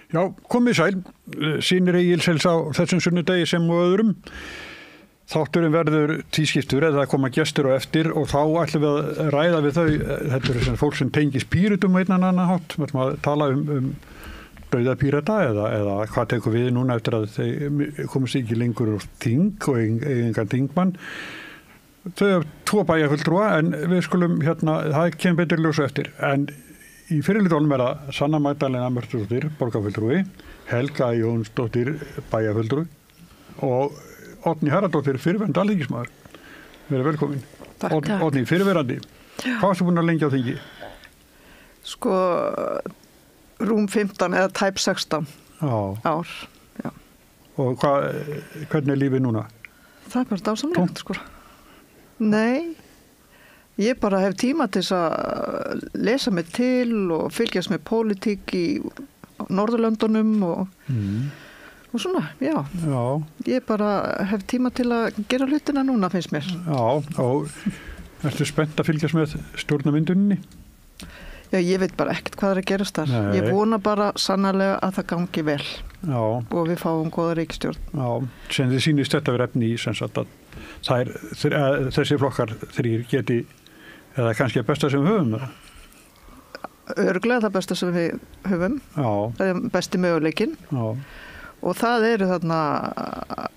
Já, komið sæl, sýnir Egils heilsa á þessum sunnudegi sem og öðrum. Þátturinn verður tvískiptur eða koma gestur á eftir og þá ætlum við að ræða við þau. Þetta er fólk sem tengis píratum á einnan annan hátt. Við ætlum að tala um dauða pírata eða hvað tekur við núna eftir að þeir komast ekki lengur á þing og engan þingmann. Þau hafa 2 bæjarfulltrúa en við skulum það kemur betur ljós eftir. En í fyrirlitunum er það Sanna Magdalena Ammersdóttir, borgarfulltrúi, Helga Jónsdóttir, bæjarfulltrúi og Oddný Harðardóttir, fyrrverandi alþingismaður. Verið velkomin. Takk. Oddný, fyrrverandi. Hvað varstu búin að lengi á þingi? Sko, rúm 15 eða tæp 16 ár. Já. Og hvernig er lífið núna? Það er bara dásamlegt, sko. Nei, ég bara hef tíma til að lesa mig til og fylgjast með pólitík í Norðurlöndunum og svona, já. Ég bara hef tíma til að gera hlutina núna, finnst mér. Já, og ertu spennt að fylgjast með stjórnarmynduninni? Já, ég veit bara ekkert hvað er að gerast þar. Nei. Ég vona bara sannarlega að það gangi vel. Já. Og við fáum góða ríkisstjórn. Já, sem þið sýnist þetta verið efni í sem sagt að þessi flokkar 3 geti, eða kannski besta sem við höfum það? Örugglega það besta sem við höfum. Já. Það er besti möguleikinn. Já. Og það eru þarna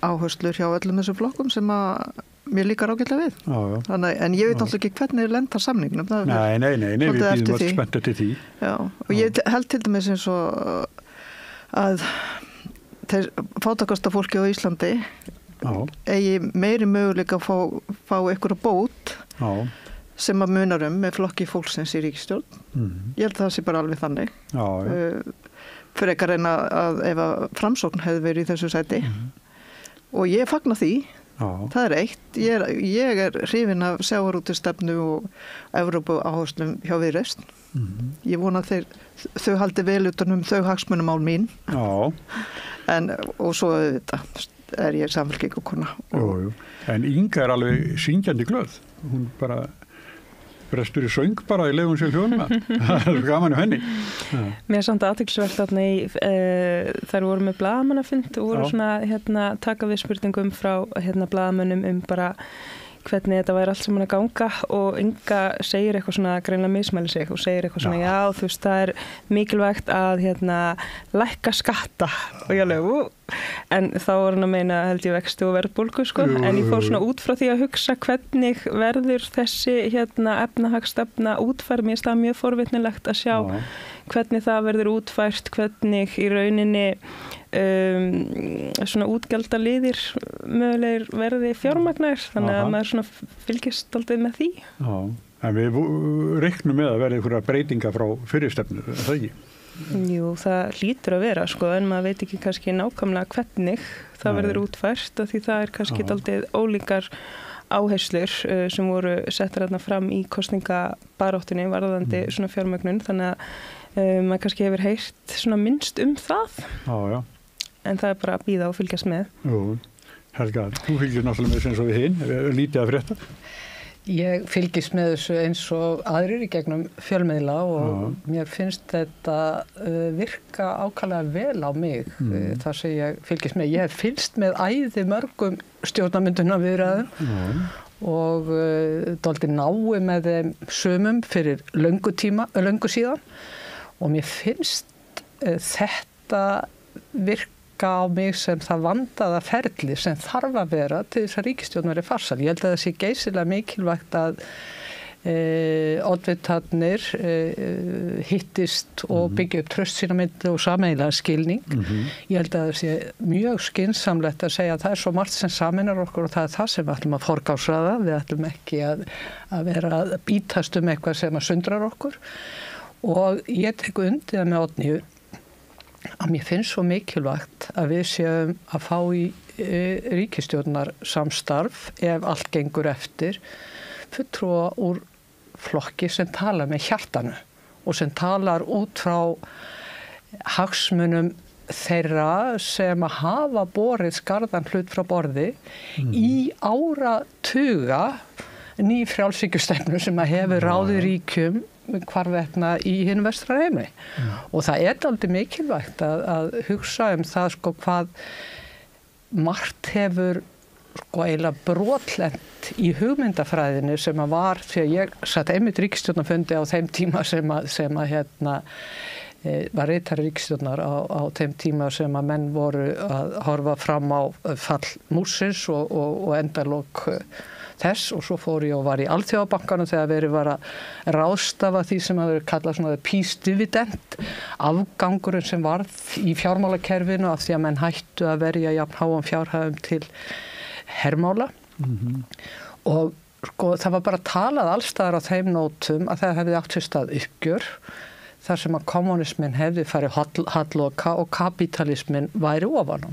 áherslur hjá öllum þessum flokkum sem að mér líkar ágætlega við. Já. Þannig, en ég veit alltaf ekki hvernig lenda samningnum. Nei, við býðum allt spenntur til því. Já, og ég held til dæmis eins og að þeir fátækasta fólki á Íslandi eigi meiri möguleika að fá einhverja bót sem að munar með flokki fólksins í ríkisstjórn. Ég held að það sé bara alveg þannig. Frekar en að ef að Framsókn hefði verið í þessu sæti. Og ég fagna því. Það er eitt. Ég er hrifin af sjávarútvegsstefnu og Evrópu áherslum hjá Viðreisn. Ég vona að þau haldi vel utan þau hagsmunamál mín. Og svo auðvitað er ég samfélkingakona. En Inga er alveg syngjandi glöð. Hún bara brestur í söng bara í legum sér hljóðuna. Það er gaman henni. Mér er samt athyglisvert þarna þær voru með blaðamannafund og voru svona taka við spurningum frá blaðamönnum bara hvernig þetta væri allt saman að ganga og Inga segir eitthvað svona greinlega mismæli sig og segir eitthvað svona já þú veist það er mikilvægt að lækka skatta og ég alveg en þá var hann að meina held ég vexti og verðbólgu sko en ég fór svona út frá því að hugsa hvernig verður þessi efnahagsstefna útfærð mér stað mjög forvitnilegt að sjá hvernig það verður útfært hvernig í rauninni svona útgjaldaliðir mögulegir verði fjármagnar þannig að maður svona fylgist aldrei með því. Já, en við reiknum með að verði einhverja breytinga frá fyrirstefnu, er það ekki? Jú, það hlýtur að vera sko en maður veit ekki kannski nákvæmlega hvernig það verður útfært af því það er kannski dálítið ólíkar áherslur sem voru settar þarna fram í kosningabaráttunni varðandi svona fjármögnun þannig að maður kannski hefur heyrt svona minnst það. Já. En það er bara að bíða og fylgjast með. Jú, Helga, þú fylgjast náttúrulega með eins og við hinn, lítið að frétta. Ég fylgist með þessu eins og aðrir í gegnum fjölmiðla og mér finnst þetta virka ákaflega vel á mig þar sem ég fylgist með. Ég hef fylgst með æði mörgum stjórnarmyndunarviðræðum og dálítið nái með þeim sumum fyrir löngu síðan og mér finnst þetta virka á mig sem það vandaða ferli sem þarf að vera til þess að ríkisstjórn verði farsæl. Ég held að það sé geysilega mikilvægt að oddvitarnir hittist og byggja upp traust sín á milli og sameiginlega skilning. Ég held að það sé mjög skynsamlegt að segja að það er svo margt sem sameinar okkur og það er það sem við ætlum að forgangsraða. Við ætlum ekki að vera að bítast eitthvað sem að sundrar okkur. Og ég tek undir það með Oddnýju að mér finnst svo mikilvægt að við séum að fá í ríkisstjórnar samstarf ef allt gengur eftir fulltrúa úr flokki sem tala með hjartanu og sem talar út frá hagsmunum þeirra sem að hafa borið skarðan hlut frá borði í áratuga ný frjálshyggjustefnu sem að hefur ráðið ríkjum hvarvetna í hinn vestra heimi. Og það aldrei mikilvægt að hugsa það sko hvað margt hefur sko eiginlega brotlent í hugmyndafræðinu sem að var, því að ég satt einmitt ríkisstjórnarfundi á þeim tíma sem að var ritari ríkisstjórnar á þeim tíma sem að menn voru að horfa fram á fall múrsins og endalok þess, og svo fór ég og var í Alþjóðabankanum þegar verið var að ráðstafa því sem að verið kallað svona peace dividend, afgangurinn sem varð í fjármálakerfinu af því að menn hættu að verja jafn háum fjárhæðum til hermála. Og sko það var bara talað allstaðar á þeim nótum að það hefði átt sér stað uppgjör þar sem að kommunismin hefði farið halloka og kapitalismin væri ofan á.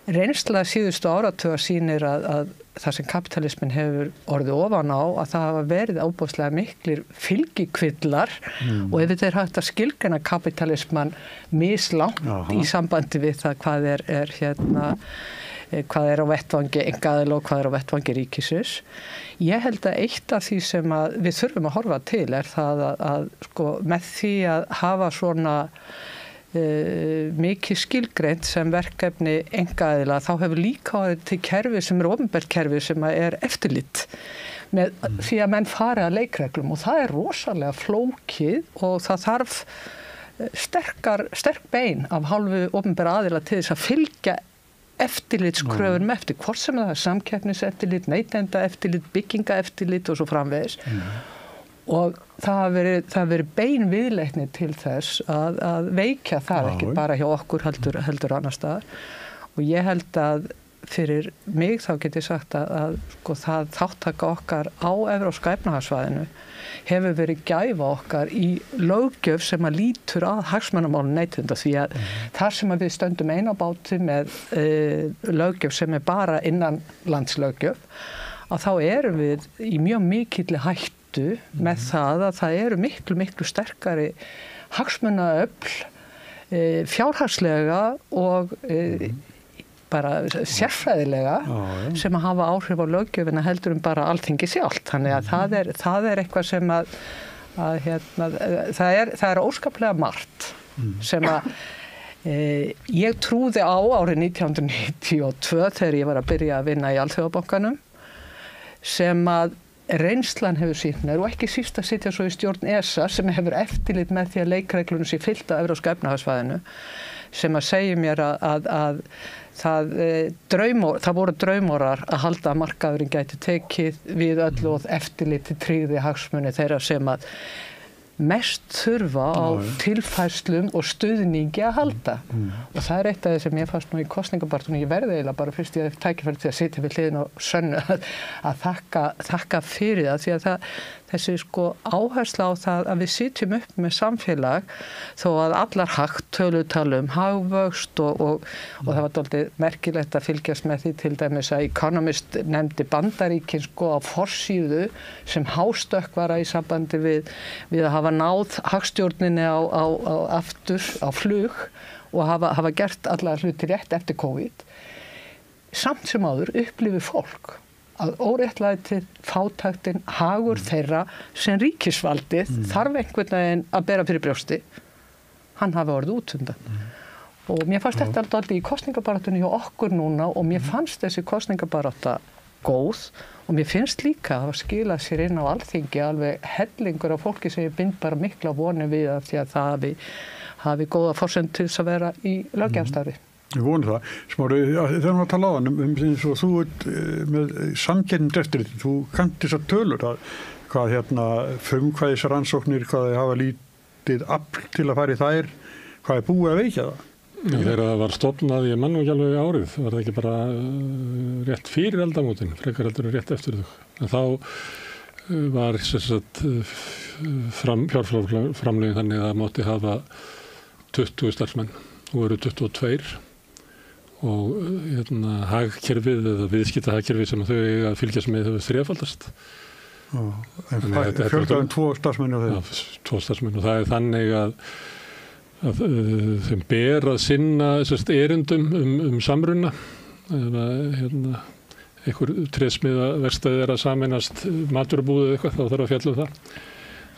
Reynsla síðustu áratuga sýnir að þar sem kapitalismin hefur orðið ofan á að það hafa verið ábúðslega miklir fylgikvillar og ef þetta hægt að skilgreina kapitalisman mislangt í sambandi við það hvað hvað á vettvangi einkaaðila og hvað á vettvangi ríkisins. Ég held að eitt af því sem að við þurfum að horfa til það að sko með því að hafa svona mikið skilgreint sem verkefni einkaaðila, þá hefur líka til kerfi sem opinbert kerfi sem er eftirlit með því að menn fari að leikreglum, og það rosalega flókið og það þarf sterk bein af hálfu opinbera aðila til þess að fylgja eftirlitskröfum eftir, hvort sem það samkeppniseftirlit, neytendaeftirlit, byggingaeftirlit og svo framvegis. Og það hafi verið bein viðleitni til þess að veikja það ekki bara hjá okkur heldur annar staðar. Og ég held að fyrir mig þá get ég sagt að sko, það þáttaka okkar á Evrópska efnahagssvæðinu hefur verið gæfa okkar í löggjöf sem að lítur að hagsmunamálum neytenda, því að þar sem að við stöndum eina báti með löggjöf sem bara innanlandslöggjöf, að þá erum við í mjög mikilli hættu með það að það eru miklu sterkari hagsmunaöfl fjárhagslega og bara sérfræðilega sem að hafa áhrif á löggjöfina heldur bara Alþingi sjálft. Þannig að það er eitthvað sem að það er óskaplega margt sem að ég trúði á árið 1992 þegar ég var að byrja að vinna í Alþjóðabankanum, sem að reynslan hefur sýnt mér, og ekki síst að sitja svo í stjórn ESA sem hefur eftirlit með því að leikreglunum sé fylgt af Evrópska efnahagssvæðinu, sem að segja mér að það voru draumórar að halda að markaðurinn gæti tekið við öllu og eftirliti tryggði hagsmuni þeirra sem að mest þurfa á tilfærslum og stuðningi að halda. Og það eitt af því sem ég fannst nú í kosningabartunni, ég verði eiginlega bara fyrst ég tækifæri til að sitja við hliðina og sönnu að þakka fyrir það, því að þessi sko áhersla á það að við sitjum upp með samfélag þó að allar hagtölur tala hagvöxt og það var dálítið merkilegt að fylgjast með því til dæmis að Economist nefndi Bandaríkin sko á forsíðu sem hástökkvara í sambandi við að hafa náð hagstjórninni aftur á flug og hafa gert allar hluti rétt eftir COVID. Samt sem áður upplifir fólk að óréttlætið, fátæktin, hagur þeirra sem ríkisvaldið þarf einhvern veginn að bera fyrir brjósti, hann hafi orðið útundan. Og mér fannst þetta alltaf í kosningabaráttunni hjá okkur núna, og mér fannst þessi kosningabarátta góð, og mér finnst líka að skila sér inn á Alþingi alveg hellingur af fólki sem ég bind bara mikla vonir við að því að það hafi góða forsend til þess að vera í löggjafarstarfi. Ég vonu það. Smári, þegar við að tala á hann eins og þú með samkeppniseftirlit, þú kannt þessar tölur hvað frumkvæðisrannsóknir, hvað þið hafa lítið afl til að fara í þær, hvað búið að veikja það? Þegar það var stofnað, ég man nú ekki alveg árið, var það ekki bara rétt fyrir aldamótin, frekar heldur rétt eftir þau. En þá var fjárframlögin þannig að það mátti hafa 20 starfsmenn og eru 22. Og hagkerfið eða viðskiptahagkerfið sem þau eiga að fylgjast með hefur þrefaldast. Fjöldaðum 2 starfsmenn á þeim? Já, 2 starfsmenn, og það er þannig að þeim ber að sinna erindum samruna. Einhver trésmiða verkstæði að sameinast maturabúðið eitthvað, þá þarf að fjalla það.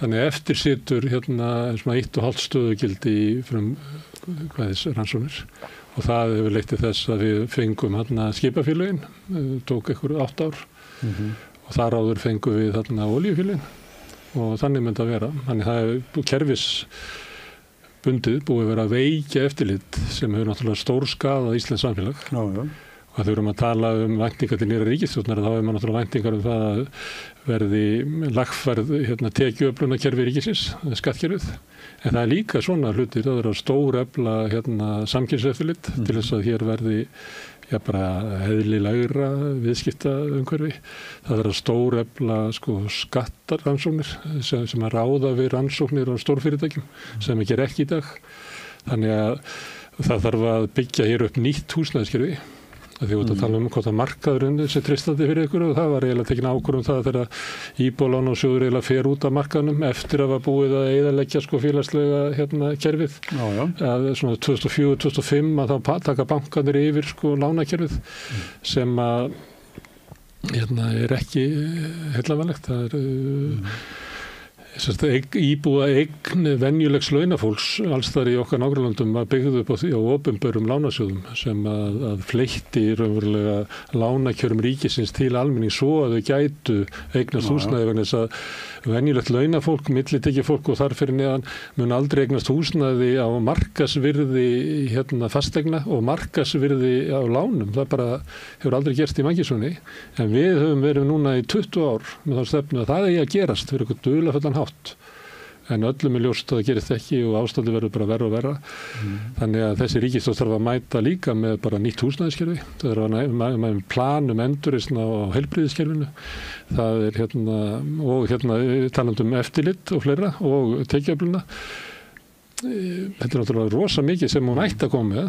Þannig eftir situr svona 1,5 stöðugildi í rannsóknir og það hefur leitt til þess að við fengum skipafélögin, tók einhver 8 ár og þar áður fengum við olíufélögin og þannig myndi að vera. Þannig það er kerfisbundið búið að vera að veikja eftirlit sem hefur náttúrulega stórskaðað Íslands samfélag. Já, já. Og þegar að tala væntingar til nýrra ríkisstjórnar þá hefur maður náttúrulega væntingar það að verði lagfærð tekjuöflunarkerfi ríkisins, skattkerfið. En það er líka svona hlutir, það er að stórefla samkynnseftirlit til þess að hér verði bara eðlilegra viðskiptaumhverfi. Það er að stórefla skattarrannsóknir sem að ráða við rannsóknir á stórfyrirtækjum sem ekki ekki í dag. Þannig að það þarf að byggja hér upp nýtt húsnæðiskerfi. Því að tala hvort að markaðurinn sé treystandi fyrir ykkur og það var eiginlega tekin ákvörðun það þegar Íbúðalánasjóður eiginlega fer út af markaðnum eftir að var búið að eyðileggja félagslega kerfið. Já, já. Að svona 2004-2005 að þá taka bankarnir yfir lánakerfið sem að er ekki heillavanlegt. Það íbúða eign venjulegs launafólks alls þar í okkar nágrannlöndum að byggðu upp á því á opinberum lánasjóðum sem að fleytti raunverulega lánakjörum ríkisins til almenning svo að þau gætu eignast húsnæði vegna þess að venjulegt launafólk, millitekjufólk og þar fyrir neðan mun aldrei eignast húsnæði á markasvirði fastegna og markasvirði á lánum. Það bara hefur aldrei gerst í mannkynssögunni en við höfum verið núna í 20 ár með þá stefnu að það eigi að gerast fyrir eitthvað dularfullan hátt. En öllum er ljóst að það gerist ekki og ástandið verður bara verra og verra. Þannig að þessi ríkisstjórn þarf að mæta líka með bara nýtt húsnæðiskerfi. Það er að plan endurreisn á heilbrigðiskerfinu. Það er talandi eftirlit og fleira og tekjuöfluna. Þetta er náttúrulega rosa mikið sem hún ætti að koma með.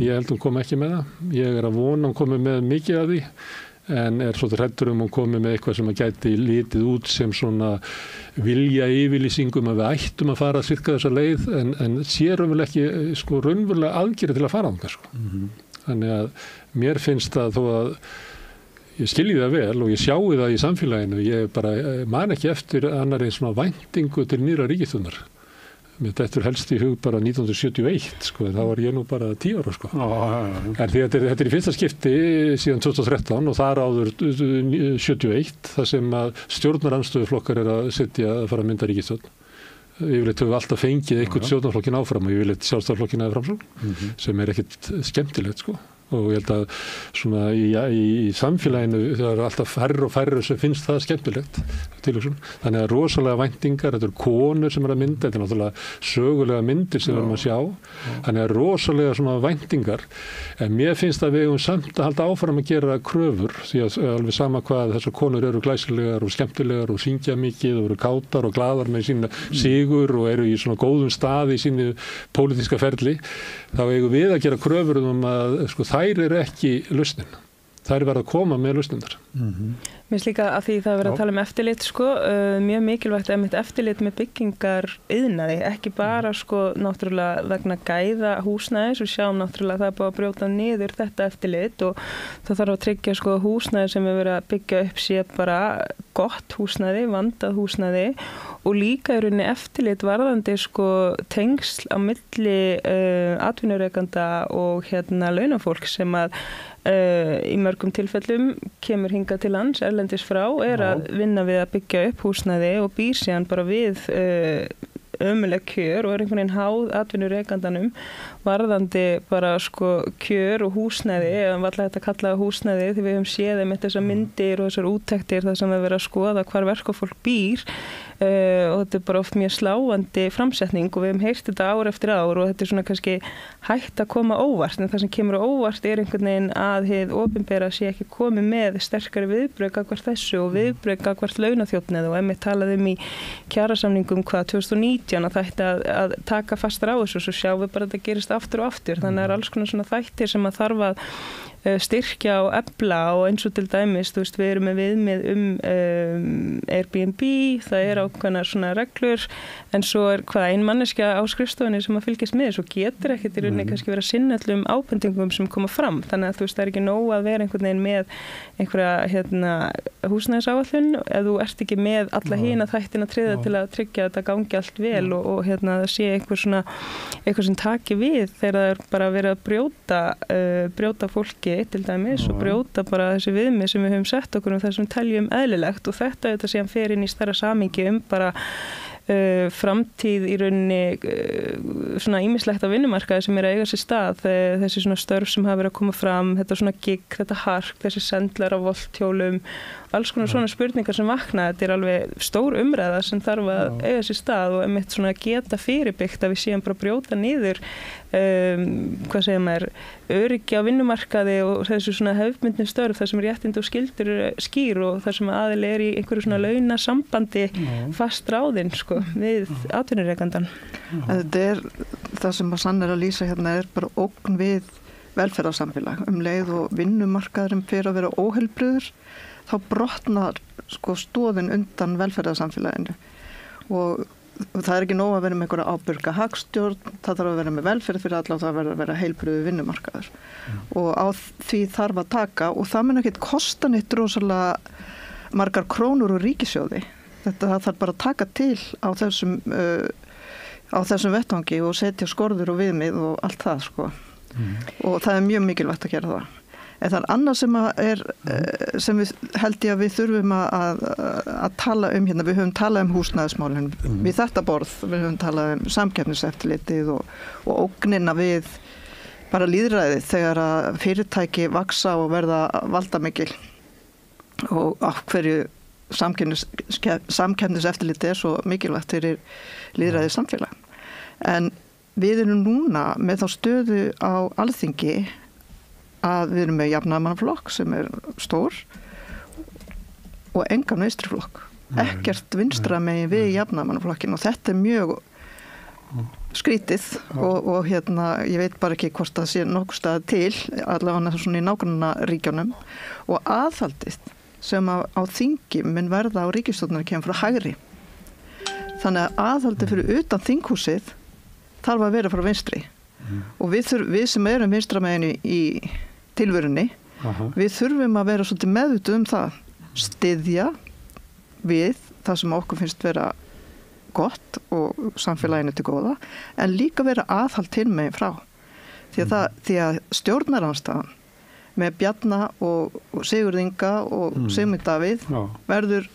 Ég held hún kom ekki með það. Ég er að vona hún komi með mikið af því. En er svolítið hræddur hún komi með eitthvað sem að gæti litið út sem svona vilja yfirlýsingum að við ættum að fara að sirka þessa leið en sé raunverulega ekki raunverulega aðgerðir til að fara á það. Þannig að mér finnst það þó að ég skilji það vel og ég sjái það í samfélaginu, ég bara man ekki eftir annarri svona væntingu til nýrra ríkisstjórnar. Mér dettur helst í hug bara 1971, þá var ég nú bara 10 ára. En því þetta er í fyrsta skipti síðan 2013 og þar áður 71, þar sem að stjórnarandstöðuflokkar er að sitja að fara að mynda ríkisstjórn. Yfirleitt höfum við alltaf fengið einhvern stjórnarflokkin áfram og yfirleitt sjálfstæðarflokkin eða framsókn, sem er ekkit skemmtilegt, Og ég held að svona í samfélaginu það er alltaf færri og færri sem finnst það skemmtilegt tilhugsun. Þannig að rosalega væntingar, þetta eru konur sem er að mynda, þetta er náttúrulega sögulega myndir sem við erum að sjá. Þannig að rosalega svona væntingar. En mér finnst að við eigum samt að halda áfram að gera kröfur því að alveg sama hvað þessar konur eru glæsilegar og skemmtilegar og syngja mikið og eru kátar og glaðar með sína sigur og eru í svona góðum stað í sínu pólitíska ferli. Þá eigum við að gera kröfur að þær eru ekki lausnin. Þær verða að koma með lausnindar. Mér finnst líka að því það verður að tala um eftirlit mjög mikilvægt eftirlit með byggingar iðnaði, ekki bara náttúrulega vegna gæða húsnæðis og sjáum náttúrulega það er búið að brjóta niður þetta eftirlit og það þarf að tryggja húsnæði sem er verið að byggja upp sé bara gott húsnæði, vandað húsnæði og líka í rauninni eftirlit varðandi tengsl á milli atvinnurekanda og launafólk sem að í mörgum tilfellum kemur hingað til lands erlendis frá að vinna við að byggja upp húsnæði og býr síðan bara við ömuleg kjör og er einhvern veginn háð atvinnurekandanum varðandi bara kjör og húsnæði eða var alltaf þetta kallaða húsnæði því við höfum séð með þessar myndir og þessar úttektir þar sem við verðum að skoða hvar verkafólk býr og þetta er bara oft mjög sláandi framsetning og við hefum heyrt þetta ár eftir ár og þetta er svona kannski hægt að koma óvart en það sem kemur óvart er einhvern veginn að hið opinbera sé ekki komið með sterkari viðbrögð gagnvart þessu og viðbrögð gagnvart launaþjófnaði og einmitt talaði í kjarasamningum 2019 að það ætti að taka fastar á þessu og svo sjáum við bara að þetta gerist aftur og aftur þannig að alls konar svona þættir sem að þarf að styrkja og efla og eins og til dæmis, þú veist, við erum með viðmið Airbnb, það ákveðnar svona reglur, en svo ein manneskja á skrifstofunni sem að fylgjast með, svo getur ekkert í rauninni kannski vera að sinna öllum ábendingum sem koma fram, þannig að þú veist, það ekki nóg að vera einhvern veginn með einhverja húsnæðisáætlun ef þú ert ekki með alla hina þættina tryggða til að tryggja að þetta gangi allt vel og það sé eitthvað sem taki við þegar það bara verið að brjóta fólki til dæmis og brjóta bara þessi viðmið sem við höfum sett okkur það sem teljum eðlilegt og þetta síðan fer inn í stærra samhengi bara framtíð í rauninni svona ýmislegt á vinnumarkaði sem að eiga sér stað, þessi svona störf sem hafa verið að koma fram, þetta svona gig, þetta hark, þessi sendlar á volthjólum, alls konar svona spurningar sem vakna, þetta alveg stór umræða sem þarf að eiga sér stað og einmitt svona geta fyrirbyggt að við séum bara brjóta niður hvað segir maður, öryggi á vinnumarkaði og þessu svona hefðbundnu störf þar sem réttindi og skyldur skýr og þar sem aðili í einhverju svona launasambandi fast ráðinn við atvinnurekandan. Þetta það sem að Sanna að lýsa hérna bara ógn við velferðarsamfélag leið og vinnumarkaðurinn fyrir að vera óheilbrigður þá brotnar stoðin undan velferðarsamfélaginu og það ekki nóg að vera með einhverja ábyrga hagstjórn, það þarf að vera með velferð fyrir alla og það verður að vera heilbrigður vinnumarkaður og á því þarf að taka og það mun ekkert kosta neitt rosalega margar krónur úr ríkissjóði. Það þarf bara að taka til á þessum vettvangi og setja skorður og viðmið og allt það og það mjög mikilvægt að gera það. En það annað sem við held ég að við þurfum að tala hérna, við höfum talað húsnæðismálin við þetta borð, við höfum talað samkeppniseftirlitið og ógnina við bara lýðræðið þegar að fyrirtæki vaksa og verða valdamikil og af hverju samkeppniseftirlitið svo mikilvægt fyrir lýðræðið samfélag. En við erum núna með þá stöðu á Alþingi að við erum með jafnaðarmannaflokk sem stór og engan vinstriflokk. Ekkert vinstra megin við jafnaðarmannaflokkin og þetta mjög skrítið og ég veit bara ekki hvort það sé nokkuð stað til, allavega svona í nágrannaríkjunum og aðhaldið sem á þingi mun verða á ríkisstjórninni kemur frá hægri. Þannig að aðhaldið fyrir utan þinghúsið þarf að vera frá vinstri og við sem erum vinstra megin í tilverunni, við þurfum að vera svolítið meðvituð það, styðja við það sem okkur finnst vera gott og samfélaginu til góða, en líka vera aðhald til megin frá. Því að stjórnarandstaðan með Bjarna og Sigurð Inga og Sigmund Davíð verður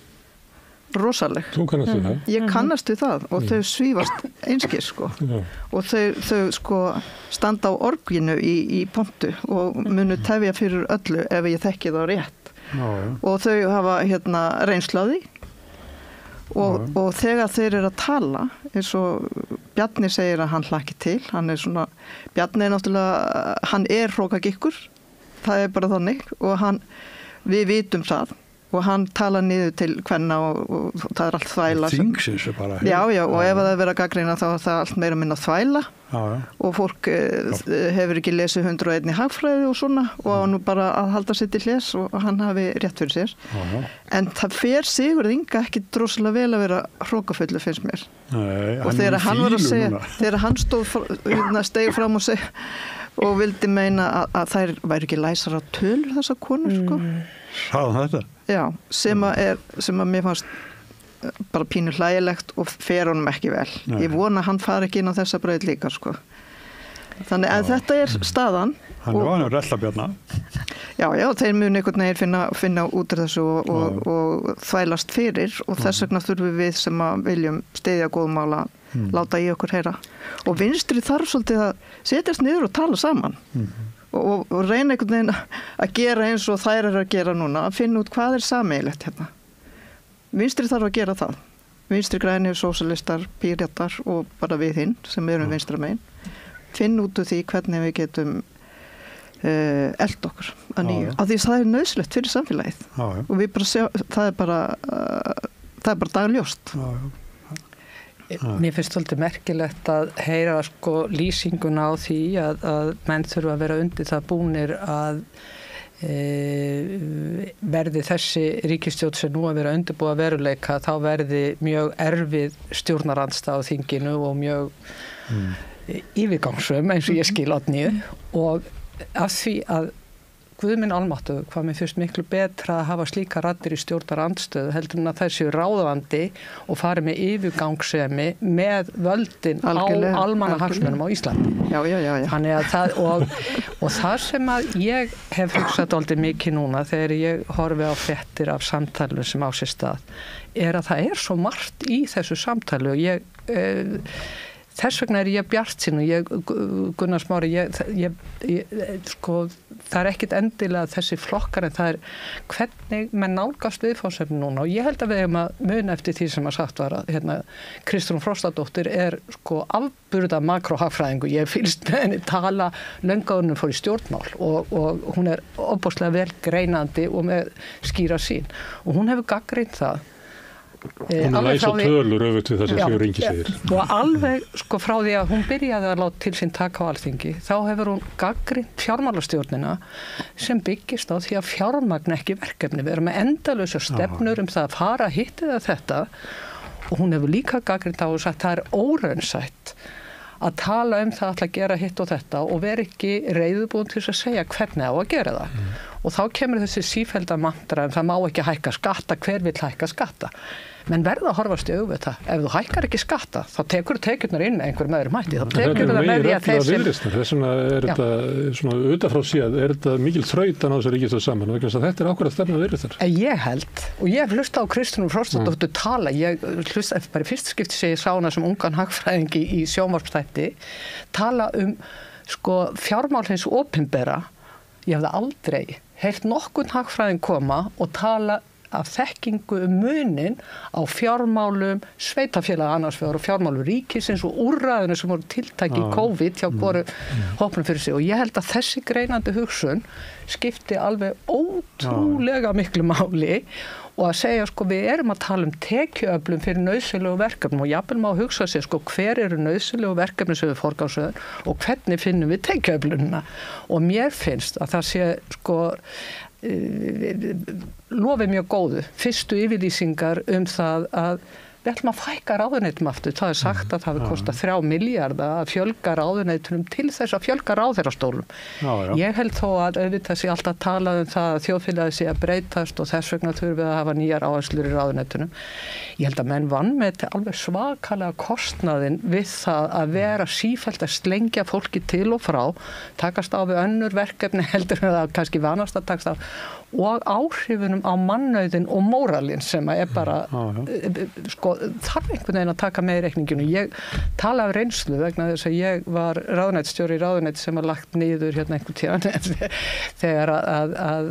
rosaleg. Þú kannast við það? Ég kannast við það og þau svífast einskis og þau standa á orginu í pontu og munu tefja fyrir öllu ef ég þekki það rétt og þau hafa reynslu á því og þegar þeir eru að tala eins og Bjarni segir að hann hlakki til, Bjarni náttúrulega, hann hrókagikkur, það bara þannig og við vitum það og hann tala niður til kvenna og það allt þvæla. Þingsins bara. Já, og ef það vera gagnrýna þá það allt meira minna þvæla og fólk hefur ekki lesið 101 í hagfræði og svona og nú bara að halda sér til hlés og hann hafi rétt fyrir sér. En það fer Sigurð Inga ekki drosalega vel að vera hrókafullu finnst mér. Nei, og þegar hann var að segja, þegar hann steig fram og vildi meina að þær væri ekki læsar á tölur þessar konur Sáðum þetta? Já, sem að mér fannst bara pínu hlægilegt og fer honum ekki vel. Nei. Ég vona að hann fari ekki inn á þessa braut líka Þannig að þetta staðan. Hann var nú rellabjarna. Já, þeir munu einhvern veginn finna út af þessu og þvælast fyrir og þess vegna þurfum við sem að viljum styðja góðmála láta í okkur heyra. Og vinstri þarf svolítið að setjast niður og tala saman. Og reyna einhvern veginn að gera eins og þær að gera núna, að finna út hvað sameiginlegt hérna. Vinstri þarf að gera það. Vinstri grænir, sósíalistar, píratar og bara við hinn sem erum vinstra megin. Finna út úr því hvernig við getum eld okkur að nýju. Af því það nauðsynlegt fyrir samfélagið. Og við bara sjá, það er bara dagljóst. Mér finnst svolítið merkilegt að heyra lýsinguna á því að menn þurfa að vera undir það búnir að verði þessi ríkisstjórn sem nú að vera undirbúa veruleika, þá verði mjög erfið stjórnarandstaða á þinginu og mjög yfirgangsum eins og ég skil Oddnýju, og af því að Guð minn almáttugur, hvað mér finnst miklu betra að hafa slíka raddir í stjórnarandstöðu heldur en að þessi ráðandi og fari með yfirgangssemi með völdin Algjörlega, á almannahagsmunum á Íslandi. Já. Þannig að það, og það sem að ég hef hugsað dálítið mikið núna þegar ég horfi á fréttir af samtalinu sem á sér stað, að það svo margt í þessu samtali og þess vegna ég bjartsýn og Gunnar Smári, sko, það ekkit endilega þessi flokkar en það hvernig menn nálgast viðfangsefni núna og ég held að við hefum að muna eftir því sem að sagt var að Kristrún Frostadóttir sko afburða makrohagfræðingu, ég fylgst með henni tala löngu fór í stjórnmál og hún ofboðslega vel greinandi og með skýra sín og hún hefur gagnrýnt það. Hún læs á tölur öfugt við það sem Sigur Ingi segir. Og alveg sko frá því að hún byrjaði að láta til sín taka á Alþingi, þá hefur hún gagnrýnt fjármálastjórnina sem byggist á því að fjármagna ekki verkefni. Við erum með endalausar stefnur það að fara hitt eða þetta og hún hefur líka gagnrýnt á og sagt það óraunsætt að tala það að gera hitt og þetta og vera ekki reiðubúin til að segja hvernig á að gera það. Og þá kemur þessi sífellda mantra það má ekki hækka skatta, hver vill hækka skatta? menn verða að horfast í augu við það. Ef þú hækkar ekki skatta, þá tekur tekjurnar inn einhverjum öðrum hætti. Þá tekur það með því að þeir sem... Þess vegna þetta svona utanfrá séð, þetta mikil þrautan á þessu ríkisstjórn saman, vegna þess að þetta ákveðið stefna Viðreisnar. Ég held, og ég hef hlustað á Kristrúnu Frostadóttur tala, ég hlustaði bara í fyrsta skipti sem ég sá hana sem ungan hagfræðingi í sjónvarpsþætti, tala fjármál hins opinbera. Ég hafði aldrei heyrt nokkurn hagfræðing koma og tala af þekkingu munin á fjármálum sveitafélaga annars vegar og fjármálum ríkisins og úrræðinu sem voru tiltæki í COVID hjá hvoru hópnum fyrir sig og ég held að þessi greinandi hugsun skipti alveg ótrúlega miklu máli og að segja við erum að tala tekjuöflun fyrir nauðsynlegu verkefnum og jafnvel má hugsa sér hver eru nauðsynlegu verkefni sem við forgangsröðum og hvernig finnum við tekjuöflunina og mér finnst að það sé lofið mjög góðu. Fyrstu yfirlýsingar það að við ætlum að fækka ráðuneytum aftur. Það sagt að það hefur kostað 3 milljarða að fjölga ráðuneytunum til þess að fjölga ráðherrastólum. Ég held þó að auðvitað sé alltaf talað það að þjóðfélagið sé að breytast og þess vegna þurfum við að hafa nýjar áherslur í ráðuneytunum. Ég held að menn vanmeti alveg svakalega kostnaðinn við það að vera sífellt að slengja fólki til og frá, takast á við önnur verkefni heldur en það kannski vanast að takast á og áhrifunum á mannauðin og móralin sem bara þarf einhvern veginn að taka með í reikninginu. Ég tala af reynslu vegna þess að ég var ráðuneytisstjóri í ráðuneyti sem var lagt niður einhvern tíðan þegar að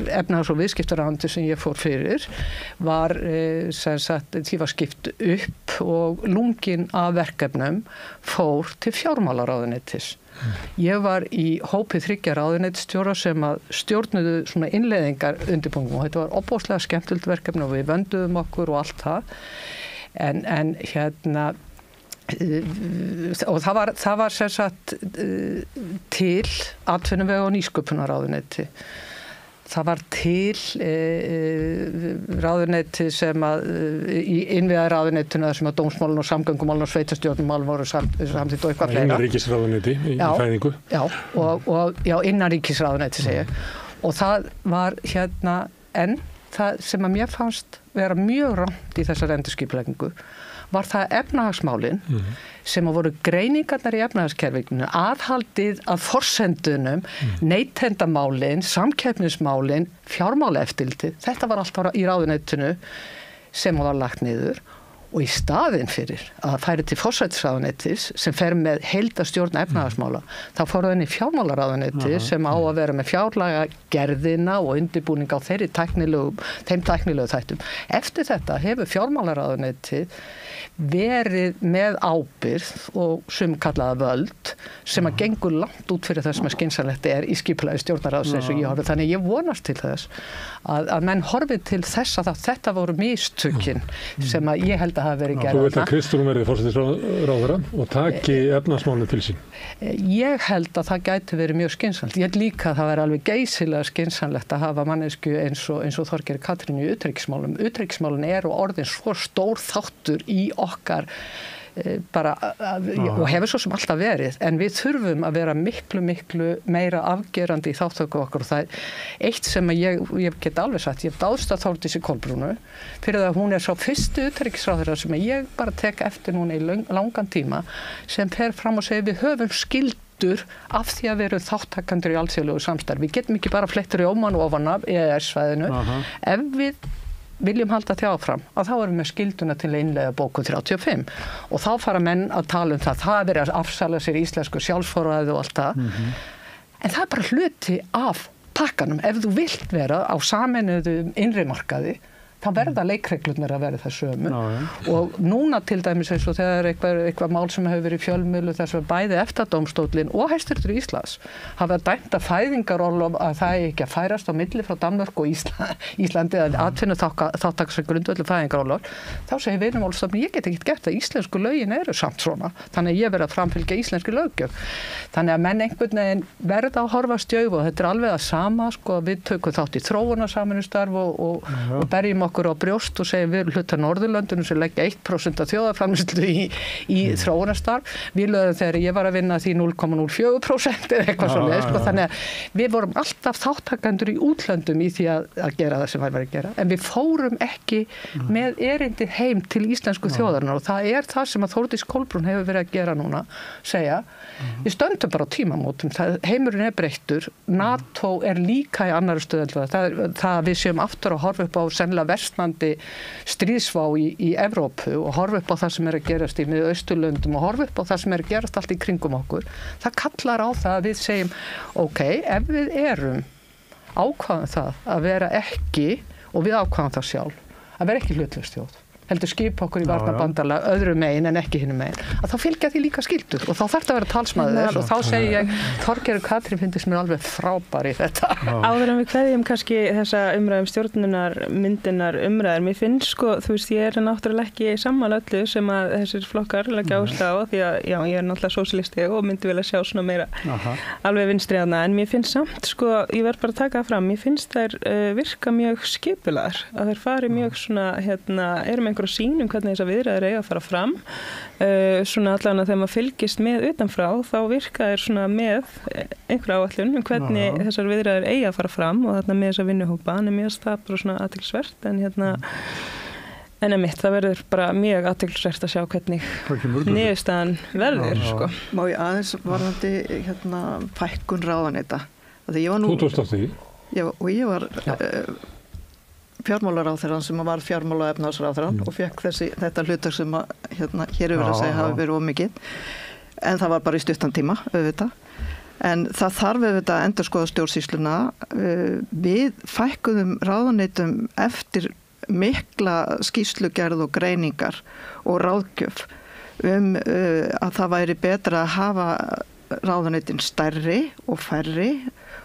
efnahags- og viðskiptaráðuneyti sem ég fór fyrir var því var skipt upp og lungin af verkefnum fór til fjármálaráðuneytis. Ég var í hópi 3 ráðuneytisstjóra sem að stjórnuðu svona innleiðingar undirbúningum og þetta var opbóðslega skemmtilegt verkefni og við vönduðum okkur og allt það en og það var sem sagt til atvinnuvega- og nýsköpunarráðuneyti. Það var til ráðuneyti sem að í innviðaráðuneytinu sem að dómsmálun og samgöngumálun og sveitastjórnumálun voru samþykkt og eitthvað fleira. Innanríkisráðuneyti í fæðingu. Já, og innanríkisráðuneyti segi ég. Og það var en það sem að mér fannst vera mjög rangt í þessar endurskipulagningu var það efnahagsmálin sem að voru greiningarnar í efnahagskerfinu, aðhaldið að forsendunum, neytendamálin, samkeppnismálin, fjármálaeftirlitið, þetta var alltaf í ráðuneytinu sem var lagt niður og í staðinn fyrir að það færi til forsætisráðuneytis sem fer með heildarstjórn efnahagsmála, þá fór það inn í fjármálaráðuneyti sem á að vera með fjárlaga gerðina og undirbúning á þeim tæknilegu þættum. Eftir þetta hefur fjármálaráðuneyti verið með ábyrgð og sem kallaða völd sem að gengur langt út fyrir það sem að skynsamlegt í skipulagi stjórnarráðsins og ég horfi. Þannig ég vonast til þess að menn horfi til þess að þetta voru mistökin sem að ég held að að hafa verið gerð. Þú vilt að Kristrún verði forsætisráðherra og taki efnahagsmálin til sín? Ég held að það gæti verið mjög skynsamlegt. Ég held líka að það væri alveg geysilega skynsamlegt að hafa mannesku eins og Þorgerði Katrínu í utanríkismálum. Utanríkismálin eru orðin svo stór þáttur í okkar og hefur svo sem alltaf verið, en við þurfum að vera miklu meira afgerandi í þáttöku okkar og það er eitt sem ég get alveg sagt, ég dáðst að Þórdísi Kolbrúnu fyrir að hún er sá fyrstu utanríkisráðherra sem ég bara tek eftir núna í langan tíma sem fer fram og segir við höfum skyldur af því að vera þáttakandur í alþjóðlegu samstarfi. Við getum ekki bara flettur í óman ofan af EES-svæðinu ef við viljum halda því áfram, að þá erum við skylduna til að innleiða bókun 35 og þá fara menn að tala um það er verið að afsala sér íslensku sjálfsforræði og allt það, en það er bara hluti af pakkanum. Ef þú vilt vera á sameinuðu innri markaði, þá verða leikreglurnar að vera það sömu og núna til dæmis eins og þegar eitthvað mál sem hefur verið í fjölmiðlu þess að bæði EFTA-dómstóllinn og Hæstiréttur Íslands hafa dæmt að fæðingarorlof að það er ekki að færast á milli frá Danmörku og Íslandi eða atvinnu þáttaks grundvelli fæðingarorlof, þá segir Vinnumálastofnun ég get ekki gert að íslensku lögin eru samt svona, þannig að ég verð að framfylgja íslenski löggjöf. Þannig að menn einhvern veginn verða að horfa stjöf og þetta er alveg að sama, sko, við tökum þátt í þróunarsamvinnustarf og berjum okkur á brjóst og segjum við hluta Norðurlöndunum sem leggja 1% af þjóðarframleiðslu í þróunarstarf. Við lögum þegar ég var að vinna því 0,04% eða eitthvað svoleiðis, sko, þannig að við vorum alltaf þáttakendur í útlöndum í því að gera það sem væri að gera, en við fórum ekki með erindi heim til íslensku þjóðarinnar og það er það sem að Þórdís Kolbrún hefur verið að gera núna, segja við stöndum bara á tímamótum, heimurinn er breyttur, NATO er líka í annarri stöðu, það við séum aftur að horfa upp á sennilega versnandi stríðsvá í Evrópu og horfa upp á það sem er að gerast í Miðausturlöndum og horfa upp á það sem er að gerast allt í kringum okkur. Það kallar á það að við segjum, ok, ef við erum ákvaðum það að vera ekki, og við ákvaðum það sjálf, að vera ekki hlutlaus þjóð, heldur skipa okkur í varnarbandalag öðru megin en ekki hinu megin, að þá fylgja því líka skyldur og þá þarf það að vera talsmaður þess og þá segi ég, Þorgerður Katrín finnst mér alveg frábær í þetta. Áður en við kveðjum kannski þessa umræðum stjórnunar, myndinar umræður, mér finnst sko, þú veist, ég er náttúrulega ekki sammála öllu sem að þessir flokkar leggja áherslu á því að já, ég er náttúrulega sósíalisti og myndi vel að sjá svona meira alveg vinstri þarna, en mér finnst samt sko, ég verð bara að taka það fram, mér finnst þær virka mjög skipulaðar, að þær fari mjög svona, erum einhverja sýnum hvernig þessar viðræður eiga að fara fram svona allavega þegar maður fylgist með utanfrá þá virka þær svona með einhverja áætlun hvernig þessar viðræður eiga að fara fram og þarna með þessa vinnuhópa en mér finnst það bara svona athyglisvert en einmitt það verður bara mjög athyglisvert að sjá hvernig niðurstaðan verður sko. Má ég aðeins varðandi fækkun ráðuneyta því ég var nú 2010 og ég var fjármálaráðherrann sem var fjármála- og efnahagsráðherrann og fekk þetta hlutak sem hér yfir að segja hafi verið ómikið en það var bara í stuttan tíma auðvitað. En það þarf auðvitað að endurskoða stjórnsýsluna. Við fækkuðum ráðuneytum eftir mikla skýrslugerð og greiningar og ráðgjöf að það væri betra að hafa ráðuneytin stærri og færri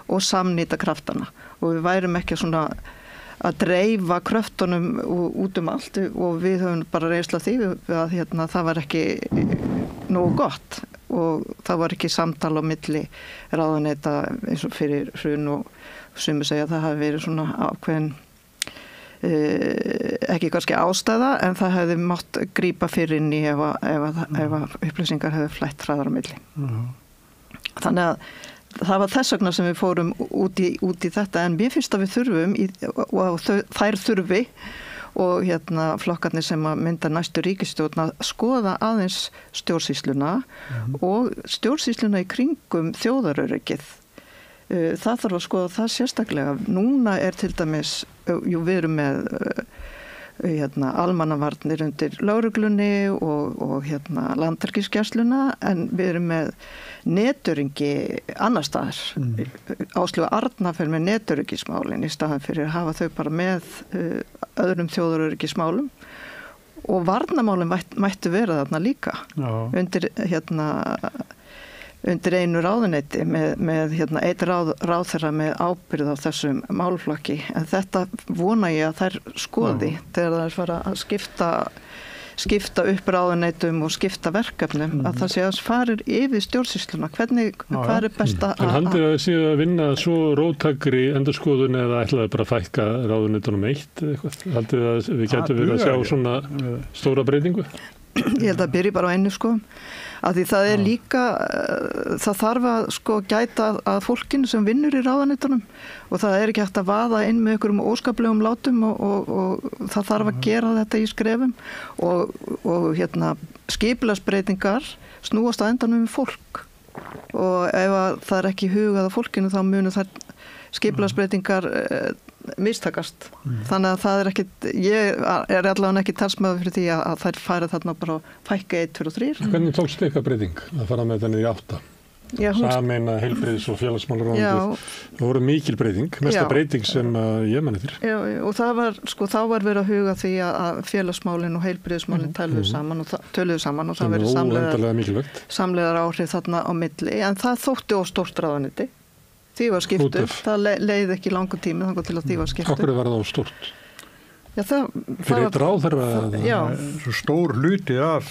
og samnýta kraftana og við værum ekki svona að dreifa kröftunum út allt og við höfum bara reynsla því að það var ekki nógu gott og það var ekki samtal á milli ráðuneyta eins og fyrir hrun og sumir segja að það hafi verið svona ákveðin ekki kannski ástæða en það hefði mátt grípa fyrir inn í ef upplýsingar hefði flætt hraðar á milli. Þannig að það var þess vegna sem við fórum út í þetta en mér finnst að við þurfum og þær þurfi og flokkarnir sem að mynda næstu ríkisstjórn að skoða aðeins stjórnsýsluna og stjórnsýsluna í kringum þjóðaröryggið. Það þarf að skoða það sérstaklega. Núna er til dæmis, við erum með almannavarnir undir lögreglunni og landhelgisgæsluna en við erum með netöryggi annar staðar. Áslaugu Arna fer með netöryggismálin í staðan fyrir að hafa þau bara með öðrum þjóðaröryggismálum og varnarmálin mættu vera þarna líka undir einu ráðuneyti með eitt ráðherra með ábyrgð á þessum málflokki. En þetta vona ég að þær skoði þegar þær fara að skipta skipta upp ráðuneytum og skipta verkefnum, að það sé að farir yfir stjórnsýsluna, hvað best að... En haldið að séu að vinna svo róttækri endurskoðun eða ætlaði bara að fækka ráðuneytunum eitt eitthvað? Haldið að við getum verið að sjá svona stóra breytingu? Ég held að byrja bara á einu að því það líka, það þarf að gæta að fólkinu sem vinnur í ráðuneytunum og það ekki hægt að vaða inn með einhverjum óskaplegum látum og það þarf að gera þetta í skrefum og skipulagsbreytingar snúast að endanum við fólk og ef það ekki hugað að fólkinu þá munu þær skipulagsbreytingar mistakast. Þannig að það ekkit, ég allavega ekki talsmaður fyrir því að þær færa þarna bara fækka 1, 2 og 3. Hvernig tókst ykkar breyting að fara með þetta niður í 8? Sameina heilbrigðis- og félagsmálaráðuneytið. Það voru mikil breyting, mesta breyting sem ég man eftir. Já, og það var, þá var verið að huga því að félagsmálin og heilbrigðismálin töluðu saman og það verið samlegar áhrif þarna á milli, en það þótti of stórt ráðuneyti. Því var skipt upp, það leið ekki langur tími þannig til að því var skipt upp. Akkur var það á stort? Já, fyrir ráðherra? Já. Svo stór hluti af...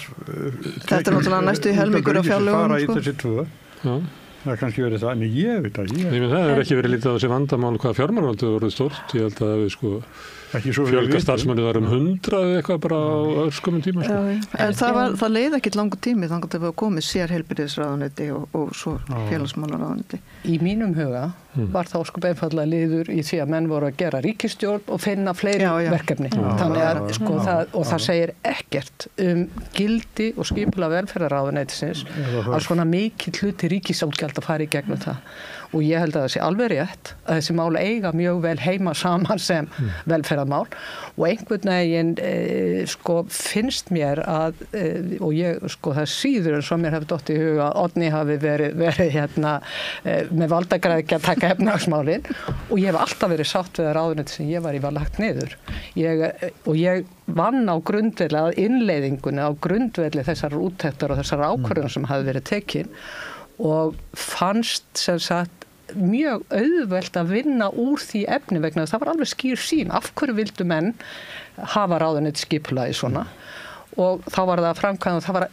Þetta náttúrulega næstu helmingur af fjárlögum. Fara í þessi 2. Já. Það kannski verið það, en ég veit að það ekki verið lítið á þessi vandamál hvað fjármálaráðuneytið voruð stórt. Ég held að við fjölga starfsmönnum var 100 eitthvað bara á örskumum tíma. En það leið ekki langur tími þannig að það var komið sér heilbrigðisráðuneyti og svo félagsmálaráðuneyti. Í mínum huga var það óskup einfaldlega liður í því að menn voru að gera ríkisstjórn og finna fleiri verkefni. Þannig að það segir ekkert gildi og skipulag velferðarráðuneytisins að svona mikill hluti ríkisútgjalda fari í gegnum það. Og ég held að það sé alveg rétt að þessi mál eiga mjög vel heima saman sem velferðarmál og einhvern veginn finnst mér að og ég það síður en svo mér hefði dottið í huga að Oddný hafi verið með valdagræðgi að taka efnahagsmálin og ég hef alltaf verið sátt við að ráðuneyti sem ég var í var lagt niður. Ég vann á grundvelli að innleiðingunni á grundvelli þessar úttektar og þessar ákvörðunar sem hafi verið tekin og fannst sem sagt mjög auðvelt að vinna úr því efni vegna það var alveg skýr sín af hverju vildu menn hafa ráðuneyti skipulagi svona og þá var það framkvæmd og það var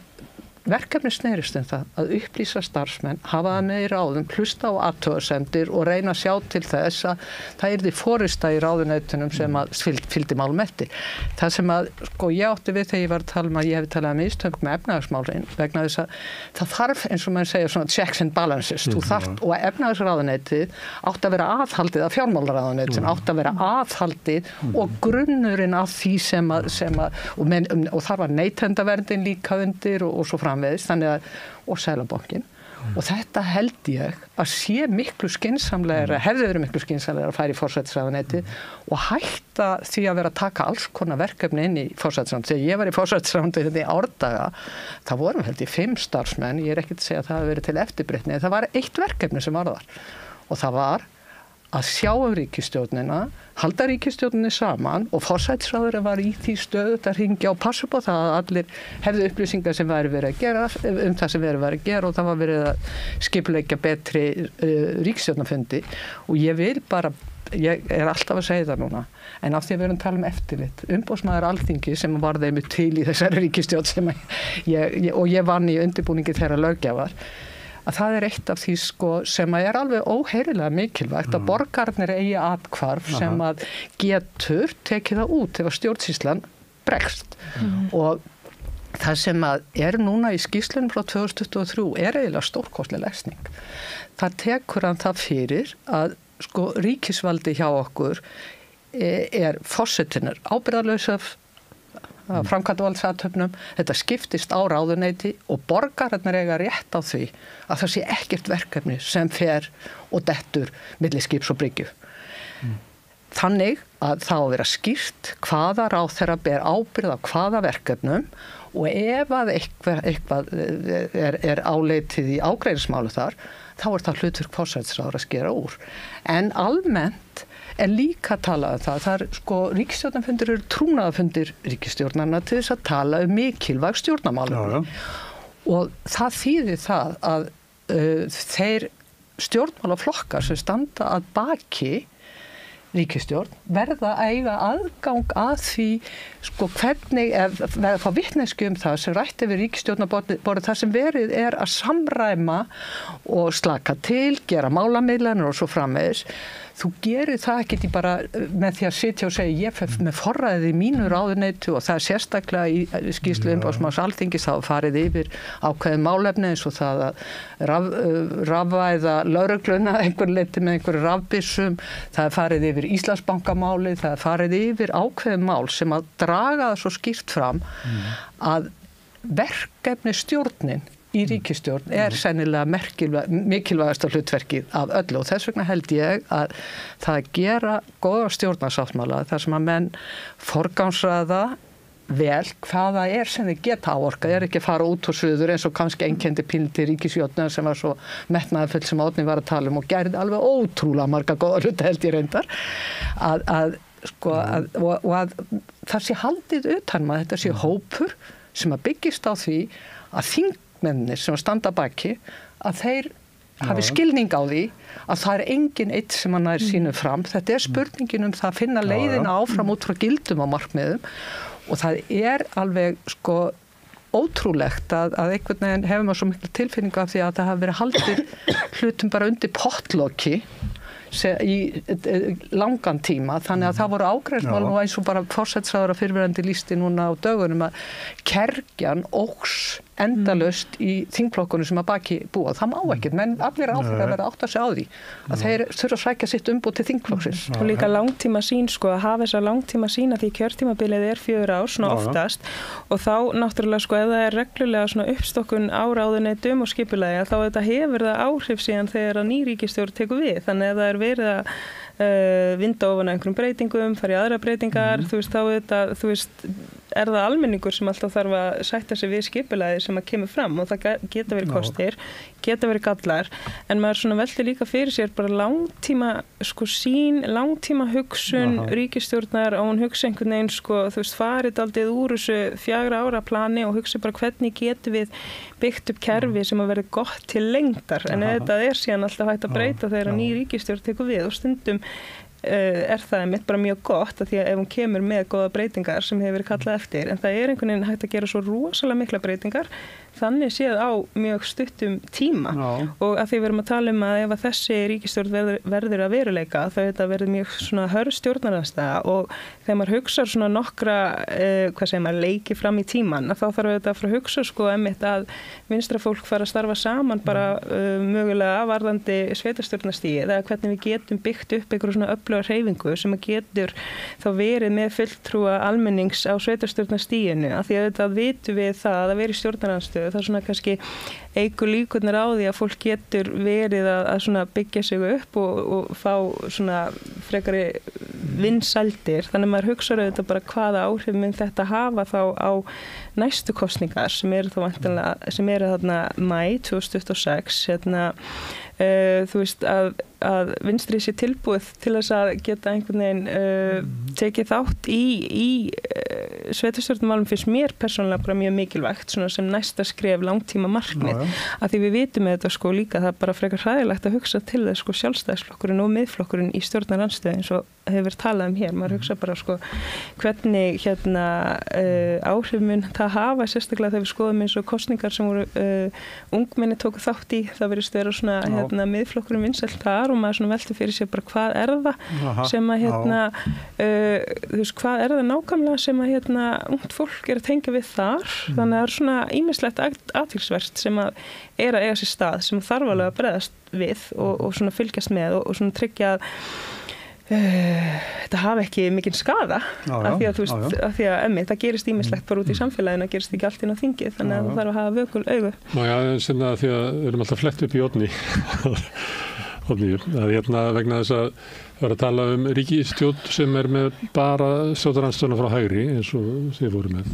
verkefni snerist það að upplýsa starfsmenn, hafa það með í ráðum, hlusta á athugasemdir og reyna að sjá til þess að það yrði forysta í ráðuneytunum sem að fylgdi málum eftir. Það sem að, ég átti við þegar ég var að tala um að ég hef talað mistöng með efnahagsmálin vegna þess að það þarf eins og maður segja svona checks and balances, þú þarft og efnahagsráðuneytið átti að vera aðhaldið af fjármálaráðuneytin, átti að vera aðhaldið og grunnurinn af því sem að og þar var neytendaverndin líka undir og svo þannig að, og Seðlabankinn og þetta held ég að sé miklu skynsamlegra, hefði verið miklu skynsamlegra að fara í forsætisráðuneytið og hætta því að vera að taka alls konar verkefni inn í forsætisráðuneytið. Þegar ég var í forsætisráðuneytið í árdaga, það vorum held ég 5 starfsmenn, ég ekki að segja að það hafi verið til eftirbreytni, það var eitt verkefni sem var þar og það var að sjá ríkisstjórnina, halda ríkisstjórninni saman og forsætisráðherra var í því stöðugt að hringja og passa upp á það að allir hefðu upplýsingar sem væri verið að gera það sem verið að gera og það var verið að skipuleggja betri ríkisstjórnarfundi og ég alltaf að segja það núna en af því að við erum að tala um eftirlit umboðsmaður Alþingi sem var þeim til í þessari ríkisstjórn sem ég vann í undirbúningi þeirra löggjafar að það eitt af því sem er alveg óheyrilega mikilvægt að borgarnir eigi atkvarf sem að getur tekið það út ef að stjórnsýslan bregst og það sem að núna í skýrslunum frá 2023 eiginlega stórkostleg lesning. Það tekur hann það fyrir að ríkisvaldi hjá okkur forsetinir ábyrgðarlaus af framkvæmdarvaldsathöfnum, þetta skiptist á ráðuneyti og borgararnir eiga rétt á því að það sé ekkert verkefni sem fer og dettur milli skips og bryggju. Þannig að það á að vera skýrt hvaða ráðherra ber ábyrgð á hvaða verkefnum og ef að eitthvað áleitið í ágreiningsmálu þar, þá það hlutverk forsætisráðherra að skera úr. En almennt líka talað um það ríkisstjórnarfundir eru trúnaðarfundir ríkisstjórnarna til þess að tala um mikilvæg stjórnarmálum. Og það þýðir það að þeir stjórnmálaflokkar sem standa að baki ríkisstjórn verða að eiga aðgang að því sko hvernig verða að fá vitneskju það sem rætti við ríkisstjórnarborðið það sem verið að samræma og slaka til, gera málamiðlanir og svo framvegis. Þú gerir það ekki bara með því að sitja og segja ég fer með forræðið í mínu ráðuneyti og það sérstaklega í skýrslu umboðsmanns Alþingis þá farið yfir ákveðin málefni eins og það að rafvæða lögregluna einhver leyti með einhverju rafbyssum, það farið yfir Íslandsbankamálið, það farið yfir ákveðin mál sem að draga það svo skýrt fram að verkefni stjórnin í ríkisstjórn sennilega mikilvægasta hlutverkið af öllu og þess vegna held ég að það að gera góða stjórnarsáttmála þar sem að menn forgangsraða vel hvaða sem þið geta áorkað, ekki að fara út og suður eins og kannski einkenndi pínlítið ríkisstjórnar sem var svo metnaðarfull sem Árni var að tala og gerði alveg ótrúlega marga góða hluti held ég reyndar að það sé haldið utan maður, þetta sé hópur sem að byggist á því að þingmennir sem að standa baki að þeir hafi skilning á því að það engin eitt sem hann sínu fram. Þetta spurningin það að finna leiðina áfram út frá gildum og markmiðum og það alveg ótrúlegt að einhvern veginn hefur maður svo miklu tilfinningu af því að það hafi verið haldið hlutum bara undir pottloki í langan tíma þannig að það voru ágreiðsmál og eins og bara forsætisráðherra fyrrverandi lýsti núna á dögunum að kergjan óx endalaust í þingflokkunum sem að baki búa. Það má ekkert, menn allir áfram að vera átt að segja á því að þeir þurfa að sækja sitt umboð til þingflokksins. Og líka langtíma sín að hafa þessa langtíma sín að því kjörtímabilið 4 ár svona oftast og þá náttúrulega ef það reglulega svona uppstokkun á ráðuneytum og skipulagi þá þetta hefur það áhrif síðan þegar að ný ríkisstjórn tekur við. Þannig ef það verið að vinda ofan einhverjum breytingum, fara í aðra breytingar, það almenningur sem alltaf þarf að sætta sig við skipulagi sem að kemur fram og það geta verið kostir, geta verið gallar, en maður svona velti líka fyrir sér bara langtíma sín, langtíma hugsun ríkisstjórnar og hún hugsa einhvern veginn farið aldrei úr þessu 4 ára plani og hugsa bara hvernig getum við byggt upp kerfi sem að verði gott til lengdar, en þetta síðan alltaf hægt að breyta þegar ný ríkisstjórn tekur við og stundum það einmitt bara mjög gott að því að ef hún kemur með góða breytingar sem hefur verið kallað eftir, en það einhvern veginn hægt að gera svo rosalega mikla breytingar þannig séð á mjög stuttum tíma og að því við erum að tala að ef að þessi ríkisstjórn verður að veruleika þá þetta verður mjög svona hörð stjórnarandstaða og þegar maður hugsar svona nokkra leiki fram í tíman þá þarf þetta að fara að hugsa einmitt að vinstra fólk fara að starfa saman bara mögulega varðandi sveitarstjórnarstigið eða hvernig við getum byggt upp einhverju svona öfluga hreyfingu sem að getur þá verið með fulltrúa almennings á sveitarstjórnarstiginu af því að þetta vitum við það að vera í stjórnarandstöðu það svona kannski eykur líkurnar á því að fólk getur verið að svona byggja sig upp og fá svona frekari vinsældir þannig að maður hugsaður auðvitað bara hvaða áhrif mun þetta hafa þá á næstu kosningar sem eru þá vantanlega sem eru þarna maí 2026 þú veist að vinstri sé tilbúið til þess að geta einhvern veginn tekið þátt í sveitarstjórnarmálum finnst mér persónulega bara mjög mikilvægt svona sem næsta skref langtíma markmið að því við vitum með þetta líka það er bara frekar hræðilegt að hugsa til þess sjálfstæðisflokkurinn og miðflokkurinn í stjórnarandstöðu eins og hefur talað hér maður hugsa bara hvernig áhrif mun það hafa sérstaklega þegar við skoðum eins og kosningar sem voru ungmenni tóku þátt í það verið vera svona miðflokkurinn vinsæll þar og maður svona velti fyrir sér bara hvað er það sem að þú veist hvað er það nákvæmlega sem að ungt fólk er að tengja við þar þannig að það er svona ýmislegt athyglisvert sem að eiga sér stað sem þarf alveg að bregðast við og svona fylgjast með og svona tryggja að þetta hafi ekki mikinn skaða af því að þú veist af því að það gerist ýmislegt bara út í samfélaginu gerist ekki allt inn á þingið þannig að það þarf að hafa vökul augu sem það því að við erum alltaf flett upp í Oddný að vegna þess að það var að tala ríkisstjórn sem með bara stjórnarandstöðuna frá hægri eins og þið voru með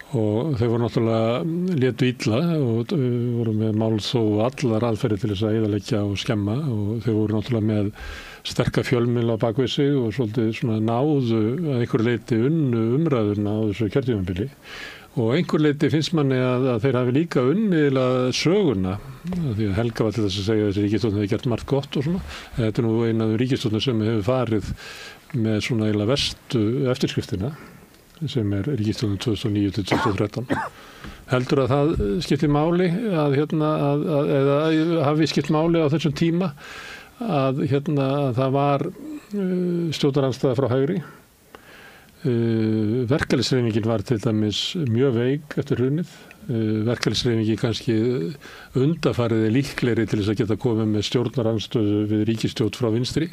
og þau voru náttúrulega létu illa og voru með máls og allar aðferðir til þess að eyðileggja og skemma og þau voru náttúrulega með sterka fjölmiðla á bakvið sig og svolítið svona náðu að einhver leyti umræðurna á þessu kjörtímabili og einhver leyti finnst manni að þeir hafi líka unniðlega söguna Því að Helga var til þess að segja að þessi ríkisstjórn hefði gert margt gott og svona. Þetta nú eina af ríkisstjórnum sem hefur farið með svona eiginlega verstu eftirskriftina sem ríkisstjórnum 2009-2013. Heldur að það skipti máli eða hafi skipt máli á þessum tíma að það var stjórnarandstaða frá hægri. Verkalýðshreyfingin var til dæmis mjög veik eftir hrunið. Verkalýðshreyfingin kannski undanfarið líklegri til þess að geta komið með stjórnarandstöðu við ríkisstjórn frá vinstri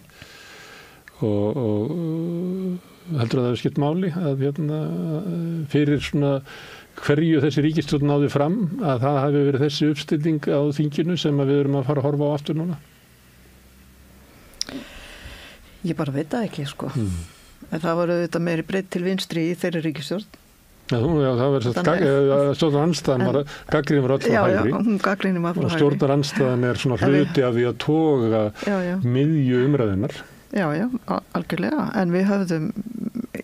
og heldur að það hefur skipt máli að fyrir svona hverju þessi ríkisstjórn náði fram að það hafi verið þessi uppstilling á þinginu sem við erum að fara að horfa á aftur núna? Ég bara veit það ekki, sko. En það var auðvitað meiri breytt til vinstri í þeirri ríkisstjórn. Já, það verður stjórnarandstaðan var gagnrýnin var öll frá hægri. Já, hún gagnrýnin var frá hægri. Og stjórnarandstaðan er svona hluti af því að toga miðju umræðinnar. Já, algjörlega. En við höfðum,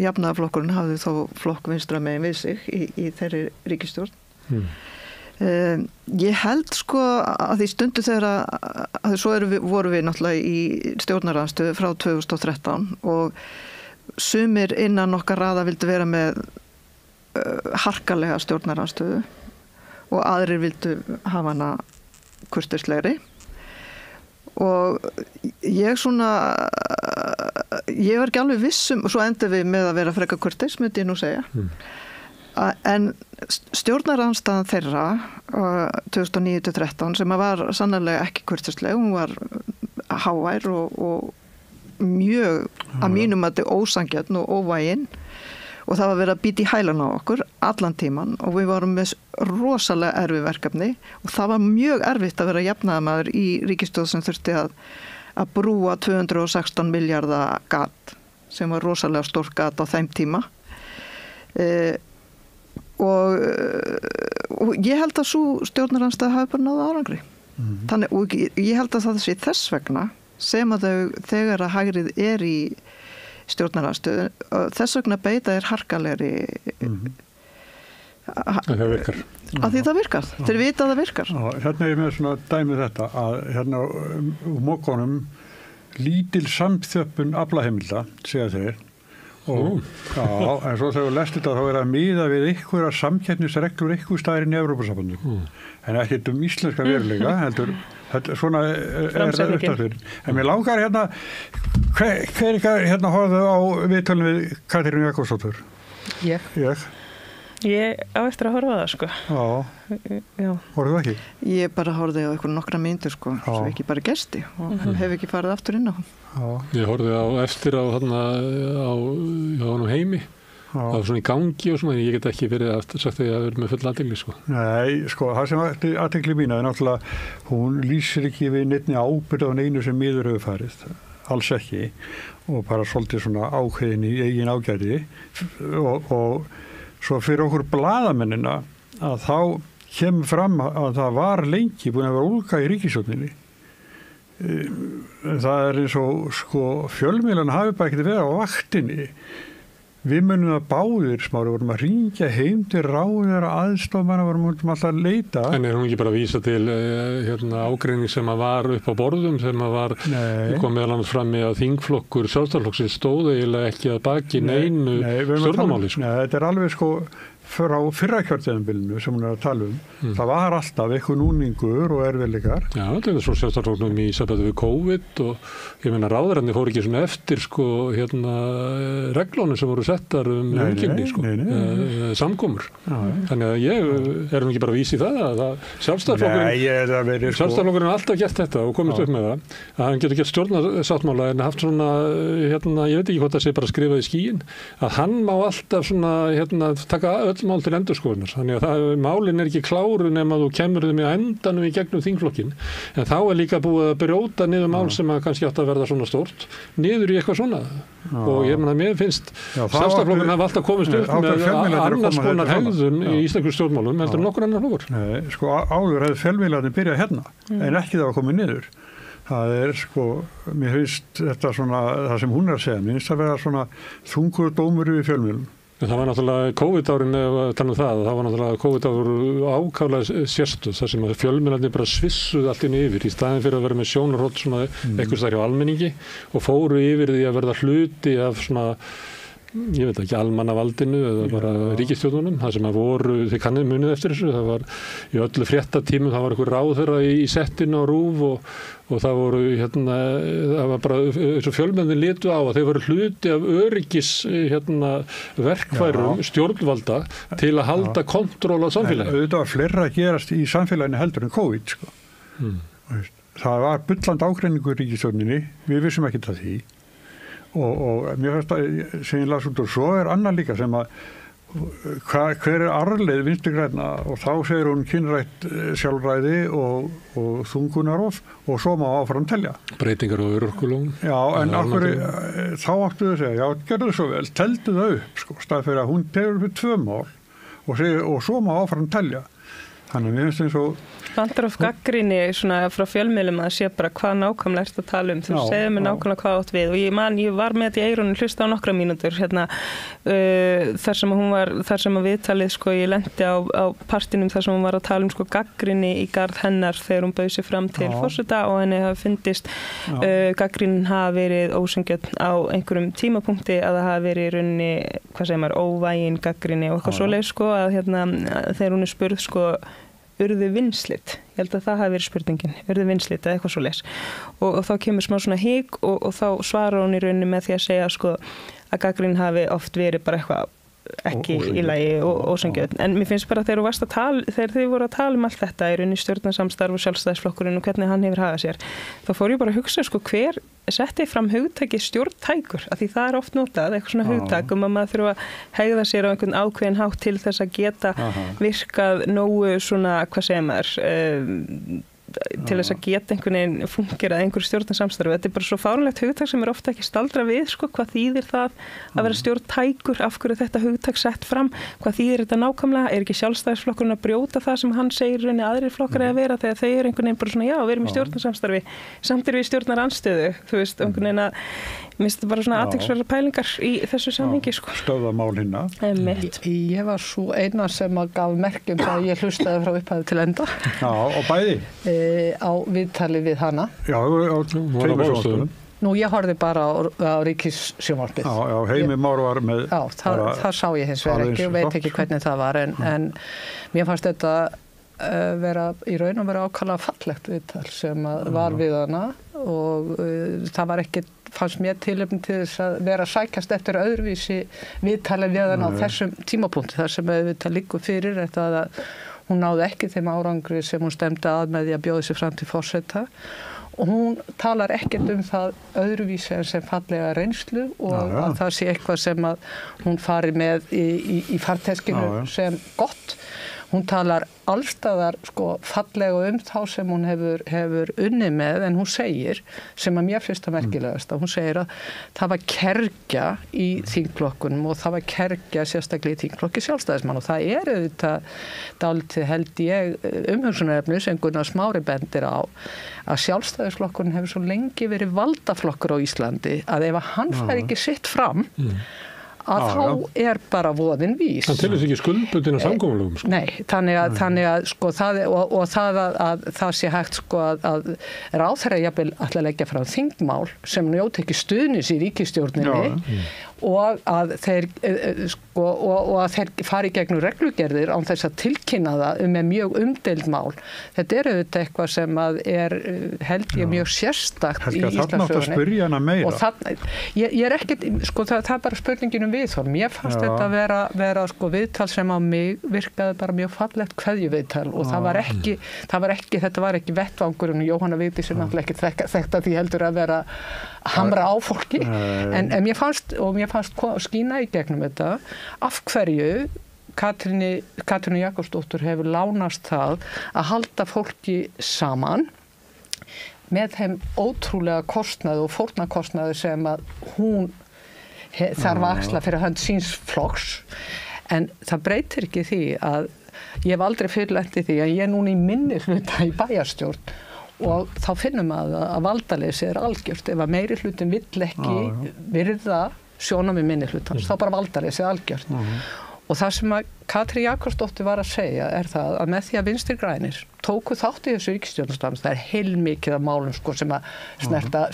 jafnaðarflokkurinn hafði þó flokk vinstra megin við sig í þeirri ríkisstjórn. Ég held sko að því stundu þegar að svo voru við náttúrulega í stjórnarandstöðu frá 2013 og sumir innan okkar raða vildu vera með harkalega stjórnarandstöðu og aðrir vildu hafa hana kurteislegri og ég var ekki alveg vissum og svo endur við með að vera frekar kurteis, myndi ég nú segja. En stjórnarandstaðan þeirra 2009-2013 sem var sannarlega ekki kurteisleg, hún var hávær og mjög að mínum að þetta ósangjörn og óvægin og það var verið að býta í hælan á okkur allan tíman og við vorum með rosalega erfið verkefni og það var mjög erfitt að vera jafnaðarmaður í ríkisstjórn sem þurfti að brúa 216 miljardar gat sem var rosalega stórt gat á þeim tíma og ég held að svo stjórnarandstaða hafi bara náða árangri. Þannig, og ég held að það sé þess vegna sem að þau þegar að hægrið er í stjórnarandstöðu þess vegna beita er harkalegri það virkar. Að því það virkar. Þeir vita að það virkar. Hérna er með svona dæmið þetta að hérna mókonum lítil samþjöppun aflaheimilda, segja þeir og en svo þegar við lestum þetta þá er að miða við einhverja samkeppnisreglur einhver staðar í Evrópusambandinu en ekkert íslenska veruleika heldur svona er það upptáttur en mér langar hérna hver ykkar hérna horfðu á viðtölum við Katrínu Jakobsdóttur? Ég á eftir að horfa á það sko. Já. Horfðu ekki? Ég bara horfði á eitthvað nokkra mínútur sko, svo ekki bara gesti og hef ekki farið aftur inn á hann. Ég horfði á eftir á honum Heimi. Það var svona í gangi og svona, ég get ekki verið að sagt að ég hafi verið með full athygli sko. Nei, sko, það sem athygli mína er náttúrulega, hún lýsir ekki við neinni ábyrgð á neinu sem miður hefur farið, alls ekki, og bara svolítið svona ákveðin í eigin ágæti og svo fyrir okkur blaðamennina að þá kemur fram að það var lengi búin að vera ólga í ríkisstjórninni. Það er eins og sko fjölmiðlarnir hafi bara ekkert verið á vaktinni. Við munum að báðir Smári vorum að hringja heim til ráðherra aðstofmanna vorum alltaf að leita. En er hún ekki bara að vísa til ágreining sem að var upp á borðum sem að var kom meðal annars fram með að þingflokkur Sjálfstæðisflokksins stóð eiginlega ekki að baki neinu stjórnarmáli sko. Nei, þetta er alveg sko frá fyrra kjörtíðanbylnu sem hún er að tala það var alltaf eitthvað núningur og erfiðleikar. Já, þetta er svo Sjálfstæðisflokknum í sambandi við COVID og ég meina ráðherrarnir fóru ekki svona eftir sko reglunum sem voru settar umgengni sko, samkomur. Þannig að ég erum ekki bara að vísa í það að Sjálfstæðisflokkurinn har alltaf gert þetta og komist upp með það að hann getur gert stjórnarsáttmála en haft svona, ég veit ekki hvort það sé bara skrifað í skýin, að hann má alltaf svona, taka öll mál til endurskoðunar. Þannig að málin er ekki kláru nema þú kemur þeim í endanum í gegnum þingflokkin. En þá er líka búið að brjóta niður mál sem að kannski átt að verða svona stórt, niður í eitthvað svona. Og ég meina, mér finnst Sjálfstæðisflokkurinn hafa alltaf komist upp með annars konar hegðun í íslenskum stjórnmálum heldur nokkur annar flokkur. Nei, sko áður hefði fjölmiðlarnir byrjað hérna, en ekki það að koma niður. Það er sko, mér finnst þetta svona, það sem hún er að segja, mér finnst að vera svona þungur dómur við fjölmiðlum. Það var náttúrulega COVID-árin, það var náttúrulega COVID-ár ákaflega sérstuð, þar sem fjölmiðlarnir bara svissuð allt inn yfir, í staðin fyrir að vera með sjónarhótt svona einhvers staðar hjá almenningi og fóru yfir því að verða hluti af svona, ég veit ekki, almannavaldinu eða bara ríkisstjórnunum, það sem að voru, þið kannið munið eftir þessu, það var í öllu fréttatímum, það var einhver ráðherra í settinu á RÚV og það voru, það var bara, eins og fjölmiðlarnir litu á að þau voru hluti af öryggis, verkfærum stjórnvalda til að halda kontról á samfélagi. Auðvitað var fleira að gerast í samfélaginu heldur en COVID, sko. Það var bullandi ágreiningur í ríkisstjórninni, við vissum ekki það því. Og mér finnst að sem ég las út og svo annar líka sem að hver arfleið Vinstri grænna og þá segir hún kynrætt sjálfræði og þungunarof og svo má áfram telja. Breytingar á örorkulögum. Já, en okkur þá áttu þau að segja, já, gerðu svo vel, teldu það upp, sko, stað fyrir að hún tegur upp 2 mál og svo má áfram telja. Þannig mér finnst eins og vantar of gagnrýni svona frá fjölmiðlum að sé bara hvað nákvæmlega ert að tala þú segir mér nákvæmlega hvað átt við og ég var með þetta í eyrunum hlusta á nokkra mínútur þar sem að viðtalið sko ég lendi á partinum þar sem hún var að tala sko gagnrýni í garð hennar þegar hún bauð sig fram til forseta og henni hafi fyndist gagnrýnin hafi verið ósanngjörn á einhverjum tímapunkti að það hafi verið í rauninni, hvað segir maður, óvægin gagnrýni og eitthvað svoleið sko að þegar hún spurð sko urðu vinslit, ég held að það hafi verið spurningin, urðu vinslit eða eitthvað svo leys og þá kemur smá svona hik og þá svarar hún í rauninni með því að segja sko að gagnrýnin hafi oft verið bara eitthvað ekki í lagi og ósanngjörn en mér finnst bara þegar þið voru að tala allt þetta í rauninni stjórnarsamstarf og sjálfstæðisflokkurinn og hvernig hann hefur hagað sér þá fór ég bara að hugsa sko hver setti fram hugtakið stjórntækur af því það oft notað, eitthvað svona hugtak að maður þurfa að hegða sér á einhvern ákveðin hátt til þess að geta virkað nógu svona, hvað segir maður til þess að geta einhvern veginn fungerað einhverju stjórnarsamstarfi. Þetta bara svo fáránlegt hugtak sem ofta ekki staldra við, sko, hvað þýðir það að vera stjórntækur, af hverju þetta hugtak sett fram, hvað þýðir þetta nákvæmlega, ekki sjálfstæðisflokkurinn að brjóta það sem hann segir rauninni aðrir flokkar að vera þegar þau eru einhvern veginn bara svona, já, við erum í stjórnarsamstarfi, samt við stjórnarandstöðu, þú veist, einhvern veginn að minnst þetta bara svona athyglisverðar pælingar í þessu samhengi, sko. Stöðamál hinna. Ég var svo eina sem að gaf merkjum það ég hlustaði frá upphæðu til enda. Já, og bæði? Á viðtali við hana. Já, á tveimur sjónvarpstöðvum. Nú, ég horfði bara á Ríkissjónvarpið. Já, Heimir Már var með... Já, það sá ég hins vegar ekki og veit ekki hvernig það var, en mér fannst þetta í raun og vera ákaflega fallegt viðtal sem var við hana og það var ekki fannst mér tilefni til þess að vera að sækjast eftir öðruvísi viðtali við hana á þessum tímapunkti þar sem þetta liggur fyrir þetta að hún náði ekki þeim árangri sem hún stemdi að með því að bjóða sig fram til forseta og hún talar ekkert það öðruvísi en sem fallega reynslu og að það sé eitthvað sem að hún fari með í farteskinu sem gott. Hún talar allstaðar sko fallega þá sem hún hefur unnið með en hún segir, sem að mér finnst það merkilegast, hún segir að það var kergja í þingflokkunum og það var kergja sérstaklega í þingflokki sjálfstæðismann og það auðvitað dálítið held ég umhugsunarefni sem Gunnar Smári bendir á að sjálfstæðisflokkurinn hefur svo lengi verið valdaflokkur á Íslandi að ef hann fær ekki sitt fram að þá bara voðin vís. Það telur sig ekki skuldbundin á samkomulögum. Sko. Nei, þannig að sko það og það að það sé hægt sko að ráðherra jafnvel ætla að leggja fram þingmál sem njóti ekki stuðnis í ríkisstjórninni og að þeir sko og að þeir fari gegnum reglugerðir án þess að tilkynna það með mjög umdeild mál. Þetta auðvitað eitthvað sem að held ég mjög sérstakt í Íslandssögunni. Þarna átt að spyrja hana meira. Og það, ég er ekkert, sko það er bara spurningin viðhorf. Mér fannst þetta vera sko viðtal sem á mig virkaði bara mjög fallegt kveðjuviðtal og það var ekki þetta var ekki vettvangurinn Jóhanna Vigdís sem náttúrulega ekki þekkt að því heldur að vera hamra á fólki en mér fannst skína í gegnum þetta af hverju Katrínu Jakobsdóttur hefur lánast það að halda fólki saman með þeim ótrúlega kostnaði og fórnarkostnaði sem að hún þarf að axla fyrir hönd síns flokks en það breytir ekki því að ég hef aldrei fyrirlent í því að ég er núna í minni hluta í bæjarstjórn og þá finnum að valdaleysi algjört ef að meiri hlutin vill ekki virða sjónarmið minnihlutans, þá bara valdarleysi algjört. Og það sem að Katrín Jakobsdóttir var að segja það að með því að Vinstri grænir tóku þátt í þessu ríkisstjórnarsamstarfi, það heilmikið af málum sko, sem að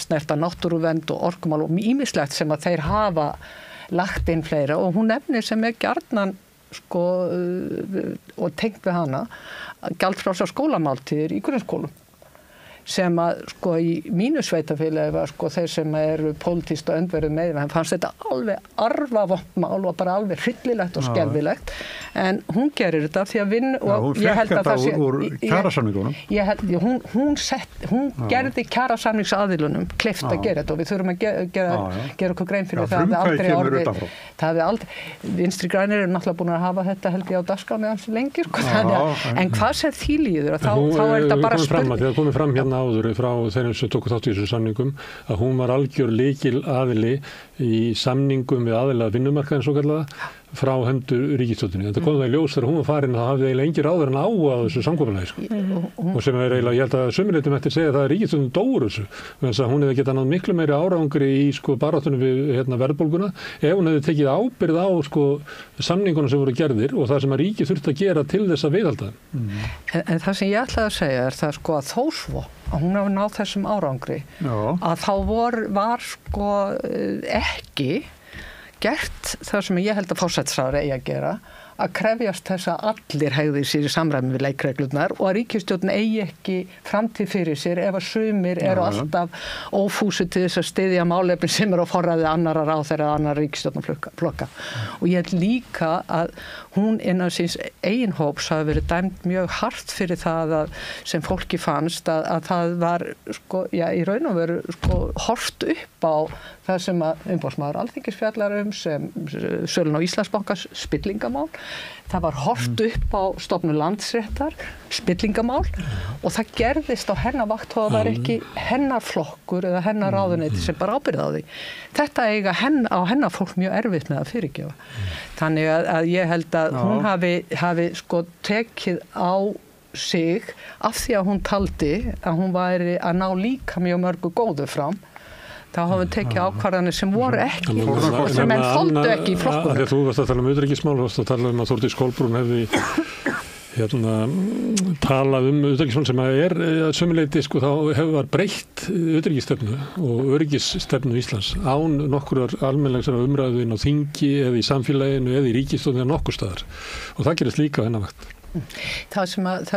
snerta náttúruvernd og orkumál og ýmislegt sem að þeir hafa lagt inn fleira og hún nefnir sem gjarnan sko, og tengt við hana gjaldfrjálsar skólamáltíðir í grunnskólum sem að sko í mínu sveitafélagi var sko þeir sem eru pólitískt og öndverðu með hann fannst þetta alveg arfavont mál og bara alveg hryllilegt og skelfilegt en hún gerir þetta því að hún fekk þetta úr kjarasamningunum hún gerði kjarasamningsaðilunum kleift að gera þetta og við þurfum að gera okkur grein fyrir það hefði aldrei Vinstri grænir eru náttúrulega búin að hafa þetta held ég á dagskrá með hans lengi en hvað sem því líður þá er þetta bara það komið fram hérna áður frá þeirra sem tóku þátt í þessu samningum að hún var algjör lykil aðili í samningum við aðila vinnumarkaðin svo kallaða frá hendur ríkisstjórninni. Þetta kom það í ljós þegar hún var farin að hafði eiginlega engin ráður en á þessu samkomulagi sko. Og sem er eiginlega, ég held að sumriðtum eftir segja það að ríkisstjórnin dóur þessu. Þannig að hún hefði getað náð miklu meiri árangri í sko baráttunum við verðbólguna ef hún hefði tekið ábyrgð á sko samningunum sem voru gerðir og það sem að ríkið þurfti að gera til þess að viðhalda. En það sem ég ætlaði að segja það sko að þó svo að hún hafi náð þessum árangri að þá var sko ekki gert það sem ég held að forsætisráðherra eigi að gera að krefjast þess að allir hegði sér í samræmi við leikreglurnar og að ríkisstjórn eigi ekki framtíð fyrir sér ef að sumir eru alltaf ófúsir til þess að styðja málefni sem eru á forræði annarra ráðherra eða annarra ríkisstjórnarflokka. Og ég held líka að hún innan síns eigin hóps hafi verið dæmt mjög hart fyrir það sem fólki fannst að það var sko, í raun og veru sko, hort upp á það sem að umboðsmaður Alþingis fjallar sem sölun á Íslandsbanka spillingamál. Það var hort upp á stofnun Landsréttar, spillingamál og það gerðist á hennar vakt og það var ekki hennar flokkur eða hennar ráðuneyti sem bara ábyrgði á því. Þetta eiga á hennar fólk mjög erfitt með að fyrirgefa. Þannig að ég held að hún hafi sko tekið á sig af því að hún taldi að hún væri að ná líka mjög mörgu góðu fram. Þá hafum við tekið ákvarðanir sem voru ekki sem enn þoldu ekki í flokkunum. Þegar þú varst að tala utanríkismál, varst að tala að Þórdís Kolbrún hefði talað utanríkismál sem er sömuleyti sko þá var breytt utanríkisstefnu og öryggisstefnu Íslands án nokkurrar almennlegs umræðu inn á þingi eða í samfélaginu eða í ríkisstjórninni eða nokkur staðar og það gerist líka á hennar vakt. Það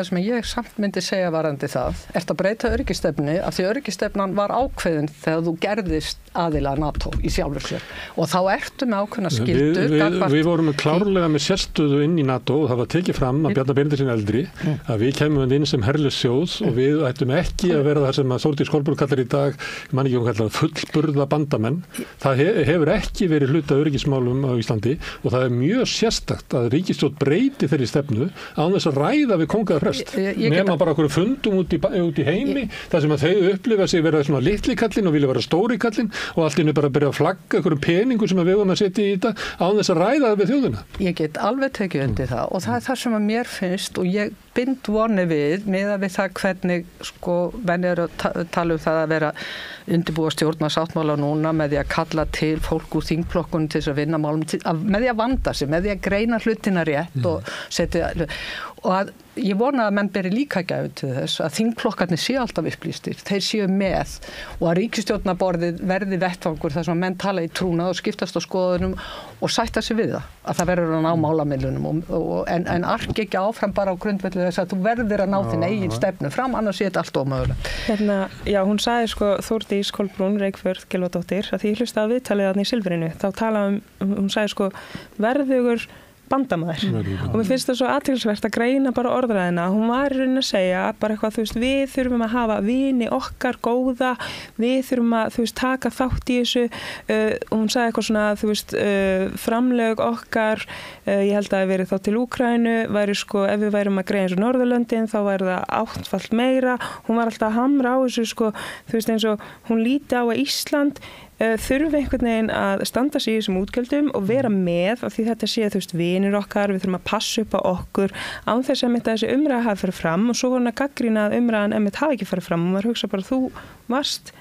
sem ég samt myndi segja varandi það er að breyta öryggisstefnu af því öryggisstefnan var ákveðin þegar þú gerðist aðila NATO í sjálfur sér og þá ertu með ákveðna skyldur Við vorum klárlega með sérstöðu inn í NATO og það var tekið fram að Bjarni Benediktsson eldri að við kemum inn sem herlaus þjóð og við ættum ekki að vera það sem að Þórdís Kolbrún kallar í dag kallar fullburða bandamenn það hefur ekki verið hluta öryggismálum á Íslandi og það er mjög sérstakt að ríkisstjórn breyti þeirri stefnu án þess að ræða við kongaða prest nema bara okkur fundum út í heimi þar sem að þau upplifa sig vera svona litli kallinn og vilja vera stóri kallinn og allt inni bara byrja að flagga einhverjum peningum sem við vorum að setja í þetta án þess að ræða við þjóðina. Ég get alveg tekið undir það og það er það sem að mér finnst og ég bind voni við það hvernig sko menn eru að tala um það að vera undirbúa stjórnarsáttmála núna með því að kalla til fólk úr þingflokkunum til þess að vinna málum með því að vanda sig, með því að greina hlutina rétt og setja og að ég vona að menn beri líka gæfu til þess að þingflokkarnir séu alltaf upplýstir, þeir séu með og að ríkisstjórnarborðið verði vettvangur þar sem að menn tala í trúnað og skiptast á skoðunum og sætta sig við það að það verður að ná málamilunum en arki ekki áfram bara á grundvelli þess að þú verður að ná þinn eigin stefnu fram annars sé þetta allt ómögulegt. Já, hún sagði sko Þórdís Kolbrún Reykfjörð Gylfadóttir að því ég hlustaði á viðtalið þarna í Silfrinu þá talaði hún sagði sko verðugur bandamaður og mér finnst það svo athyglisvert að greina bara orðræðina hún var í rauninni að segja bara eitthvað þú veist við þurfum að hafa vini okkar góða við þurfum að þú veist taka þátt í þessu og hún sagði eitthvað svona þú veist framlög okkar ég held að það verið þá til Úkraínu væri sko ef við værum að greiða eins og Norðurlöndin þá væri það 8-falt meira hún var alltaf að hamra á þessu sko þú veist eins og hún líti á að Ísland þurfi einhvern veginn að standa sig í þessum útgjöldum og vera með af því þetta sé þú veist vinir okkar við þurfum að passa upp á okkur án þess að þessi umræða hafi farið fram og svo var hún að gagnrýna að umræðan hafi ekki farið fram og maður hugsa bara þú varst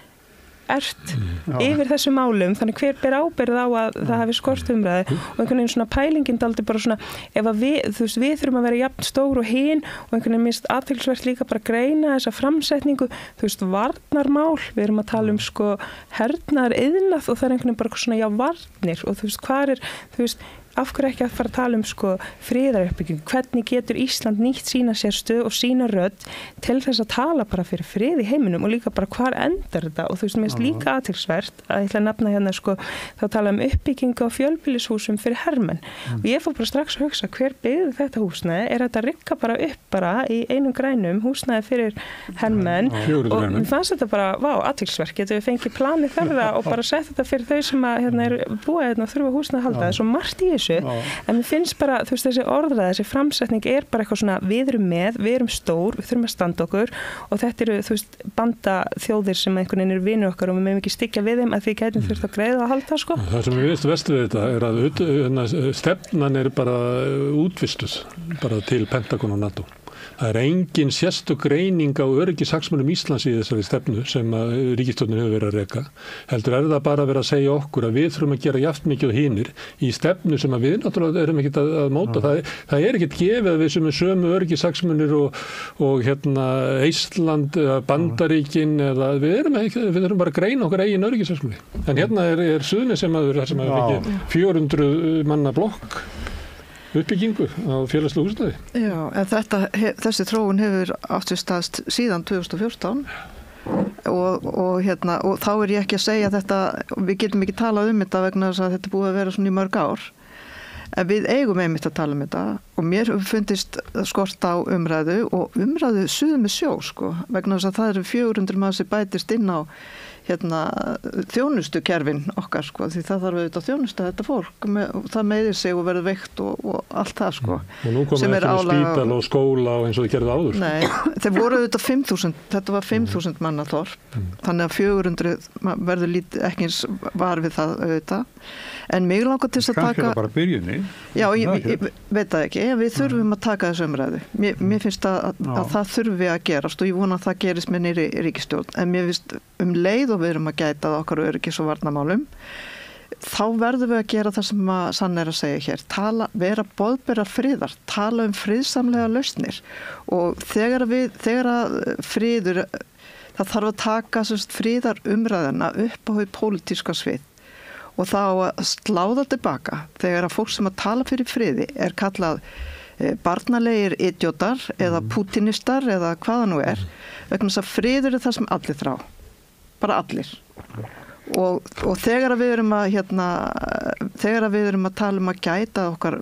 ert yfir þessu málum, þannig hver ber ábyrgð á að það hafi skort umræði og einhvern veginn svona pælingin daldi bara svona ef að við þurfum að vera jafn stór og hin og einhvern veginn minnst athyglisvert líka bara greina þessa framsetningu, varnarmál, við erum að tala sko hernaðar iðnað og það er einhvern veginn bara svona já varnir og hvað er, af hverju ekki að fara að tala sko friðaruppbygging, hvernig getur Ísland nýtt sína sérstöð og sína rödd til þess að tala bara fyrir frið í heiminum og líka bara hvar endar þetta og minnst líka athyglisvert að ég ætla að nefna hérna sko þá tala uppbyggingu á fjölbýlishúsum fyrir hermenn og ég fór bara strax að hugsa hver byggði þetta húsnæði, er þetta rigga bara upp bara í einum grænum húsnæði fyrir hermenn og mér fannst þetta bara, athyglisvert, getur við fengið planið þeirra og bara sett þetta fyrir þau sem að hérna er búið hérna og þurfa húsnæði að halda, það er svo margt í en mér finnst bara, þessi orðræða, þessi framsetning er bara eitthvað svona, við erum stór, við þurfum að standa okkur og þetta eru, banda þjóðir sem einhvern veginn eru vinur okkar og við meðum ekki styggja við þeim að því gætum þurft að greiða að halda, sko. Það sem við veist við þetta er að stefnan er bara útvistuð, bara til Pentagon og NATO. Það er engin sérstök greining á öryggishagsmunum Íslands í þessari stefnu sem ríkisstjórnin hefur verið að reka. Heldur er það bara að vera að segja okkur að við þurfum að gera jafn mikið og hinir í stefnu sem að við náttúrulega erum ekkert að móta. Það er ekkert gefið að við sem er sömu öryggishagsmunir og Ísland, Bandaríkin eða við þurfum bara að greina okkur eigin öryggishagsmunni. En hérna er Suðurnesjamaður þar sem hefur fengið 400 manna blokk uppbyggingu á félagslega húsnæði. Já, en þessi þróun hefur átt sér stað síðan 2014 og þá er ég ekki að segja þetta, við getum ekki talað þetta vegna þess að þetta búið að vera svona í mörg ár. En við eigum einmitt að tala þetta og mér fundist skort á umræðu og umræðu suðu með sjó, sko, vegna þess að það eru 400 mann sem bætist inn á þjónustukerfin okkar, sko, því það þarf auðvitað að þjónusta þetta fólk, það meiðir sig og verður veikt og allt það, sko. Og nú komum við ekki með spítal og skóla og eins og þið gerðu áður. Nei, þeir voru auðvitað 5.000, þetta var 5.000 manna þorp, þannig að 400 verður ekki eins var við það auðvitað. En mig langar til að taka... Kannski það bara byrjunni. Já, ég veit það ekki, við þurfum að taka þessu umræðu. Mér finnst að það þurfi að gerast og ég vona að það gerist með nýri ríkisstjórn. En mér finnst leið og við erum að gæta okkar öryggis og varnarmálum, þá verðum við að gera það sem að Sanna er að segja hér. Vera boðberar friðar, tala friðsamlega lausnir og þegar friður, það þarf að taka friðar umræðina upp á hið pólitíska svið. Og þá að sláða tilbaka þegar að fólk sem að tala fyrir friði er kallað barnalegir idiotar eða pútinistar eða hvaða nú er, vegna þess að friður er það sem allir þrá, bara allir. Og þegar við erum að tala að gæta okkar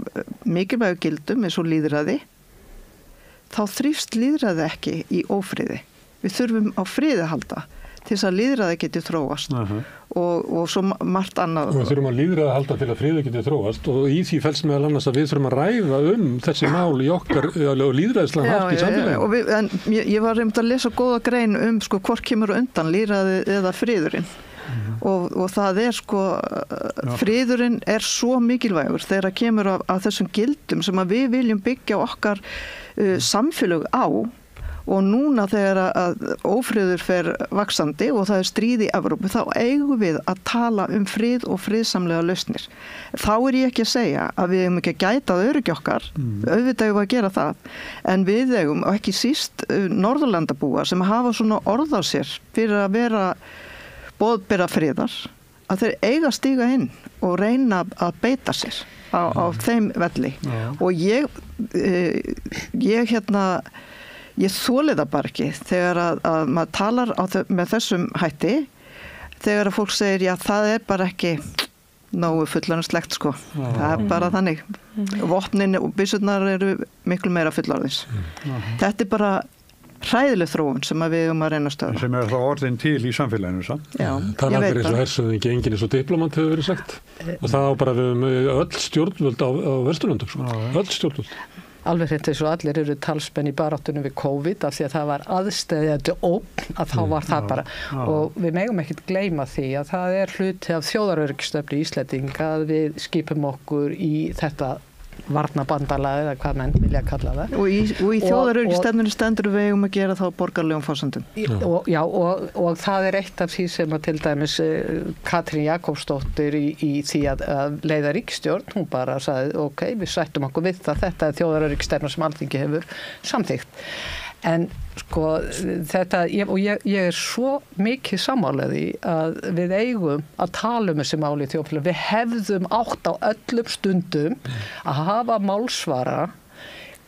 mikilvægu gildum eins og lýðræði, þá þrífst lýðræði ekki í ófriði. Við þurfum á friði að halda til þess að lýðræði geti þróast og svo margt annað. Og við þurfum að lýðræði halda til að friði geti þróast og í því felst meðal annars að við þurfum að ræða þessi mál í okkar lýðræðislega hátt í samfélaginu. En ég var reynd að lesa góða grein hvort kemur undan lýðræði eða friðurinn. Og það er friðurinn er svo mikilvægur þegar kemur af þessum gildum sem að við viljum byggja okkar samfélög á. Og núna þegar að ófriður fer vaxandi og það er stríð í Evrópu, þá eigum við að tala frið og friðsamlega lausnir. Þá er ég ekki að segja að við eigum ekki að gæta öryggi okkar, auðvitað eigum við að gera það, en við eigum, og ekki síst Norðurlandabúar sem hafa svona orð á sér fyrir að vera boðbera friðar, að þeir eiga að stíga inn og reyna að beita sér á þeim velli. Og ég þoli það bara ekki þegar að maður talar með þessum hætti þegar að fólk segir já það er bara ekki nógu fullorðinslegt sko. Það er bara þannig. Vopnin og byssurnar eru miklu meira fullorðins. Þetta er bara hræðileg þróun sem við eigum að reyna að stöðva. Sem er þá orðin til í samfélaginu, samt? Já, það er allir eins og hersöðingi, enginn eins og diplomant hefur verið sagt. Og það á bara við öll stjórnvöld á Vesturlöndum, sko. Öll stjórnvöld. Alveg hreint eins og allir eru talsmenn í baráttunum við COVID af því að það var aðsteðjandi ógn að þá var það bara og við megum ekkert gleyma því að það er hluti af þjóðaröryggisstefnu Íslendinga að við skipum okkur í þetta varnarbandalag eða hvað menn vilja kalla það. Og í þjóðaröryggisstefnunni stendur við eigum að gera þá borgarlegum forsendum. Og það eitt af því sem að til dæmis Katrín Jakobsdóttir í því að leiða ríkisstjórn, hún bara sagði ok, við sættum okkur við það, þetta þjóðaröryggisstefna sem Alþingi hefur samþykkt. En sko þetta, ég svo mikið sammálaði að við eigum að tala þessi máli í þjóðfélagi. Við hefðum átt á öllum stundum að hafa málsvara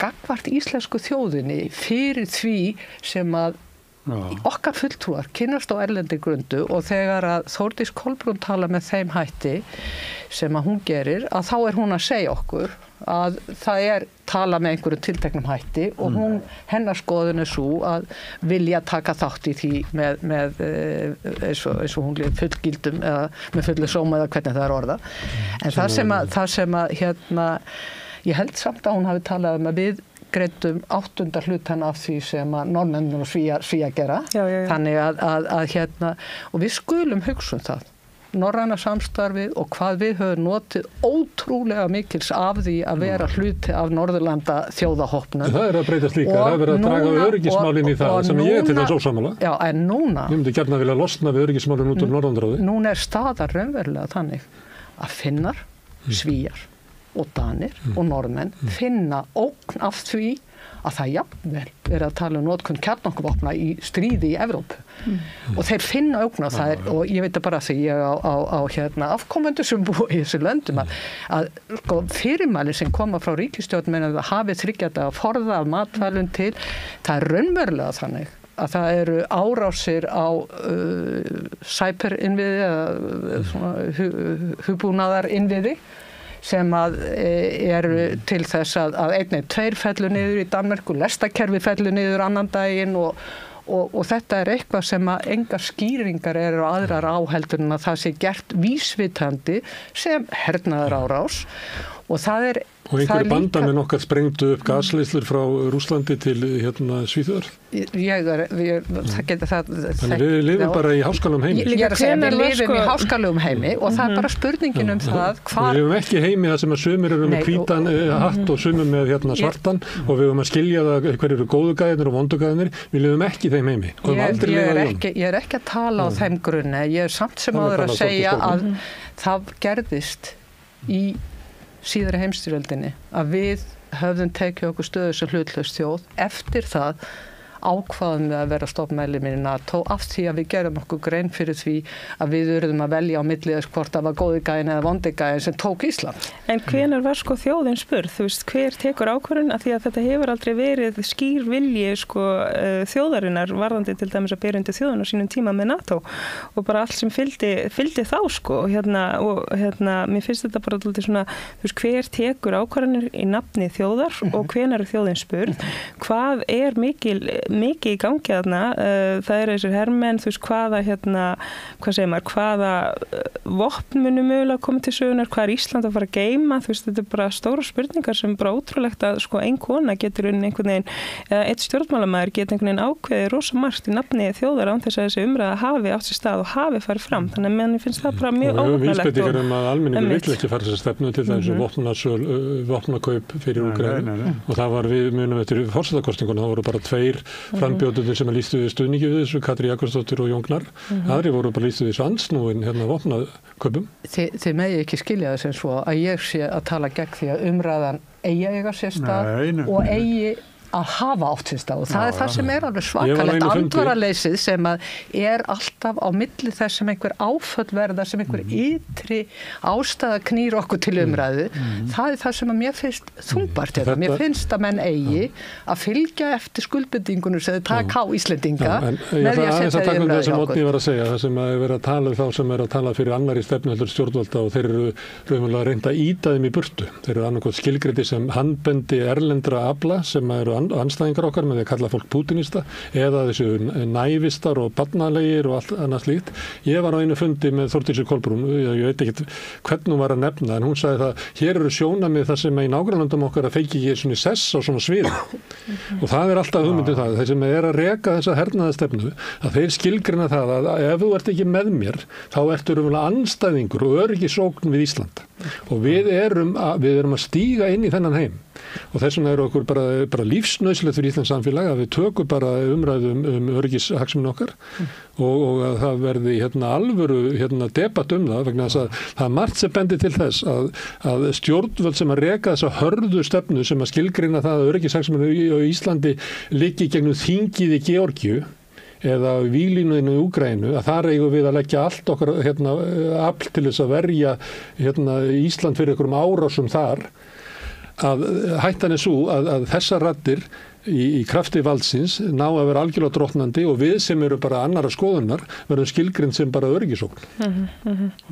gagnvart íslensku þjóðinni fyrir því sem að okkar fulltrúar kynnast á erlendi grundu og þegar að Þórdís Kolbrún tala með þeim hætti sem að hún gerir, að þá hún að segja okkur að það tala með einhverju tilteknum hætti og hennar skoðun svo að vilja taka þátt í því með eins og hún líður fullgildum eða með fullu sóma eða hvernig það orða. En það sem að ég held samt að hún hafi talað að við greiddum 8. hlutan af því sem að Norðmennir og Svíar gera. Já. Þannig að og við skulum hugsa það. Norræna samstarfið og hvað við höfum notið ótrúlega mikils af því að vera hluti af Norðurlanda þjóðahópnum. Það að breytast líka, það verið að draga öryggismálin í það sem ég til þess ósammála. Já, en núna... Ég myndi gjarna vilja losna við öryggismálin út úr Norðurlandaráði. Núna staðar raunverulega þannig að Finnar, Svíar og Danir og Norðmenn finna ógn af því að það jafnvel að tala notkun kjarnorkuvopna í stríði í Evrópu. Og þeir finna ógn af það og ég veit bara því ég á afkomendur sem búa í þessu löndum að sko, fyrirmæli sem koma frá ríkisstjórn meðan það hafi 3 daga forða af matvælum til, það raunverulega þannig að það eru árásir á cyber-innviði eða hugbúnaðar-innviði sem að eru til þess að 1-2 fellur niður í Danmörku, lestakerfi fellur niður annan daginn og þetta eitthvað sem að engar skýringar eru aðrar áheldur en að það sé gert vísvitandi sem hernaðarárás og það Og einhverju bandamenn okkar sprengdu upp gasleiðslur frá Rússlandi til Svíþjóðar? Þannig við lifum bara í háskalegum heimi. Ég að segja, við lifum í háskalegum heimi og það bara spurningin það Við lifum ekki heimi það sem að sumir eru með hvítan hatt og sumir með svartan og við höfum að skilja það hver eru góðu gæðinir og vondu gæðinir. Við lifum ekki þeim heimi. Ég ekki að tala á þeim grunni. Ég samt sem áður að segja að það gerðist í síðari heimsstyrjöldinni að við höfðum tekið okkur stöðu sem hlutlaus þjóð eftir það ákvaðum við að vera stofnmeðlimir í NATO af því að við gerum okkur grein fyrir því að við urðum að velja á milli þess hvort það var góði gæðin eða vondi gæðin sem tók Ísland. En hvenær var sko þjóðin spurð? Þú veist, hver tekur ákvörðun af því að þetta hefur aldrei verið skýr vilji sko þjóðarinnar varðandi til dæmis að bera undir þjóðun á sínum tíma með NATO og bara allt sem fylgdi þá sko og mér finnst þetta bara alltaf svona, þú veist, hver tekur ákvörðunir í nafni þjóðar og hvenær er þjóðin spurð? Hvað er mikið í gangi þarna, það eru þessir hermenn, þú veist, hvaða vopn munu mögulega koma til sögunar, hvað er Ísland að fara að geyma, þú veist, þetta er bara stóra spurningar sem bara ótrúlegt að sko ein kona getur einhvern veginn, eða eitt stjórnmálamaður getur einhvern veginn ákveðið rosa margt í nafni þjóðar án þess að þessi umræða hafi átt sér stað og hafi farið fram, þannig að mér finnst það bara mjög óhugnalegt. Vísbendingar að almenningur vill ekki fara þessa stefnu til þess vopnakaup fyrir Úkraínu og það var við munum eftir forsetakosningunum, það voru bara 2 frambjóðunir sem lýstu við stuðningi við þessu, Katrín Jakobsdóttir og Jón Gnarr. Aðrir voru bara lýstu við þessu andsnúin vopnaköpum. Þið megi ekki skilja þess eins og að ég sé að tala gegn því að umræðan eigi að eiga sér stað og eigi að hafa átt sér stað og það það sem alveg svakalegt andvaraleysið sem að alltaf á milli þess sem einhver áföll verða, sem einhver ytri ástæða knýr okkur til umræðu, það sem að mér finnst þungbart þetta. Mér finnst að menn eigi að fylgja eftir skuldbindingunum sem þau taka á Íslendinga með því að setja í umræðu sem Oddný var að segja, það sem að vera að tala þá sem að tala fyrir annarri stefnu heldur stjórnvalda og þeir eru raunverulega að reynda að ýta þeim í burtu. Þeir eru annarkot skilgreiti sem handbendi erlendra afla sem eru anstæðingar okkar með því að kalla fólk pútinista eða þessu nævistar og barnalegir og allt annað slíkt. Ég var á einu fundi með Þórdísi Kolbrún, ég veit ekki hvernig hún var að nefna, en hún sagði það, hér eru sjónarmið það sem í nágrannlöndum okkar að feiki ekki svona sess á svona sviði. Og það er alltaf hugmyndið það, þeir sem er að reka þessa hernaðarstefnu, að þeir skilgrina það að ef þú ert ekki með mér, þá ertu raunverulega andstæðingur og öryggisógn við Ísland. og við erum að stíga inn í þennan heim og þess vegna okkur bara lífsnauðslegt fyrir Íslands samfélag að við tökum bara umræðum öryggishagsmuni okkar og að það verði alvöru debatt það vegna þess að það er margt sem bendir til þess að stjórnvöld sem að reka þessa hörðu stefnu sem að skilgreina það að öryggishagsmuni á Íslandi liggi gegnum þingið í Georgíu eða víglínuðinu í Úkraínu að þar eigum við að leggja allt okkar afl til þess að verja Ísland fyrir einhverjum árásum þar að hættan er svo að þessar raddir í krafti valdsins ná að vera algjörlega drottnandi og við sem eru bara annara skoðunar verðum skilgrind sem bara öryggisógn.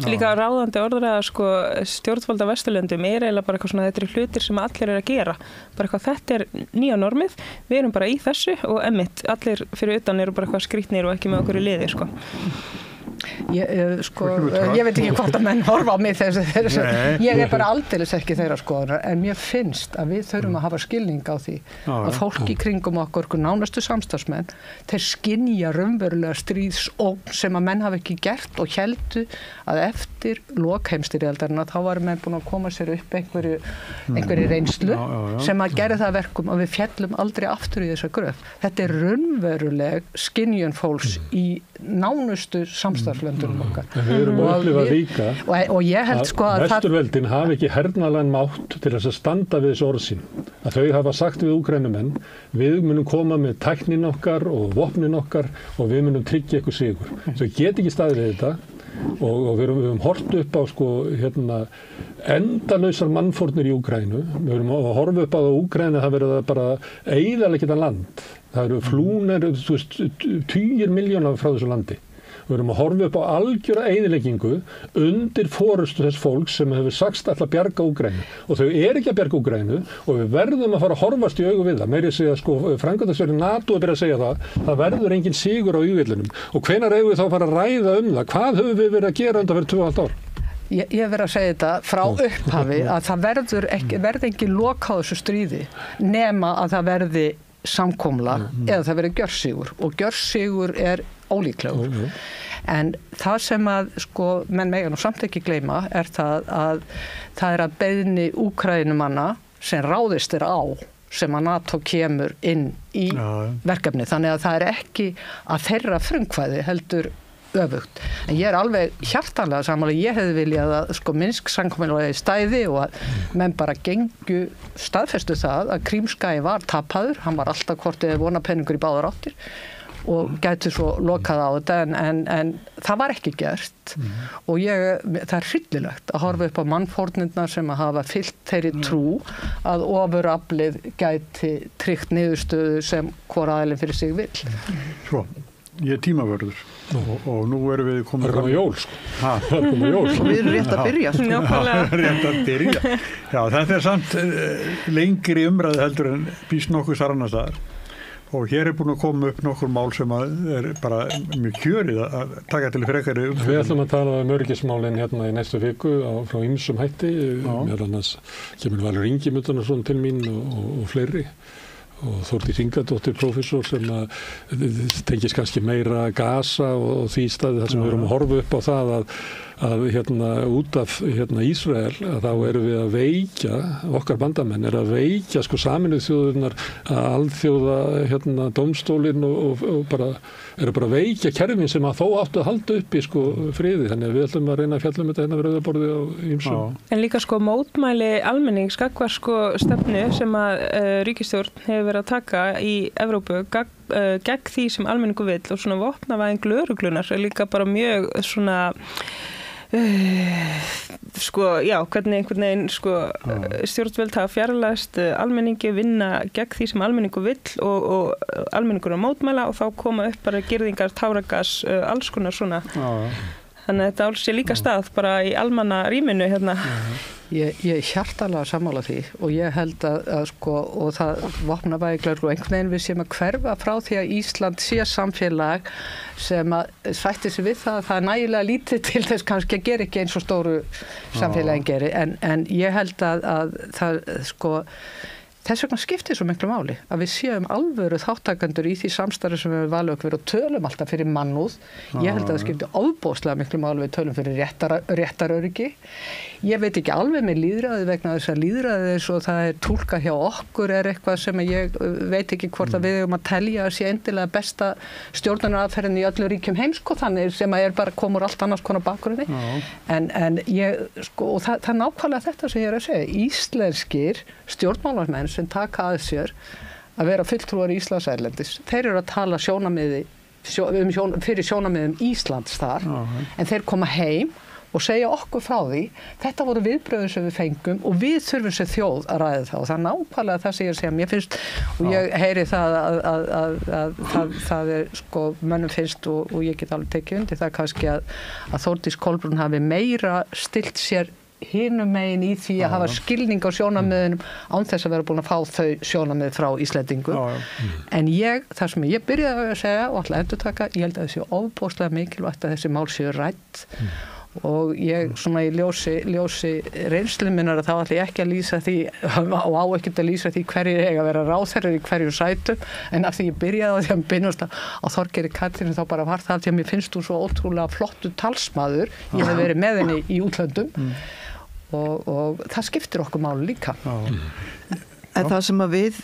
Líka ráðandi orðræða stjórnvalda Vesturlöndum eiginlega bara eitthvað svona, þetta eru hlutir sem allir að gera. Bara eitthvað, þetta nýja normið, við erum bara í þessu og allir fyrir utan eru bara eitthvað skrýtnir og ekki með okkur í liði, Ég veit ekki hvort að menn horfa á mig ég bara aldeilis ekki þeirra skoðunar en mér finnst að við þurfum að hafa skilning á því að fólk í kringum okkur nánustu samstarfsmenn þeir skynja raunverulega stríðsógn sem að menn hafa ekki gert og héldu að eftir lokheimsstyrjaldarinnar þá varu menn búin að koma sér upp einhverju reynslu sem að gera það verkum að við fjallum aldrei aftur í þessa gröf. Þetta er raunveruleg skynjun fólks í nánustu samstarfslöndunum okkar. En við erum að upplifa líka og ég held að Vesturveldin hafi ekki hernaðlegan mátt til þess að standa við þessu orð sín. Að þau hafa sagt við Úkraínumenn, við munum koma með tæknin okkar og vopnin okkar og við munum tryggja ykkur sigur. Þau get ekki staðið við þetta og við höfum hort upp á endalausar mannfórnir í Úkraínu. Við höfum að horfa upp á það Úkraínu það verið bara eyðileggja þetta land. Það eru flúnir, 10 milljónar frá þessu landi. Við erum að horfa upp á algjöra eyðileggingu undir forystu þess fólks sem hefur sagst ætla að bjarga Úkraínu. Og þau ekki að bjarga Úkraínu og við verðum að fara að horfast í augu við það. Meiri segja framkvæmdastjóri NATO að byrja að segja það verður engin sigur á vígvöllunum. Og hvenær eigum við þá að fara að ræða það? Hvað höfum við verið að gera undan fyrir 2,5 ár? Ég verið að segja þetta frá upphafi að það verði engin lok á þessu stríði nema að það verði samkomla eða það verði gjörsigur og gjörsigur er ólíklegur. En það sem að menn mega nú samt ekki gleyma er það er að beiðni Úkraínumanna sem ráðist er á sem að NATO kemur inn í verkefni. Þannig að það er ekki að þeirra frumkvæði heldur öfugt. En ég er alveg hjartanlega sammála. Ég hefði viljað að Minsk-samkomulagið stæði og að menn bara gengu staðfestu það að Krímskagi var tapaður. Hann var alltaf hvort eða vonapenningur í báðar áttir og gæti svo lokað á þetta en það var ekki gert og það er hryllilegt að horfa upp á mannfórnirnar sem að hafa fyllt þeirri trú að ofuraflið gæti tryggt niðurstöðu sem hvor aðilinn fyrir sig vill. Svo, ég er tímavörður og nú erum við komið fram í jól. Við erum rétt að byrja. Rétt að byrja. Já, þetta er samt lengri umræði heldur en býst nokkuð annars staðar. Og hér er búin að koma upp nokkur mál sem er bara mjög kjörið að taka til frekari umfjöldun. Við ætlum að tala um öryggismálin í næstu viku frá ýmsum hætti. Meðal annars kemur Valur Ingimundarson til mín og fleiri. Og Þórdís Ingadóttir prófessor sem tengist kannski meira Gaza og því staði þar sem við erum að horfa upp á það að út af Ísrael að þá erum við að veikja, okkar bandamenn að veikja Sameinuðu þjóðirnar að alþjóða dómstólinn og bara eru bara að veikja kerfin sem að þó áttu að halda upp í friði. Þannig að við ætlum að reyna að fjalla þetta við rauðaborðið á ýmsum. En líka mótmæli almennings gagnvart stefnu sem að ríkisstjórn hefur verið að taka í Evrópu gegn því sem almenningu vill og vopnavæðing lögreglunar er líka bara mjög hvernig einhvern veginn stjórnvöld hafa fjarlægst almenningi vinna gegn því sem almenningu vill og almenningur að mótmæla og þá koma upp bara girðingar, táragas, alls konar svona. Þannig að þetta alls sé líka stað bara í almanna rýminu hérna. Ég hjartalega sammála því og ég held að og það vopnavæðinglar og einhvern veginn við séum að hverfa frá því að Ísland sé samfélag sem að sætti sig við það er nægilega lítið til þess kannski að gera ekki eins og stóru samfélagin geri en ég held að það þess vegna skiptir svo miklu máli að við séum alvöru þáttakendur í því samstarfi sem við valum okkur og tölum alltaf fyrir mannúð. Ég held að það skiptir ofboðslega miklu máli við tölum fyrir réttaröryggi. Ég veit ekki alveg með lýðræði vegna þess að lýðræði eins og það túlkað hjá okkur eitthvað sem ég veit ekki hvort að við að telja að sé endilega besta stjórnunaraðferðin í öllu ríkjum heims, þannig sem að bara komur allt annars konar bakgrunni. En ég, og það nákvæmlega þetta sem ég að segja, íslenskir stjórnmálarmenn sem taka að sér að vera fulltrúar í Íslands erlendis, þeir eru að tala fyrir sjónarmiðum Íslands þar, en þeir koma heim og segja okkur frá því, þetta voru viðbröðin sem við fengum og við þurfum sem þjóð að ræða það og það nákvæmlega það sem ég að segja, mér finnst og ég heyri það að það mönnum finnst og ég get alveg tekið undir það kannski að Þórdís Kolbrún hafi meira stilt sér hinum megin í því að hafa skilning á sjónarmiðunum án þess að vera búin að fá þau sjónarmið frá Íslendingum. En það sem ég byrjaði að segja og alltaf endurtaka, ég held að þessi ofboðslega mikilvægt að þessi mál séu rædd og ég svona í ljósi reynslu minnar að þá ætla ég ekki að lýsa því og á ekkert að lýsa því hverjir eiga að vera ráðherrar í hverju sætum en af því ég byrjaði á því að byrjast á Þorgeiri Katrínu þá bara var það því að mér finnst þú svo ótrúlega flottu talsmaður, ég hef verið með henni í útlöndum og það skiptir okkur máli líka. En það sem að við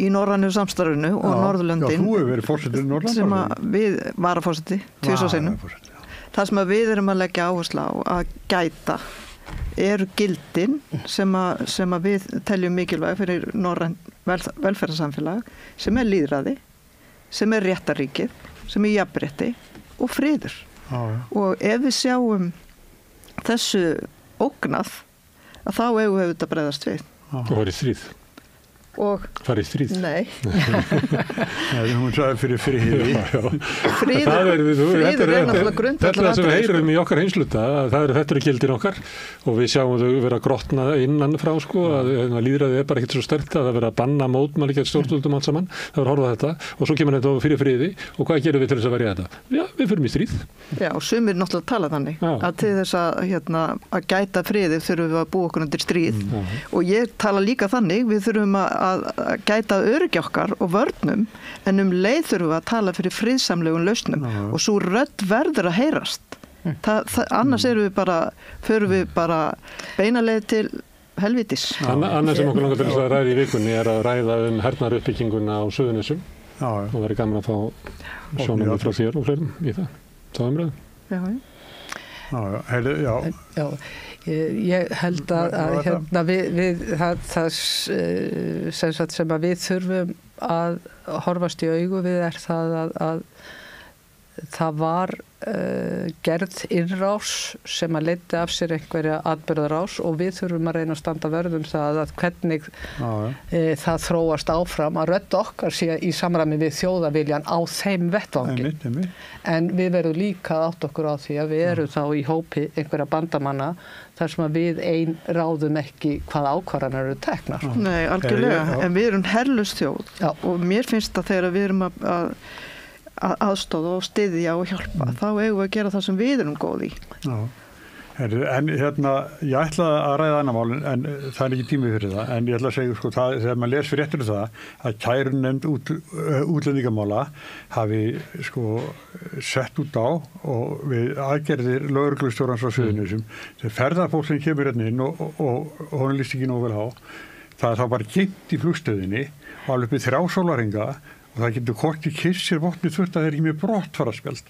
í norrænu samstarfinu og Norðurlöndin þú hefur verið forseti í Norðurlöndin sem að við varaforseti tvisvar sinnum. Það sem að við erum að leggja áherslu á að gæta eru gildin sem að við teljum mikilvæg fyrir norræn velferðarsamfélag sem lýðræði, sem réttarríkið, sem jafnrétti og friður. Og ef við sjáum þessu ógnað að þá eigum við þetta bregðast við. Og farið stríð. Farið stríð? Nei. Hún sagði fyrir friði. Friður er náttúrulega grundvallaratriði. Þetta er það sem við heyrum í okkar heimsluta, þetta eru gildin okkar og við sjáum þau vera grotna innan frá að lýðræði bara ekkert svo sterkt að það vera að banna mótmæli gegn stjórnvöldum allt saman, það var horfað þetta og svo kemur þetta fyrir friði og hvað gerum við til þess að verja þetta? Já, við förum í stríð. Já, og sumir náttúrulega tala þannig að til þess að gæta friði þurfum við að búa okkur undir stríð og ég tala líka þannig, við þurfum að gæta öryggi okkar og vörnum en leið þurfum við að tala fyrir friðsamlegum lausnum og svo rödd verður að heyrast. Annars förum við bara beinaleið til helvítis. Annars sem okkur langar til að ræða í vikunni að ræða hernaðaruppbygginguna á Suðurnesjum og það verður gaman að fá sjónarmið frá þér og fleirum í það. Það umræðu. Já. Ég held að það sem að við þurfum að horfast í augu við það að það var gerð innrás sem að leiddi af sér einhverja atburðarás og við þurfum að reyna að standa vörð það að hvernig það þróast áfram að rödd okkar sé í samræmi við þjóðaviljan á þeim vettvangi. En við verðum líka að átta okkur á því að við erum þá í hópi einhverja bandamanna þar sem að við ein ráðum ekki hvað ákvarðanir eru teknar. Nei, algjörlega, en við erum herlaus þjóð og mér finnst að þegar við erum að aðstoða og styðja og hjálpa þá eigum við að gera það sem við erum góð í. En ég ætla að ræða annar mál en það er ekki tími fyrir það en ég ætla að segja þegar maður les fyrir eftir það að kærunefnd útlendingamála hafi sett út á og við aðgerðir lögreglustjórans á Suðurnesjum þegar ferðarfólk sem kemur inn og hún líst ekki nógu vel á það er þá bara geymt í flugstöðinni og alveg við 3 sólarhringa og það getur hvorki kyrst sér vopnið þurft að það er ekki með brottfararspjald.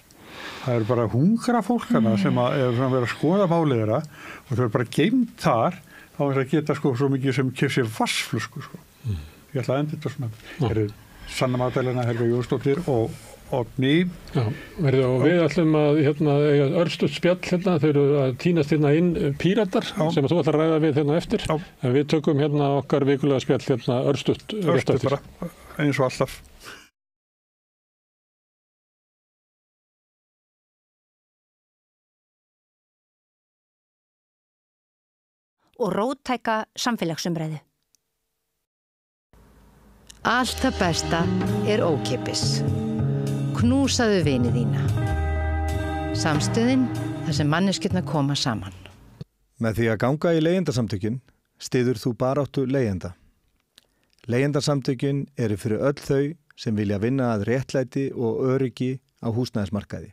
Það eru bara hungra fólkana sem er að vera að skoða málið þeirra og þau eru bara geymt þar á þess að geta svo mikið sem kyrst sér vassflösku. Ég ætla að enda þetta svona. Það eru Sanna Magdalena, Helga Jónsdóttir og Oddný. Og við ætlum að eiga örstutt spjall þau eru að tínast inn Píratar sem að þú ætlar að ræða við eftir. En við tökum okkar vikulega spjall örstutt rétt eftir. Eins og alltaf. Og róttæka samfélagsumræðu. Allt það besta er ókeypis. Knúsaðu vini þína. Samstöðin þar sem manneskjurnar koma saman. Með því að ganga í leigjendasamtökin styður þú baráttu leigjenda. Leigjendasamtökin eru fyrir öll þau sem vilja vinna að réttlæti og öryggi á húsnæðismarkaði.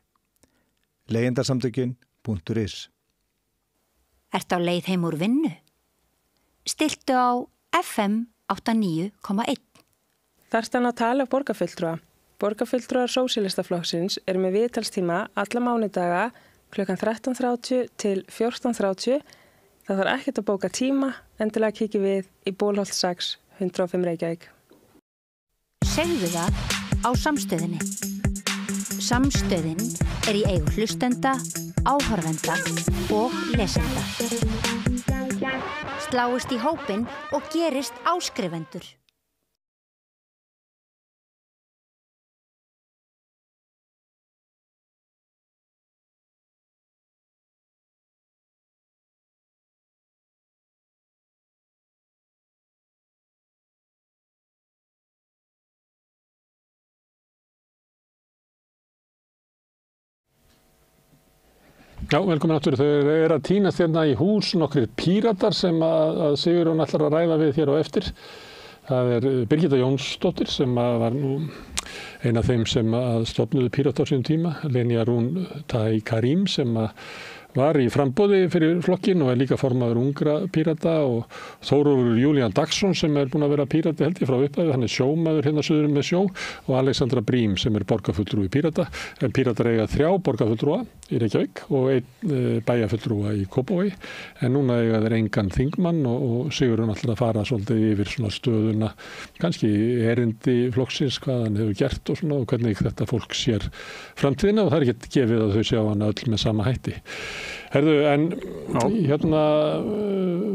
Leigjendasamtökin.is. Ertu á leið heim úr vinnu? Stilltu á FM 89,1. Þarftu hann að tala borgarfulltrúa. Borgarfulltrúar Sósíalistaflokksins eru með viðtalstíma alla mánudaga klukkan 13:30 til 14:30. Það þarf ekkert að bóka tíma, endilega kíkja við í Bólholt 6, 105 Reykjavík. Segðu það á Samstöðinni. Samstöðin er í eigu hlustenda, áhorfenda og lesenda. Sláist í hópinn og gerist áskrifendur. Já, velkomin aftur. Þau eru að tínast hérna í hús nokkrir Píratar sem að Sigurjón ætlar að ræða við hér á eftir. Það er Birgitta Jónsdóttir sem var nú ein af þeim sem að stofnuðu Pírata á sínum tíma, Lenya Rún Tai Karim sem var í framboði fyrir flokkin og er líka formaður ungra Pírata, og Þórólfur Júlían Dagsson sem er búin að vera Pírati held ég frá upphafi, hann er sjómaður hérna suður með sjó, og Alexandra Brím sem er borgarfulltrúi Pírata, en Píratar eiga 3 borgarfulltrúa í Reykjavík og 1 bæjarfulltrúa í Kópavogi, en núna eiga þeir engan þingmann og Sigurjón ætlar að fara svolítið yfir svona stöðuna, kannski erindi flokksins, hvað hann hefur gert og svona, og hvernig þetta fólk sér framtíðina, og það er ekki gefið að þau sjá hann öll með sama hætti. Herðu, en hérna,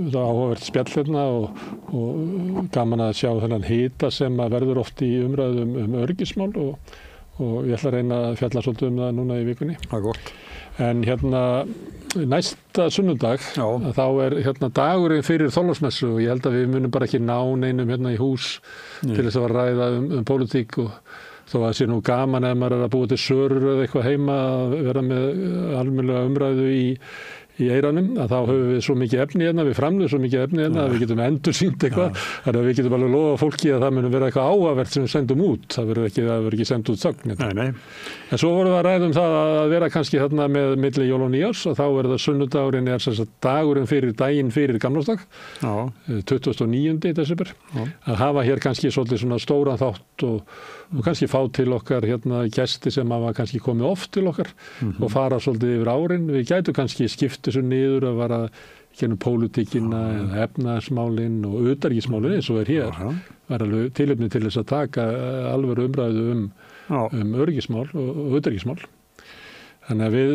það er áhugavert spjall hérna og gaman að sjá þennan hita sem að verður oft í umræðum öryggismál, og ég ætla að reyna að fjalla svolítið það núna í vikunni. Það er gott. En hérna, næsta sunnudag, þá er hérna dagurinn fyrir Þorláksmessu, og ég held að við munum bara ekki ná neinum hérna í hús til þess að ræða pólitík, og þó að sé nú gaman ef maður er að búa til sörur eða eitthvað heima að vera með almennilega umræðu í eiranum, að þá höfum við svo mikið efni hérna, við framleiðum svo mikið efni hérna að við getum endursýnt eitthvað, þannig að við getum alveg lofa fólki að það munum vera eitthvað áhugavert sem við sendum út, það verður ekki sendt út þögn. Nei. En svo vorum við að ræða það að vera kannski þarna með milli jól og nýjárs, og þá er það sunnudagurinn er sem sagt dagurinn fyrir daginn fyrir gamlársdag, 29. desember, að hafa hér kannski svolítið svona stóran þátt og kannski fá til okkar hérna gesti sem hafa kannski komið oft til okkar og fara svolítið yfir árin. Við gætu kannski skipt þessu niður að vara gennum pólitíkina eða efnahagsmálin og utanríkismálin eins og er hér. Það er alveg tilefni til þess að taka alvöru umræðu um öryggismál og utanríkismál. Þannig að við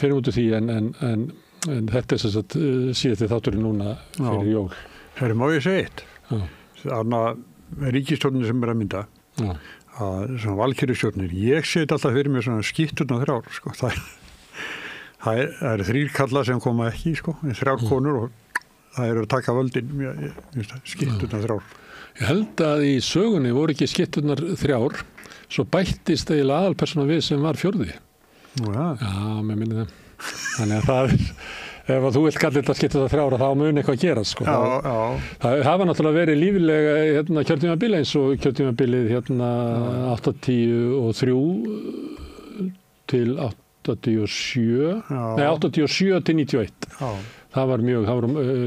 finnum út úr því en þetta er sem sagt síðasti þátturinn núna fyrir jól. Herri, má ég segja eitt? Þannig að ríkisstjórnin sem er að mynda, að svona valkyrjustjórnir, ég set alltaf fyrir mér svona skitturna 3, sko. Það er 3 kallar sem koma ekki, sko, 3 konur, og það eru að taka völdin, skitturna 3. Ég held að í sögunni voru ekki skitturnar 3, svo bættist eiginlega aðalpersóna við sem var 4. Já, mér minni það. Þannig að það ef þú vilt kalla þetta skitturnar 3 þá mun eitthvað gera, sko. Það hafa náttúrulega verið lífilega hérna kjörtímabili eins og kjörtímabilið hérna 83 til 87, nei 87 til 91. Það var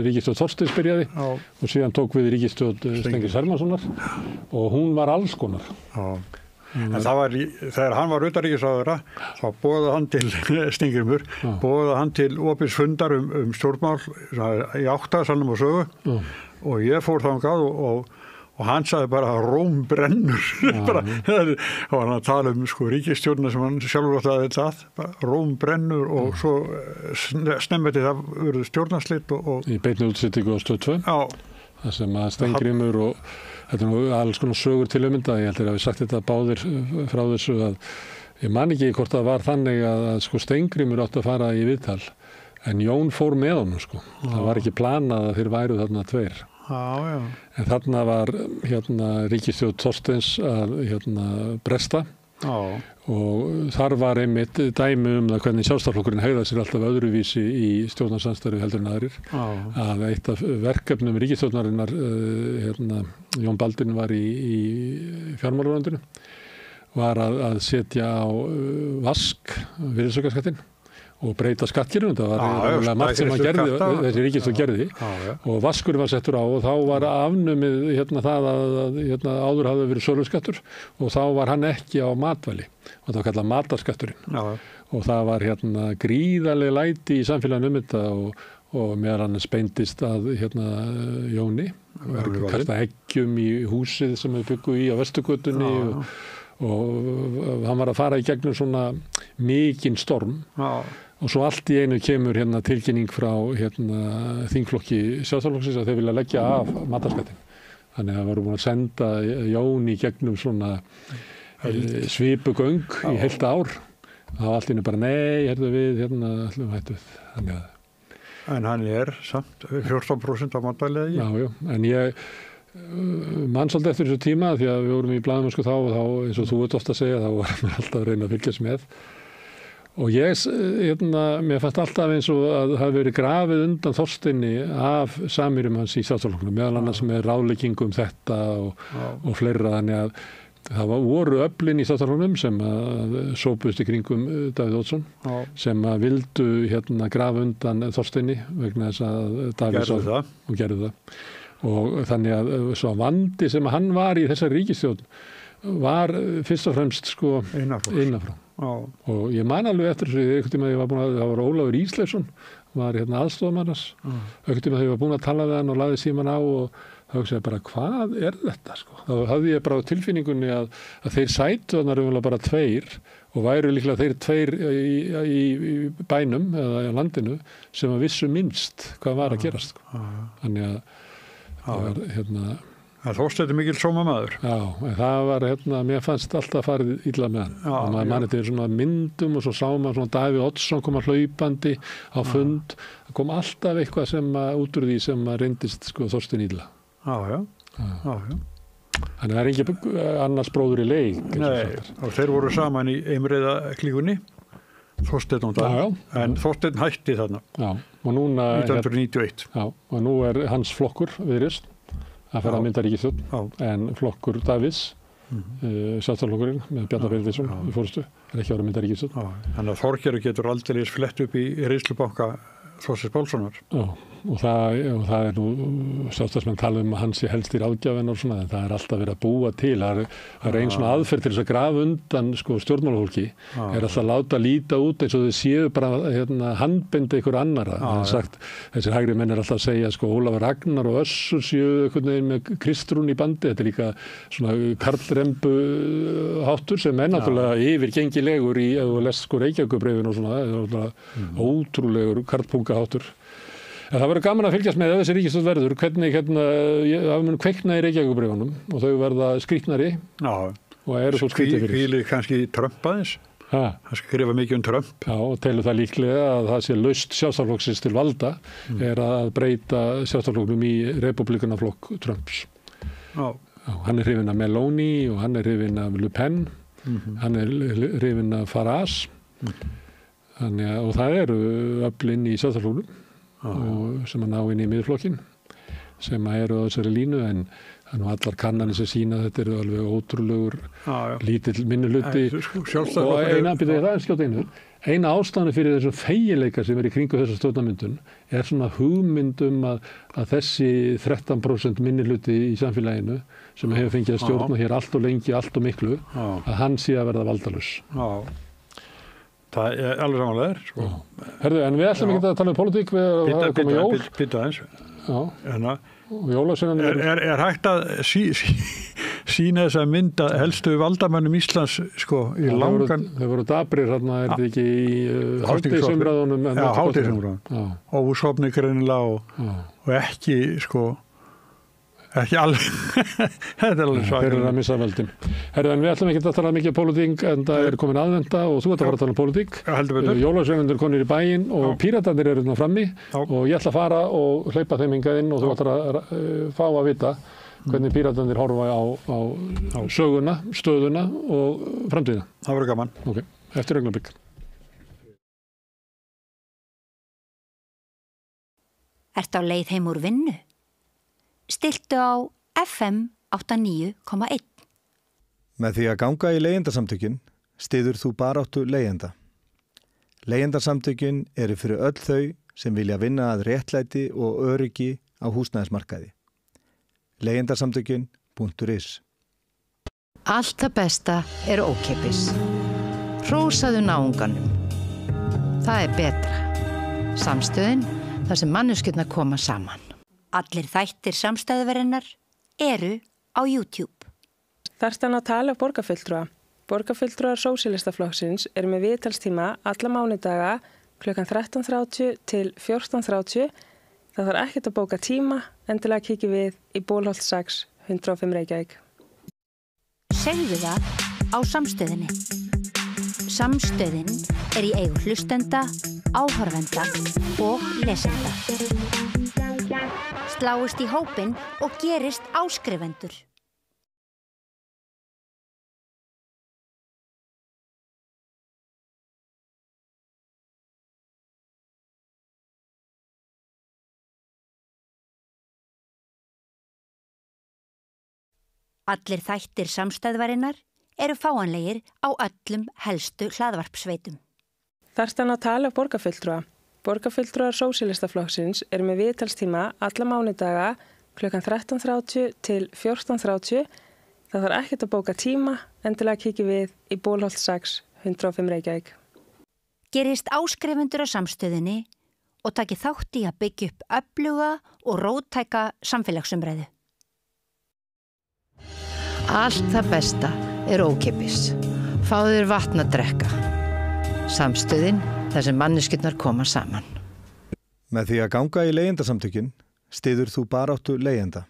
ríkisstjórn Þorsteins byrjaði og síðan tók við ríkisstjórn Steingríms Hermannssonar og hún var alls konar. En það var, þegar hann var utanríkisráðherra, þá boðaði hann til Steingrímur, boðaði hann til opins fundar stjórnmál í 8 salnum og sögu og ég fór þangað og hann sagði bara að Róm brennur. Það var hann að tala sko ríkisstjórnina sem hann sjálfur átti að þetta Róm brennur og svo snemmeti það verið stjórnarslit og í beinni útsendingu á Stöð 2. Það sem að Steingrímur og þetta er nú alls konar sögur til umynda, ég heldur að við sagt þetta báðir frá þessu að ég man ekki hvort það var þannig að sko Steingrímur átti að fara í viðtal en Jón fór með honum sko. Það var ekki planað að þeir væru þarna 2. En þarna var ríkisstjórn Þorsteins að bresta og þar var einmitt dæmi það hvernig Sjálfstæðisflokkurinn hegðaði sér alltaf öðruvísi í stjórnarsamstarfi heldur en aðrir. Að eitt af verkefnum ríkisstjórnarinnar, Jón Baldvin var í fjármálaráðuneytinu, var að setja á vask virðisaukaskattinn og breyta skattkerfinu. Það var margt sem þessi ríkisstjórn gerði og vaskur var settur á og þá var afnumið það að áður hafði verið söluskattur og þá var hann ekki á matvæli og það var kallað matarskatturinn og það var gríðarleg læti í samfélaginu þetta og meðal annars beindist að Jóni kasta eggjum í húsið sem við byggum í á Vesturgötunni og hann var að fara í gegnum svona mikinn storm og svo allt í einu kemur tilkynning frá þingflokki Sjálfstæðisflokksins að þeir vilja leggja af matarskattin. Þannig að það voru búin að senda Jón í gegnum svona svipugöng í heilt ár. Það var allt í einu bara nei, við ætlum hættu við. Þannig að En hann samt 14% af matvæli eða ekki? Já, en ég mann svolítið eftir þessu tíma því að við vorum í blaðamennsku þá eins og þú ert ofta að segja, þá var hann alltaf að reyna að fylgjast með. Og ég, mér fannst alltaf eins og að það hafi verið grafið undan Þorsteini af samýrum hans í Sjálfstæðisflokknum, meðal annars með ráðleggingum þetta og fleira, þannig að það voru öflin í Sjálfstæðisflokknum sem að sópuðust í kringum Davíð Oddsson, sem að vildu grafa undan Þorsteini vegna þess að Davíð gerðu það. Og þannig að svo vandi sem hann var í þessari ríkisstjórn var fyrst og fremst innanfrá. Og ég man alveg eftir þessu einhvern tíma það var Ólafur Ísleifsson var aðstoðarmann hans einhvern tíma þegar ég var búin að tala við hann og lagði síman á og þá hugsaði bara hvað þetta þá hafði ég bara á tilfinningunni að þeir sætu þarna raunverulega bara tveir og væru líklega þeir tveir í bænum eða í landinu sem að vissu minnst hvað var að gerast þannig að það var Það Þorsteinn mikil sómamaður. Já, en það var mér fannst alltaf farið illa með hann. Og maður manni til svona myndum og svo sá maður svona Davíð Oddsson koma hlaupandi á fund. Það kom alltaf eitthvað sem út úr því sem reyndist Þorsteinn illa. Já. Þannig það engin annars bróður í leik. Nei, og þeir voru saman í Eimreiðaklíkunni, Þorsteinn og Davíð. En Þorsteinn hætti þarna. Já, og núna 1991. Já, og nú hans flokkur Viðreisn að fara að mynda ríkisstjórn, en flokkur Davíðs, Sjálfstæðisflokkurinn með Bjarna Benediktsson í forystu, ekki að vera að mynda ríkisstjórn. Þannig að Þorgerður getur aldrei flett upp í reynslubanka Þorsteins Pálssonar. Já, og það nú, Sjálfstæðismenn tala að hann sé helst í ráðgjafinn og svona, en það alltaf verið að búa til. Það einn svona aðferð til þess að grafa undan stjórnmálafólki, alltaf að láta líta út eins og þau séu bara handbindi ykkur annara. Sagt, þessir hægri menn alltaf að segja Ólafur Ragnar og Össur séu einhvern veginn með Kristrún í bandi. Þetta líka svona karlrembu háttur sem náttúrulega yfirgengilegur í ef þú lest Reykjavíkurbréfin og svona, ótrúlegur karlpunga háttur. En það verður gaman að fylgjast með ef þessi ríkisstjórn verður, hvernig það mun kveikna í Reykjavíkurbréfunum og þau verða skrýtnari og eru svo skrýttir fyrir. Hvílir kannski Trump aðeins? Það skrifa mikið Trump. Já, og telur það líklega að það sé laust Sjálfstæðisflokksins til valda að breyta Sjálfstæðisflokknum í repúblikanaflokk Trumps. Hann hrifinn af Meloni og hann hrifinn af Le Pen, hann hrifinn af Farage. Og það eru öflin í Sjálfstæðisflokknum sem að ná inn í miðflokkin sem að eru á þessari línu en allar kannanir sem sína þetta eru alveg ótrúlegur lítill minnihluti og eina ástæðan fyrir þessum fegileika sem í kringu þessa stjórnarmyndun svona hugmynd að þessi 13% minnihluti í samfélaginu sem hefur fengið að stjórna hér allt og lengi, allt og miklu að hann sé að verða valdalaus. Það alveg samanlegaður. Herðu, en við ætlum ekki að tala um pólitík við að koma jól. Býta aðeins. Og jólasveinan er hægt að sína þess að mynda helstu valdamönnum Íslands í langan... Þau voru dabrir hérna, þetta ekki í hádegisumræðunum. Já, hádegisumræðunum. Ósofni greinilega og ekki, ekki alveg. Þetta alveg svakar. Þeir eru að missa völdin. Herðu, en við ætlum ekki að tala mikið pólitík en það komin aðvenda og þú ert að fara að tala um pólitík. Jólasveinarnir konir í bæinn og Píratarnir eru frammi og ég ætla að fara og hleypa þeim hingað inn og þú ætlar að fá að vita hvernig Píratarnir horfa á söguna, stöðuna og framtíðina. Það verður gaman. Ok, eftir augnablik. Ertu á leið heim úr vinnu? Stilltu á FM 89,1. Með því að ganga í leigjendasamtökin styður þú baráttu leigjenda. Leigjendasamtökin eru fyrir öll þau sem vilja vinna að réttlæti og öryggi á húsnæðismarkaði. Leigjendasamtökin.is. Allt það besta er ókeypis. Hrósaðu náunganum. Það er betra. Samstöðin, þar sem manneskjurnar koma saman. Allir þættir samstæðuverinnar eru á YouTube. Þarftu að tala borgarfulltrúa. Borgarfulltrúar Sósíalistaflokksins eru með viðtalstíma alla mánudaga klukkan 13:30 til 14:30. Það þarf ekkert að bóka tíma, endilega kíkja við í Bólholt 6, 105 Reykjavík. Segðu það á Samstöðinni. Samstöðin er í eigu hlustenda, áhorfenda og lesenda. Sláist í hópinn og gerist áskrifendur. Allir þættir samstæðvarinnar eru fáanlegir á öllum helstu hlaðvarpsveitum. Þarftu að tala borgarfulltrúa. Borgarfulltrúar Sósíalistaflokksins eru með viðtalstíma alla mánudaga klukkan 13:30 til 14:30. Það þarf ekkert að bóka tíma, endilega kíkja við í Bólholt 6, 105 Reykjavík. Gerist áskrifendur á Samstöðinni og taki þátt í að byggja upp öfluga og róttæka samfélagsumræðu. Allt það besta er ókeypis. Fáðu þér vatn að drekka. Samstöðin, þar sem manneskjurnar koma saman. Með því að ganga í leigjendasamtökin styður þú baráttu leigjenda.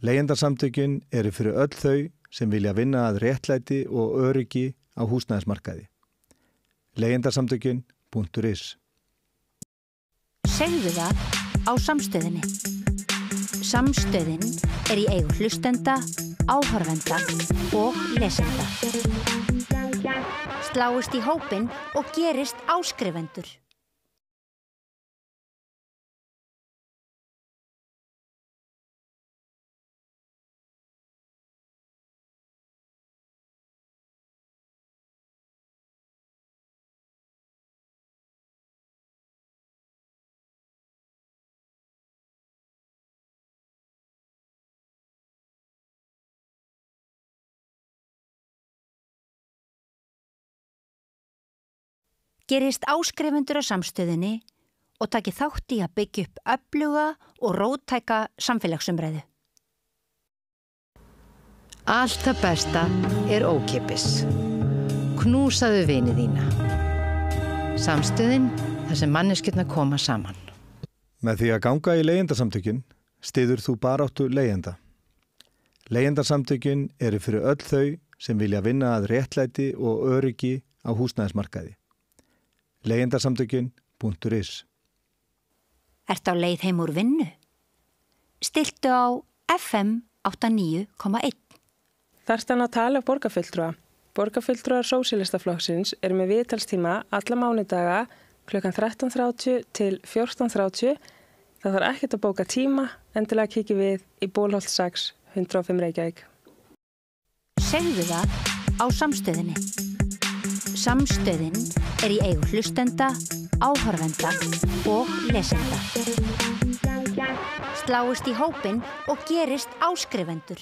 Leigjendasamtökin eru fyrir öll þau sem vilja vinna að réttlæti og öryggi á húsnæðismarkaði. Leigjendasamtökin.is. Segðu það á Samstöðinni. Samstöðin er í eigu hlustenda, áhorfenda og lesenda. Sláist í hópinn og gerist áskrifendur. Gerist áskrifendur á Samstöðinni og taki þátt í að byggja upp öfluga og róttæka samfélagsumræðu. Allt það besta er ókeypis. Knúsaðu vini þína. Samstöðin, þar sem manneskjurnar koma saman. Með því að ganga í leigjendasamtökin styður þú baráttu leigjenda. Leigjendasamtökin eru fyrir öll þau sem vilja vinna að réttlæti og öryggi á húsnæðismarkaði. Leigjendasamtökin.is. Ertu á leið heim úr vinnu? Stilltu á FM 89,1. Þarftu að tala borgarfulltrúa. Borgarfulltrúar Sósíalistaflokksins eru með viðtalstíma alla mánudaga klukkan 13:30 til 14:30. Það þarf ekkert að bóka tíma, endilega kíkja við í Bólholt 6, 105 Reykjavík. Segðu það á Samstöðinni. Samstöðin er í eigu hlustenda, áhorfenda og lesenda. Sláist í hópinn og gerist áskrifendur.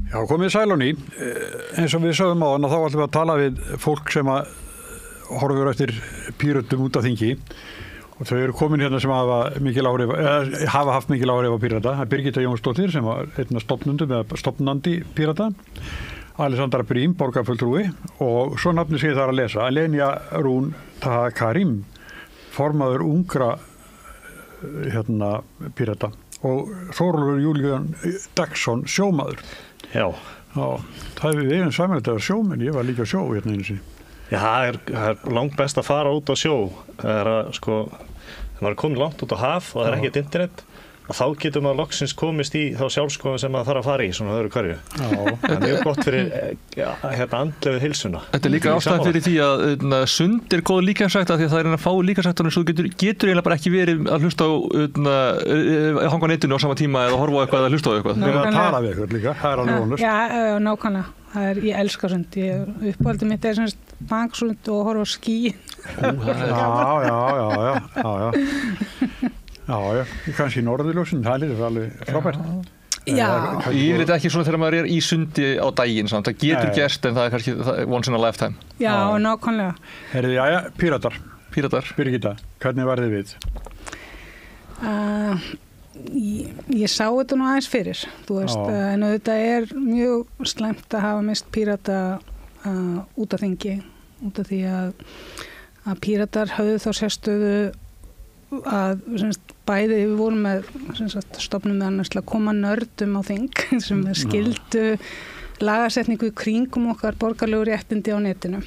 Já, komið sæl á ný. Eins og við sögum á hann þá ætlum við að tala við fólk sem að horfur eftir Pírötum út af þingi og þau eru komin hérna sem hafa haft mikil áhrif á Pírata. Það er Birgitta Jónsdóttir sem var einn af stofnandi Pírata, Alessandra Brím, borgarfulltrúi og svo nafni sem ég þarf að lesa, Alenia Rún Taha Karim, formaður ungra Pírata og Þórólfur Júlíun Dagsson, sjómaður. Já. Það við eigum samrætt að vera sjómenn, ég var líka sjó hérna einu sinni. Já, það er langt best að fara út á sjó. Það er komið langt út á haf og það er ekkert internet. Og þá getur maður loksins komist í þá sjálfskoðun sem maður þarf að fara í svona öðru hverju. Það er mjög gott fyrir andlegu heilsuna. Þetta er líka ástæðan fyrir því að sund er góð líkamsrækt af því að það er að fá líkamsræktunum svo þú getur eiginlega bara ekki verið að hlusta á hanga á netinu á sama tíma eða horfa á eitthvað eða hlusta á eitthvað. Við erum að tala við eitthvað líka, það er alveg vonlust. Já, nákvæmlega. Ég elska sund. Uppáhaldið mitt er semst bangsund og horfa á ský. Já, kannski í norðurljósin, það er alveg frábært. Já. Ég veit ekki svona þegar maður er í sundi á daginn, það getur gerst en það er kannski once in a lifetime. Já, nákvæmlega. Herðu, Píratar. Birgitta, hvernig var þið við? Ég sá þetta nú aðeins fyrir, þú veist, en þetta er mjög slæmt að hafa mist Pírata út af þingi, út af því að Píratar höfðu þá sérstöðu að bæði við vorum með stofnum með annars að koma nördum á þing sem skildu lagasetningu í kringum okkar borgarlegu réttindi á netinu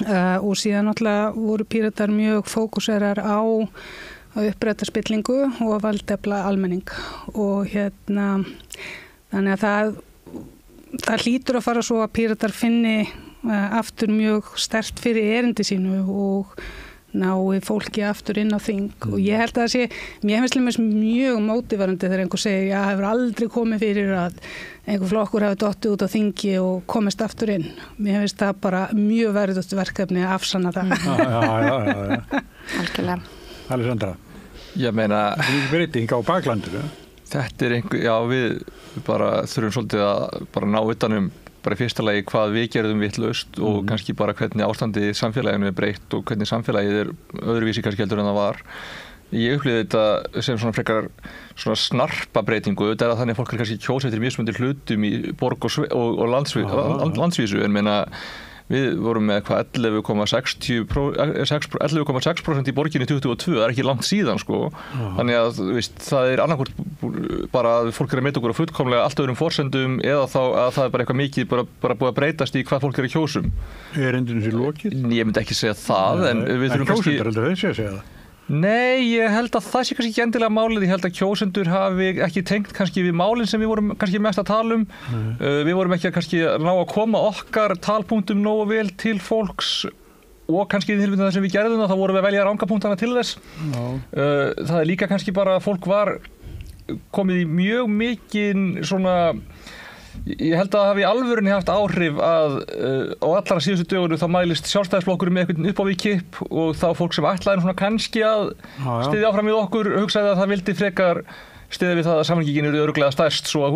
og síðan náttúrulega voru Píratar mjög fókuserar á að uppræta spillingu og að valdefla almenning og þannig að það hlýtur að fara svo að Píratar finni aftur mjög sterkt fyrir erindi sínu og nái fólki aftur inn á þing og ég held að það sé, mér finnst mjög mótiverandi þegar einhver segir, já, hefur aldrei komið fyrir að einhver flokkur hafi dottið út á þingi og komist aftur inn. Mér finnst það bara mjög verðugt verkefni að afsanna það. Já. Algjörlega. Alessandra. Ég meina... Það er ekki breyting á baklandinu. Þetta er við bara þurfum svolítið að bara ná utanum bara í fyrsta lagi hvað við gerðum vitlaust og kannski bara hvernig ástandið samfélaginu er breytt og hvernig samfélagið er öðruvísi kannski heldur en það var. Ég upplifði þetta sem svona frekar svona snarpa breytingu. Þetta er að þannig að fólk er kannski kjósa eftir mismunandi hlutum í borg og landsvísu en meina við vorum með 11,6% í borginni 2022, það er ekki langt síðan sko. Þannig að það er annarkvort bara að fólk er að meita okkur á fullkomlega allt öðrum forsendum eða þá að það er bara eitthvað mikið bara búið að breytast í hvað fólk er að kjósum. Er endinu sér lokið? Ég myndi ekki segja það en við þurfum kannski... Kjósendur heldur þau segja það? Nei, ég held að það sé kannski ekki endilega málið. Ég held að kjósendur hafi ekki tengt kannski við málin sem við vorum kannski mest að tala um. Við vorum ekki að kannski ná að koma okkar talpunktum nógu vel til fólks og kannski í tilfellinu það sem við gerðum það, þá vorum við að velja rangapunktana til þess. Það er líka kannski bara að fólk var komið í mjög mikinn svona... Ég held að það hafi í alvörunni haft áhrif að á allra síðustu dögunum þá mælist sjálfstæðisflokkurinn með einhvern uppávíkipp og þá fólk sem ætlaði svona kannski að styðja áfram við okkur hugsaði að það vildi frekar styðja við það að samfylkingin eru örugglega stærst svo að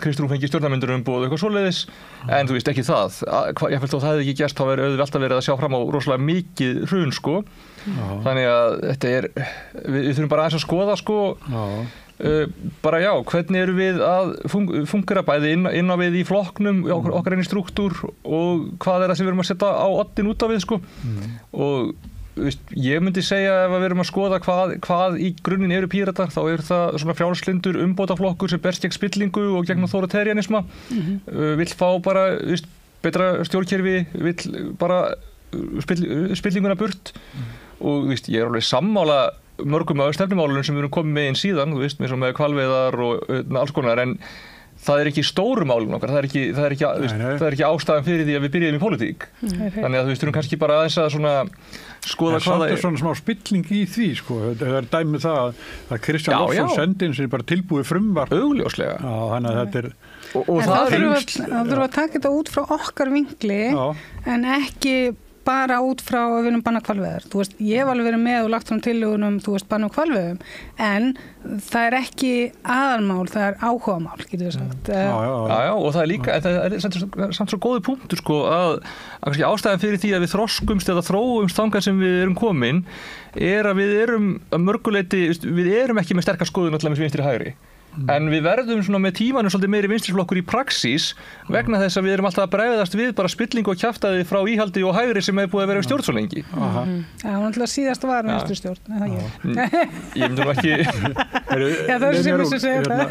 Kristrún fengi stjórnarmyndunarumboð og eitthvað svoleiðis en þú veist ekki það. Ég fælt þó það hefði ekki gerst þá verið auðvitað alltaf verið að sjá fram á rosalega mikið hrun sko. Þannig að þetta er, við þurfum bara aðeins að skoða sko. Bara já, hvernig eru við að fungera bæði inn á við í flokknum, okkar einn í struktúr og hvað er það sem við erum að setja á oddin út af við sko. Og ég myndi segja ef við erum að skoða hvað í grunninn eru Píratar þá er það svona frjálslyndur umbótaflokkur sem berst gegn spillingu og gegn authoritarianisma, vill fá bara betra stjórnkerfi, vill bara spillinguna burt og ég er alveg sammála mörgum af stefnumálunum sem við erum komið með inn síðan, þú veist, með hvalveiðar og alls konar, en það er ekki stóru málun okkar, það er ekki ástæðan fyrir því að við byrjuðum í pólitík. Þannig að við þurfum kannski bara aðeins að svona skoða hvað það er. Það er svona smá spilling í því, sko. Það er dæmið það að Kristján Lofsson sendi inn sem bara tilbúið frumvarp. Augljóslega. Já, þannig að þetta er... Og það þurfum að taka þetta út frá okkar vinkli, en ekki bara út frá að við erum banna hvalveiðar. Þú veist, ég hef alveg verið með og lagt fram tillögunum, þú veist, banna hvalveiðum, en það er ekki aðalmál, það er áhugamál, getur við sagt. Já, og það er líka, það er samt svo góði punktur, sko, að kannski ástæðan fyrir því að við þroskumst eða þróumst þangað sem við erum komin, er að við erum að mörguleiti, við erum ekki með sterkar skoðun allavega með vinstri hægri. En við verðum svona með tímanum svolítið meiri vinstriflokkur í praxís vegna þess að við erum alltaf að bregðast við bara spillingu og kjaftaði frá íhaldi og hægri sem hefur búið að vera í stjórn svo lengi. Já, náttúrulega síðast var vinstri stjórn, eða ég myndi nú ekki... Já, það er sem við sem segja það.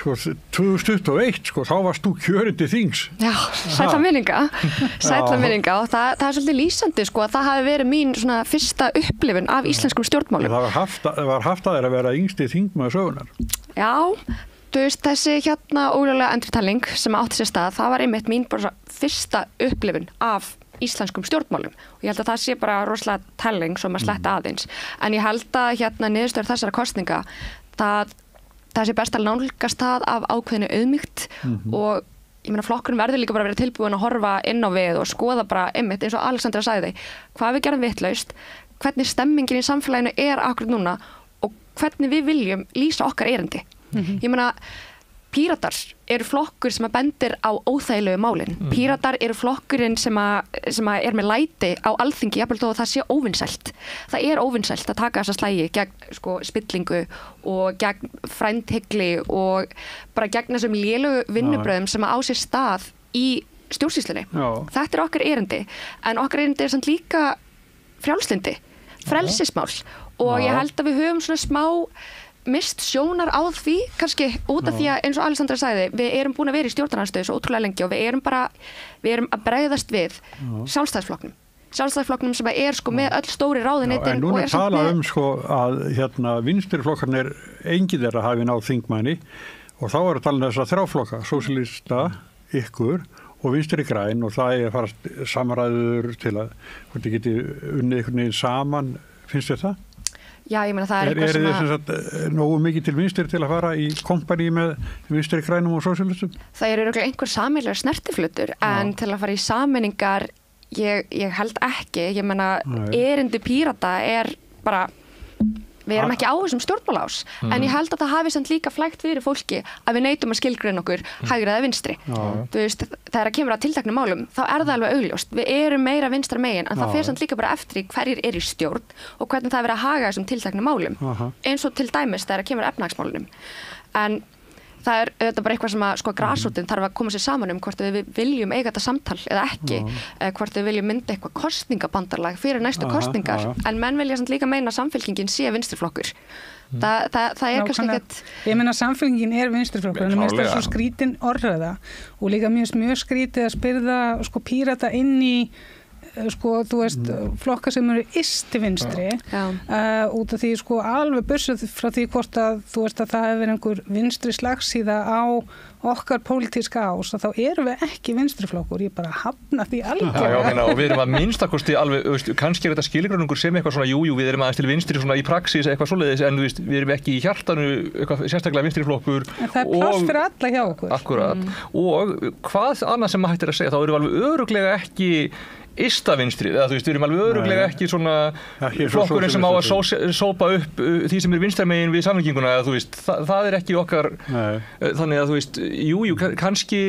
Sko, 2021, sko, þá varst þú kjörinn til þings. Já, sætla minninga og það er svolítið lýsandi, sko, að það hafi verið mín svona fyrsta upplifun af íslenskum stjórnmálum. Það var haft að vera yngsti þingmaður sögunar. Já, þú veist, þessi ólöglega endurtalning sem átti sér stað, það var einmitt mín bara fyrsta upplifun af íslenskum stjórnmálum og ég held að það sé bara rosalega telling sem að sletta aðeins. En ég held að niðurstöður þessara kosninga, það sé best að nálgast það af ákveðinu auðmýkt og ég meina flokkurinn verður líka bara að vera tilbúin að horfa inn á við og skoða bara einmitt eins og Alexandra sagði, hvað við gerum vitlaust, hvernig stemmingin í samfélaginu er akkurat núna og hvernig við viljum lýsa okkar erindi. Ég meina, Píratar eru flokkur sem að bendir á óþægilegu málin. Píratar eru flokkurinn sem að er með læti á Alþingi, jafnvel þó að það sé óvinsælt. Það er óvinsælt að taka þessa slægi gegn spillingu og gegn frændhygli og bara gegn þessum lélegu vinnubröðum sem að á sér stað í stjórnsýslunni. Þetta er okkar erindi, en okkar erindi er samt líka frjálslyndi, frelsismál og ég held að við höfum svona smá mist sjónar á því, kannski út af því að eins og Alexandra sagði, við erum búin að vera í stjórnarandstöðu svo ótrúlega lengi og við erum að bregðast við Sjálfstæðisflokknum sem er sko með öll stóri ráðuneytin. En núna tala að vinstriflokkarnir enginn þeirra hafi náð þingmanni og þá er að tala þess að þráflokka, sósíalista, ykkur og vinstri græn og það er að fara samræður til að hvort þið geti unnið einhvern veginn saman, finnst þér það? Já, ég meina það er eitthvað sem að... Er nógu mikið til vinstri til að fara í kompani með vinstri grænum og sósíalistum? Það eru örugglega einhver sameiginlegur snertiflutur en til að fara í sameiningar, ég held ekki. Ég meina, erindi Pírata er bara... Við erum ekki á þessum stjórnmálás, en ég held að það hafi samt líka flægt fyrir fólki að við neitum að skilgreina okkur hægri eða vinstri. Þú veist, þegar að kemur að tilteknum málum, þá er það alveg augljóst. Við erum meira vinstra megin, en það fer samt líka bara eftir hverjir er í stjórn og hvernig það er verið að haga þessum tilteknum málum. Eins og til dæmis þegar að kemur að efnahagsmálunum. En það er auðvitað bara eitthvað sem að grasrótin þarf að koma sér saman um hvort við viljum eiga þetta samtal eða ekki, hvort við viljum mynda eitthvað kosningabandarlag fyrir næstu kosningar, en menn vilja samt líka meina að Samfylkingin sé vinstriflokkur. Það er kannski ekkert... Ég meina Samfylkingin er vinstriflokkur, en mér finnst það svo skrítin orðræða og líka mjög skrítið að spyrða Pírata inn í þú veist, flokkar sem eru ysti vinstri út af því alveg bursuð frá því hvort að þú veist að það hefur verið einhver vinstri slagsíða á okkar pólitíska ás og þá erum við ekki vinstriflokkur, ég bara hafna því algjörlega. Og við erum að minnstakosti alveg, kannski er þetta skilgreinungur sem eitthvað svona, jú, við erum aðeins til vinstri svona í praxís eitthvað svoleiðis, en þú veist, við erum ekki í hjartanu eitthvað sérstaklega vinstriflokkur. En það er pláss fyrir alla hjá okkur. Akkurat. Og hvað annað sem maður hættir að segja, þá erum við alveg örugglega ekki ysta vinstri, eða þú veist, við erum alveg örugglega ekki svona flokkurinn sem á að sópa upp því sem er vinstramegin við Samfylkinguna, eða þú veist, það er ekki okkar, þannig að þú veist, jú, kannski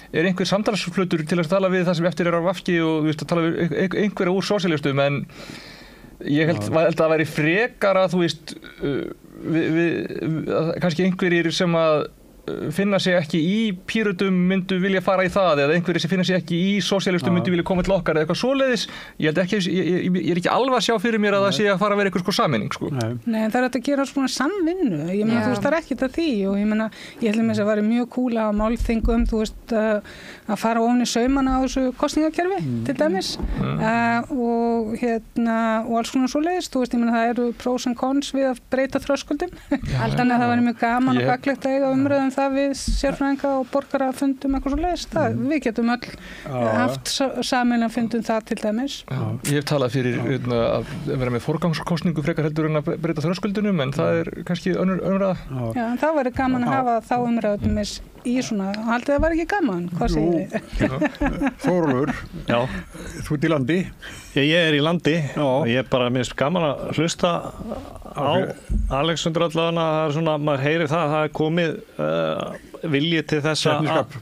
er einhver samtalsflutur til að tala við það sem eftir er á VG og þú veist, að tala við einhverja úr sósíalistum, en ég held að það væri frekar að þú veist, kannski einhverjir sem að finna sig ekki í Pírötum myndu vilja fara í það eða einhverjir sem finna sig ekki í sósíalistum myndu vilja koma til okkar eða eitthvað svoleiðis. Ég held ekki, ég er ekki alveg að sjá fyrir mér að það sé að fara að vera eitthvað sameining Nei, það er að gera svona samvinnu. Ég meina, þú veist, það er ekkert að því og ég meina, ég held að það væri mjög kúl að málþingum, þú veist, að fara ofan í saumana á þessu kosningakerfi til dæmis og alls konar svoleiðis, þú veist, ég meina, það eru pros and cons við að breyta þröskuldum. Þannig að það væri mjög gaman og gagnlegt að eiga umræðu það við sérfræðinga og borgarafundum eitthvað svo leiðist við getum öll haft sameiginlega fundum það til dæmis. Ég hef talað fyrir að vera með forgangskostningu frekar heldur en að breyta þröskuldunum en það er kannski önnur umræða. Já, en það væri gaman að hafa þá umræðum í svona, haldið það var ekki gaman, hvað segir þið? Þórólfur, þú ert í landi? Ég í landi og ég bara minnst gaman að hlusta á Alexander allavega, það svona, maður heyrir það er komið vilji til þess að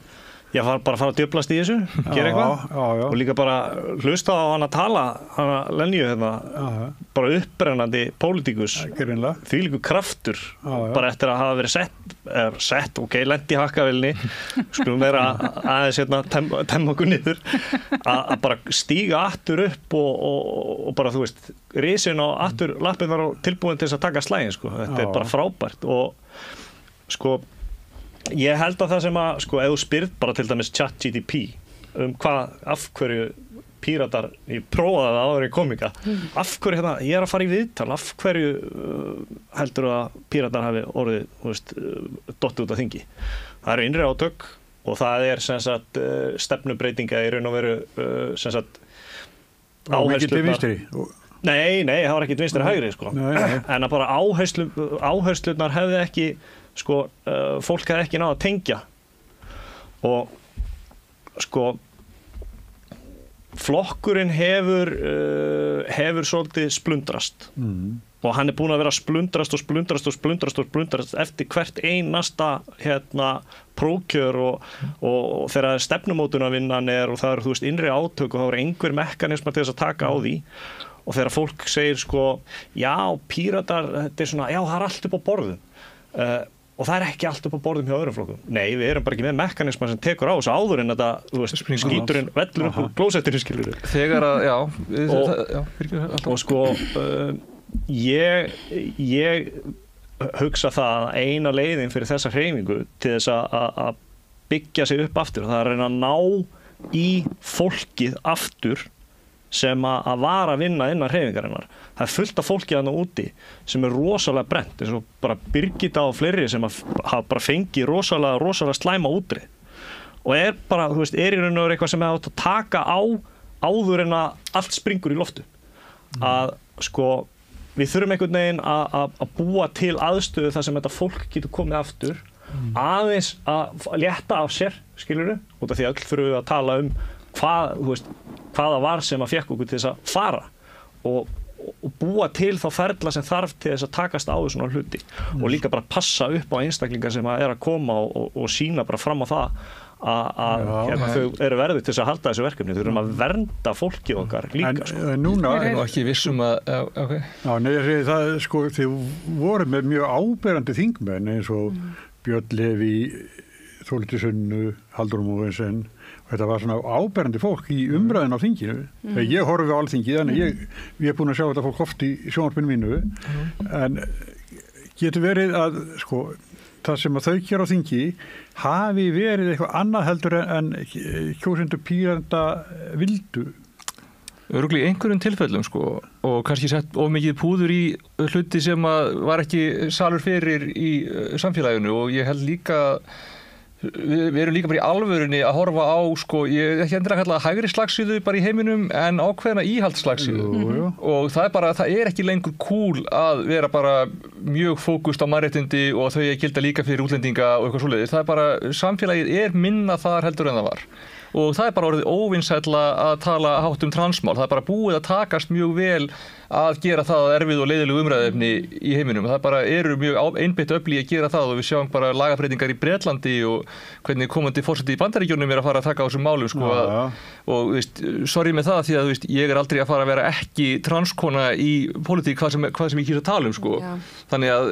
ég var bara að fara að djöflast í þessu, gera eitthvað og líka bara hlusta á hann að tala, hann að Lenju bara upprennandi pólitíkus, því líku kraftur, bara eftir að hafa verið sett, lendi í hakkavilni, skulum vera aðeins temma okkur niður, að bara stíga aftur upp og bara, þú veist, risin á aftur lappirnar og tilbúin til þess að taka slægin, sko, þetta bara frábært og sko, ég held að það sem að, sko, ef þú spyrð bara til dæmis ChatGPT af hverju Píratar, ég prófaði það áður í komika, af hverju ég að fara í viðtal, af hverju heldur að Píratar hafi orðið, þú veist, dottið út af þingi. Það eru innri átök og það sem sagt stefnubreitinga í raun og veru sem sagt áherslurnar. Nei, það var ekki vinstri hægri, sko. En að bara áherslurnar hefði ekki sko, fólk hefði ekki náð að tengja og sko flokkurinn hefur svolítið splundrast og hann búinn að vera splundrast eftir hvert einasta prókjör og þegar stefnumótunarvinnan og það eru, þú veist, innri átök og það eru einhver mekanismar til þess að taka á því og þegar fólk segir sko, já, Píratar, þetta svona, já, það allt upp á borðum og það ekki allt upp á borðum hjá öðrum flokkum. Nei, við erum bara ekki með mekanisma sem tekur á þessu áður en þetta, þú veist, skíturinn vellur upp úr klósettinu, skilur. Þegar að, og sko, ég hugsa það að eina leiðin fyrir þessa hreyfingu til þess að byggja sig upp aftur og það að reyna að ná í fólkið aftur sem að var að vinna innan hreyfingarinnar. Það fullt af fólki þarna úti sem rosalega brennt, eins og bara Birgitta og fleiri sem hafa bara fengið rosalega slæma útreið. Og bara, þú veist, í raun og veru eitthvað sem hefur átt að taka á áður en að allt springur í loftu. Að, sko, við þurfum einhvern veginn að búa til aðstöðu þar sem þetta fólk getur komið aftur, aðeins að létta af sér, skilurðu, út af því öll þurfum við að tala hvað það var sem að fekk okkur til þess að fara og búa til þá ferla sem þarf til þess að takast á svona hluti og líka bara passa upp á einstaklingar sem að koma og sína bara fram á það að þau eru verið til þess að halda þessu verkefni. Þau erum að vernda fólkið okkar líka. En núna er nú ekki vissum að það, sko, þið voru með mjög áberandi þingmenn eins og Björn Leví, Þórhildur Sunnu, Halldór Mogensen. Þetta var svona áberandi fólk í umræðin á þinginu. Ég horfi á alþingi, þannig ég búin að sjá þetta fólk oft í sjónvarpinu mínu. En getur verið að, sko, það sem að þau gera á þingi hafi verið eitthvað annað heldur en kjósendur Pírata vildu? Örugglega í einhverjum tilfellum, sko, og kannski sett of mikið púður í hluti sem að var ekki salur fyrir í samfélaginu og ég held líka við erum líka bara í alvörunni að horfa á, sko, ég ekki endilega kalla hægri slagsíðu bara í heiminum en ákveðna íhaldsslagsíðu og það er ekki lengur cool að vera bara mjög fókust á mannréttindi og þau gilda líka fyrir útlendinga og eitthvað svoleiðis. Það er bara, samfélagið er minna þar heldur en það var og það er bara orðið óvinsælla að tala hátt transmál. Það er bara búið að takast mjög vel að gera það að erfið og leiðilegu umræðefni í heiminum. Það bara eru mjög einbeitt öfli að gera það og við sjáum bara lagafreytingar í Bretlandi og hvernig komandi forseti í Bandaríkjunum er að fara að taka á þessum málum, sko, og veist, sorry með það því að veist, ég er aldrei að fara að vera ekki transkona í pólitík hvað sem ég kýr að tala sko. Þannig að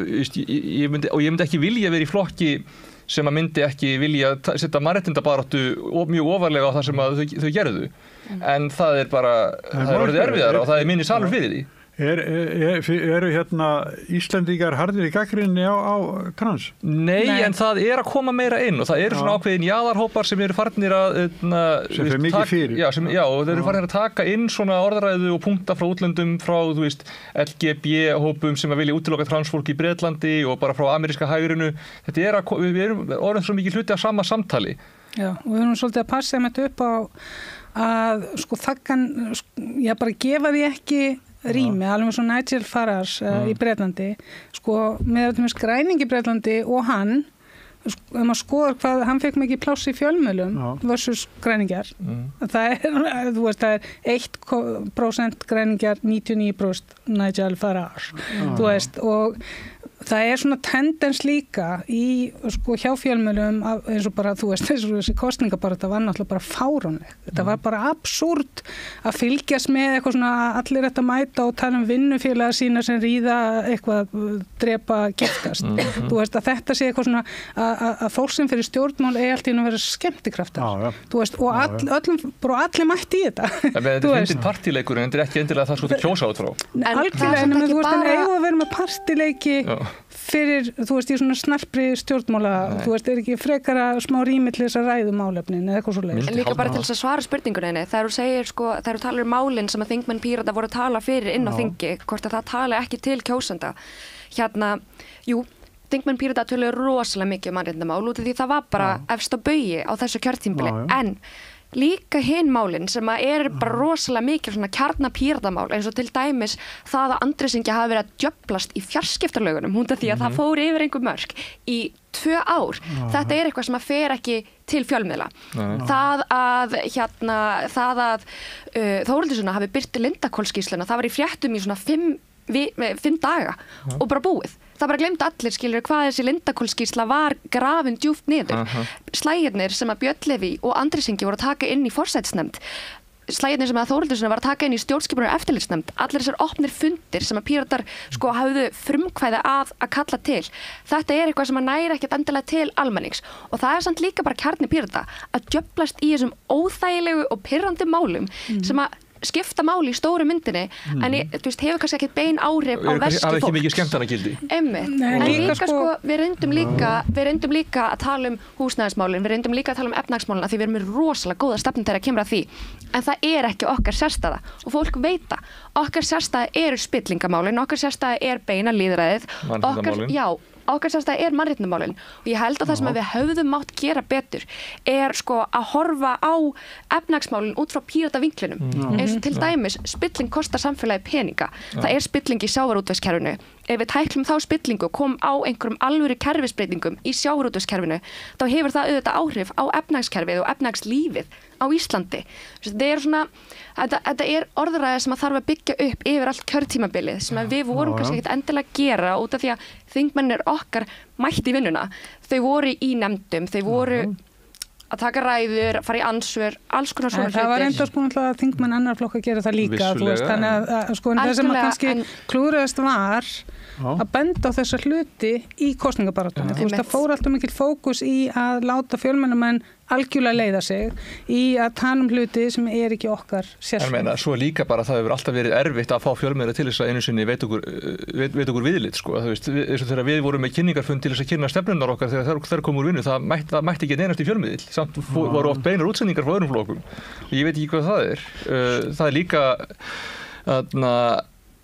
veist, ég myndi ekki vilja vera í flokki sem að myndi ekki vilja setja mannréttindabaráttu mjög ofarlega á það sem að þau gerðu. En það er bara, það er orðið erfiðara og það er minni salur fyrir því. Eru hérna Íslendingar harðir í gagnrýni á trans? Nei, en það er að koma meira inn og það eru svona ákveðin jaðarhópar sem eru farnir að sem er mikið fyrir. Já, og þeir eru farnir að taka inn svona orðræðu og punkta frá útlöndum frá, þú veist, LGB-hópum sem að vilja útiloka transfólk í Bretlandi og bara frá ameríska hægrinu. Þetta er að, við erum orðin svo mikið hluti af sama samtali. Já, og við erum svolítið að passa með þetta upp á að, sko, þakkan, já, bara gefa því ekki rými, alveg svo Nigel Farage í Bretlandi, sko, með þetta með skræning í Bretlandi og hann, maður skoðar hvað hann fekk mikið pláss í fjölmiðlum versus græningjar það er 1% græningjar, 99% Nigel Farage þú veist, og það er svona tendens líka í sko hjá fjölmiðlum eins og bara, þú veist, þessi kosningabaráttu var náttúrulega bara fáránleg. Þetta var bara absúrt að fylgjast með eitthvað svona allir þetta mæta og tala vinnufélaga sína sem ríða eitthvað drepa giftast. Þú veist að þetta sé eitthvað svona að fólk sem fyrir stjórnmál allt í að vera skemmtikraftar. Þú veist, og allir mætti í þetta. Þetta finnir partíleikur en þetta ekki endilega það svo þú kjósa út frá. Algjörlega, en þú veist, en eigum að vera með partíleiki fyrir, þú veist, í svona snarpri stjórnmála, þú veist, ekki frekara smá rými til þess að ræðu málefnin eða eitthvað svo leiðis. Líka bara til þess að svara spurningunni, þegar þú segir, sko, þegar þú talar málin sem að þingmenn Pírata voru að tala fyrir inn á þingi, hvort að það tala ekki til kjósenda. Jú, þingmenn Pírata töluðu rosalega mikið mannréttindamál út af því það var bara efst á baugi á þessu kjörtímabili, en líka hinn málin sem að bara rosalega mikið svona kjarnapíratamál eins og til dæmis það að Andrésingja hafi verið að djöflast í fjarskiptalögunum hún því að það fór yfir einhver mörk í 2 ár. Þetta eitthvað sem að fer ekki til fjölmiðla. Það að Þórhildur hafi birti Lindarhvol-skýrsluna, það var í fréttum í svona 5 daga og bara búið. Það bara glemdi allir, skilur, hvað þessi Lindarhvol-skýrsla var grafin djúpt niður. Slægirnir sem að Björn Leví og Andrésingji voru að taka inn í forsætisnefnd, slægirnir sem að Þórhildur var að taka inn í stjórnskipunar- og eftirlitsnefnd, allir þessar opnir fundir sem að Píratar sko hafðu frumkvæði að kalla til. Þetta eitthvað sem að næri ekkert endilega til almennings og það samt líka bara kjarni Pírata að djöflast í þessum óþægilegu og pirrandi málum sem að skipta máli í stóru myndinni en þú veist, hefur kannski ekkert bein áhrif á veski fólks. Það ekki mikið skemmtanagildi. Einmitt. En líka sko, við reyndum líka að tala um húsnæðismálin, við reyndum líka að tala um efnahagsmálin af því við erum með rosalega góða stefnu þegar kemur að því. En það ekki okkar sérstæða og fólk veit það. Okkar sérstæða spillingamálin, okkar sérstæða beina lýðræðið. Okkar sérstæða mannréttindamálin og ég held að það sem við höfðum mátt gera betur sko að horfa á efnahagsmálin út frá Pírata-vinklinum eins og til dæmis spilling kostar samfélagi peninga. Það spilling í sjávarútvegskerfinu. Ef við tæklum þá spillingu kom á einhverjum alvöru kerfisbreytingum í sjávarútvegskerfinu þá hefur það auðvitað áhrif á efnahagskerfið og efnahagslífið á Íslandi. Þetta orðræði sem að þarf að byggja upp yfir allt kjörtímabilið sem að við vorum kannski ekkert endilega að gera út af því að þingmennir okkar mætti vinnuna. Þau voru í nefndum, þau voru að taka ræður, fara í ansvör, alls konar svona hlutir. Það var enda sko að þingmenn annar flokk að gera það líka, þú veist, þannig að sko það sem að kannski klúðraðist var að benda á þessa hluti í kosningabaráttunni. Þú veist, það fór alltaf mikill fókus í að láta fjölmiðlamenn algjörlega leiða sig í að tala hluti sem ekki okkar sérsveit. Svo líka bara það hefur alltaf verið erfitt að fá fjölmiðla til þess að einu sinni veit okkur viðlit, sko. Þú veist, eins og þegar við vorum með kynningarfund til þess að kynna stefnunnar okkar þegar þær komum úr vinnu, það mætti ekki neinast í fjölmiðil. Samt voru oft beinar útsendingar frá öðrum flokkum. Ég veit ekki hvað það er. Það líka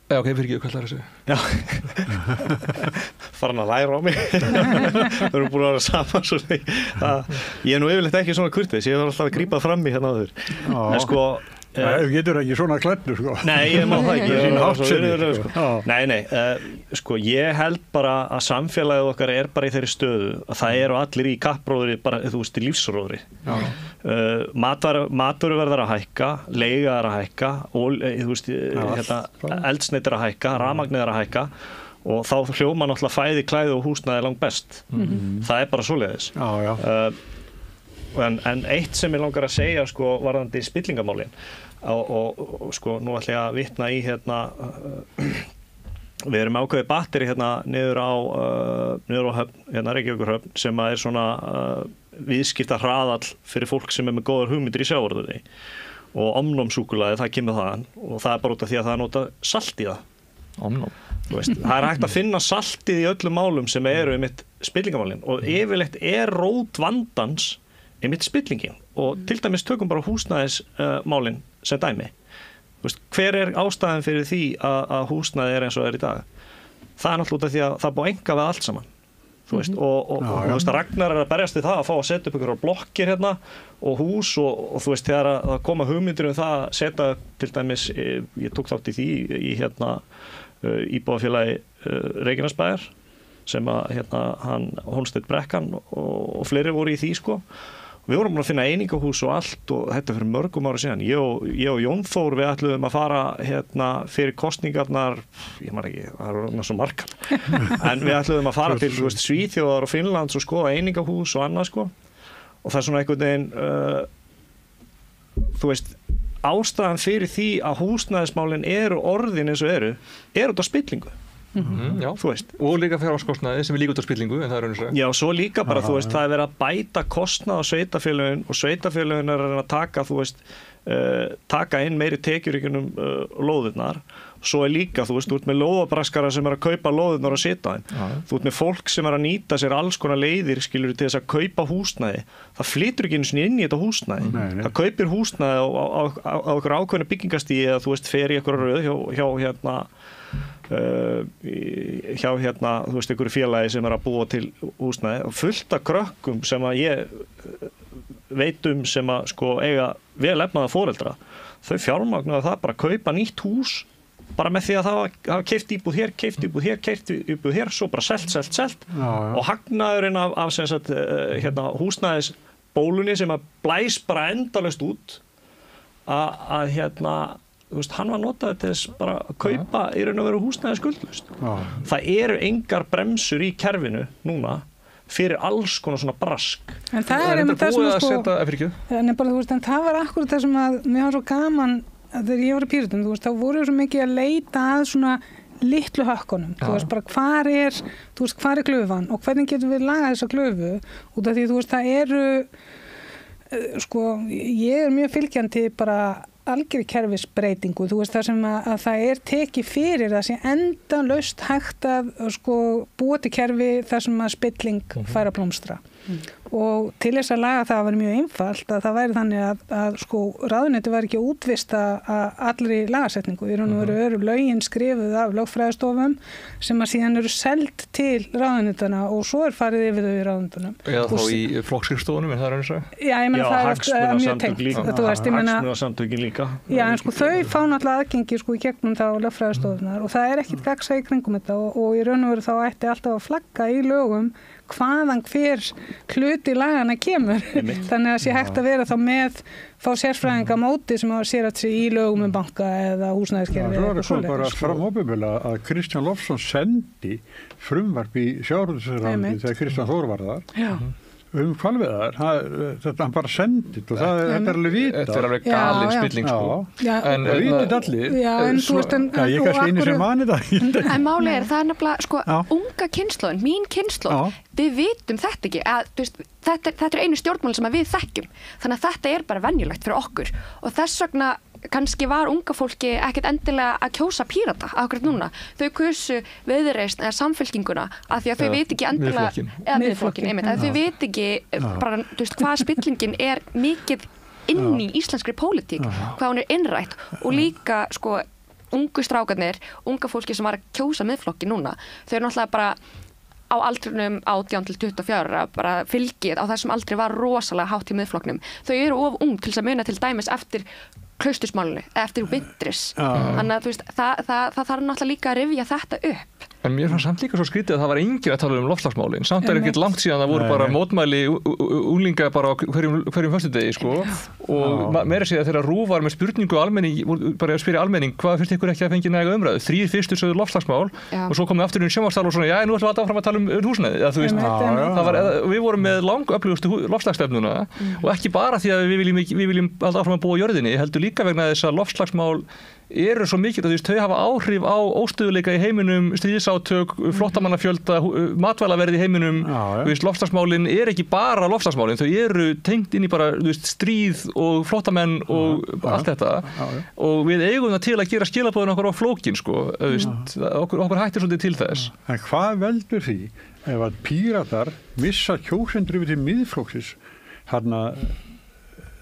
ok, fyrir ekki hvað það að segja. Farin að læra á mig. Við erum búin að vera saman svo ég nú yfirleitt ekki svona kurteis, ég var alltaf að grípa fram í hérna áður. En sko Þú getur ekki svona klæddu, sko. Nei, ég má það ekki. Sko, ég held bara að samfélagið okkar bara í þeirri stöðu að það eru allir í kappróðri, bara, þú veist, í lífsróðri. Matvöru verður að hækka, leiga er að hækka, þú veist, eldsneyti er að hækka, rafmagnið er að hækka og þá hljóma náttúrulega fæði, klæði og húsnæði langt best. Það er bara svoleiðis. En eitt sem ég langar að segja sko, varðandi spillingamálin og sko, nú ætla ég að vitna í við erum ákveðið batteri niður á höfn, Reykjavíkurhöfn sem er svona viðskipta hraðall fyrir fólk sem með góðar hugmyndir í sjávarútvegi og omnómsúkkulaði, það kemur þaðan og það bara út af því að það nota salt í það. Það hægt að finna saltið í öllum málum sem eru mitt spillingamálin og yfirleitt rót vandans mitt spillingin og til dæmis tökum bara húsnæðismálin sem dæmi. Hver ástæðan fyrir því að húsnæði eins og í dag? Það náttúrulega út af því að það búið enga við allt saman. Og Ragnar að berjast við það að fá að setja upp einhverjar blokkir og hús og þú veist þegar að koma hugmyndir það að setja til dæmis, ég tók þátt í því í íbúðafélagi Reykjanesbæjar sem að hann Hólmsteinn Brekkan og fleiri voru í því sko. Við vorum að finna einingahús og allt og þetta fyrir mörgum ára síðan. Ég og Jón Þór við ætluðum að fara fyrir kosningarnar, ég man ekki, það eru svo margar, en við ætluðum að fara til Svíþjóðar og Finnlands og skoða einingahús og annað sko. Og það er svona einhvern veginn, ástæðan fyrir því að húsnæðismálin eru orðin eins og eru út af spillingu. Já, og líka fjármagnskostnaði sem er líka út af spillingu en það er raunverulega. Já, svo líka bara, það er verið að bæta kostnað á sveitarfélögin og sveitarfélögin er að taka, taka inn meiri tekjur í gegnum lóðirnar. Svo er líka, þú ert með lóðabraskara sem er að kaupa lóðirnar og sita þeim. Þú ert með fólk sem er að nýta sér alls konar leiðir, skilur, til þess að kaupa húsnæði. Það flytur ekki einu sinni inn í þetta húsnæði. Það kaupir húsnæði á einhverju ákveðnu byggingastígi eða fer í einhverju röð hjá einhverju félagi sem er að búa til húsnæði og fullt af krökkum sem að ég veit sem að eiga vel efnaða foreldra. Þau fjármagna það bara að kaupa nýtt hús bara með því að það hafa keypt íbúð hér, keypt íbúð hér, svo bara selt og hagnaðurinn af húsnæðisbólunni sem að blæs bara endalaust út að hann var notaður til þess bara að kaupa í raun og veru húsnæði skuldlaust. Það eru engar bremsur í kerfinu núna fyrir alls konar svona brask. En það er einmitt það sem það var akkurat það sem að mér var svo gaman þegar ég var í Pírötum, þá voru svo mikið að leita að svona litlu hökkunum, bara hvar er glufan og hvernig getum við lagað þessa glufu út af því það eru ég er mjög fylgjandi bara algjörri kerfisbreytingu, það sem að það er tekið fyrir það sé endalaust hægt að búa til kerfi þar sem að spilling fær að blómstra. Og til þess að laga það var mjög einfalt að það væri þannig að ráðuneyti var ekki að útvista allri lagasetningu. Í raun og veru lögin skrifuð af lögfræðistofum sem að síðan eru seld til ráðuneytana og svo er farið yfir þau í ráðuneytunum. Eða þá í flokksskrifstofunum, er það raun og svo? Já, ég meina það er mjög tengt. Hagsmunasamtökin líka. Já, en þau fá náttúrulega aðgengi í gegnum þá lögfræðistofunar og það er ekkit gagnsæi í kringum þetta og í raun og veru þá ætti alltaf að flagga í lögum hvaðan hver hluti lagana kemur. Þannig að sé hægt að vera þá með fá sérfræðinga móti sem hafa sérhæft sig í lögum banka eða húsnæðiskerfi. Það er svo bara framóbyrgulega að Kristján Loftsson sendi frumvarp í sjávarútvegsráðuneytið þegar Kristján Þór var þar. Hvalveiðar, þetta hann bara sendit og þetta er alveg vita. Þetta er alveg galin spilling En vitið allir. Ég kannski einu sem mani það. En máli það er nefnilega unga kynslóðin, mín kynslóð, við vitum þetta ekki. Þetta er einu stjórnmál sem við þekkjum. Þannig að þetta er bara venjulegt fyrir okkur og þess vegna kannski var unga fólki ekkert endilega að kjósa Pírata akkurat núna. Þau kusu Viðreisn eða Samfylkinguna af því að þau veit ekki endilega Miðflokkinn, að þau veit ekki bara, hvað spillingin er mikið inn í íslenskri pólitík, hvað hún er innrætt og líka ungu strákarnir, unga fólki sem var að kjósa Miðflokkinn núna, þau eru náttúrulega bara á aldrinum 18 til 24 bara fylgið á þessum aldri var rosalega hátt í Miðflokknum. Þau eru of ung til þess að muna til dæmis eftir Klaustursmálinu, eftir Wintris. Þannig að það þarf náttúrulega líka að rifja þetta upp. En mér fannst samt líka svo skrítið að það var enginn að tala loftslagsmálin. Samt er ekkert langt síðan það voru bara mótmæli unglinga bara á hverjum föstudegi og meira segja þegar RÚV var með spurningu almenning, bara að spyrja almenning hvað finnst ykkur ekki að fengi næga umræðu? 3 fyrstu sögðu loftslagsmál og svo komið aftur inn í sjónvarpssal og svona, nú ætlum við alltaf fram að tala um húsnæði. Við vorum með langöflugustu loftslagsstefnuna og ekki bara því að við viljum alltaf áfram að búa á jörðinni, heldur líka vegna þess að loftslagsmál eru svo mikið að þau hafa áhrif á óstöðuleika í heiminum, stríðsátök, flóttamannafjölda, matvælaverð í heiminum. Loftslagsmálin er ekki bara loftslagsmálin, þau eru tengt inn í bara stríð og flóttamenn og allt þetta og við eigum það til að gera skilaboðin okkur á flókin okkur hættir svolítið til þess. En hvað veldur því ef að Píratar missa kjósendur yfir til Miðflokksins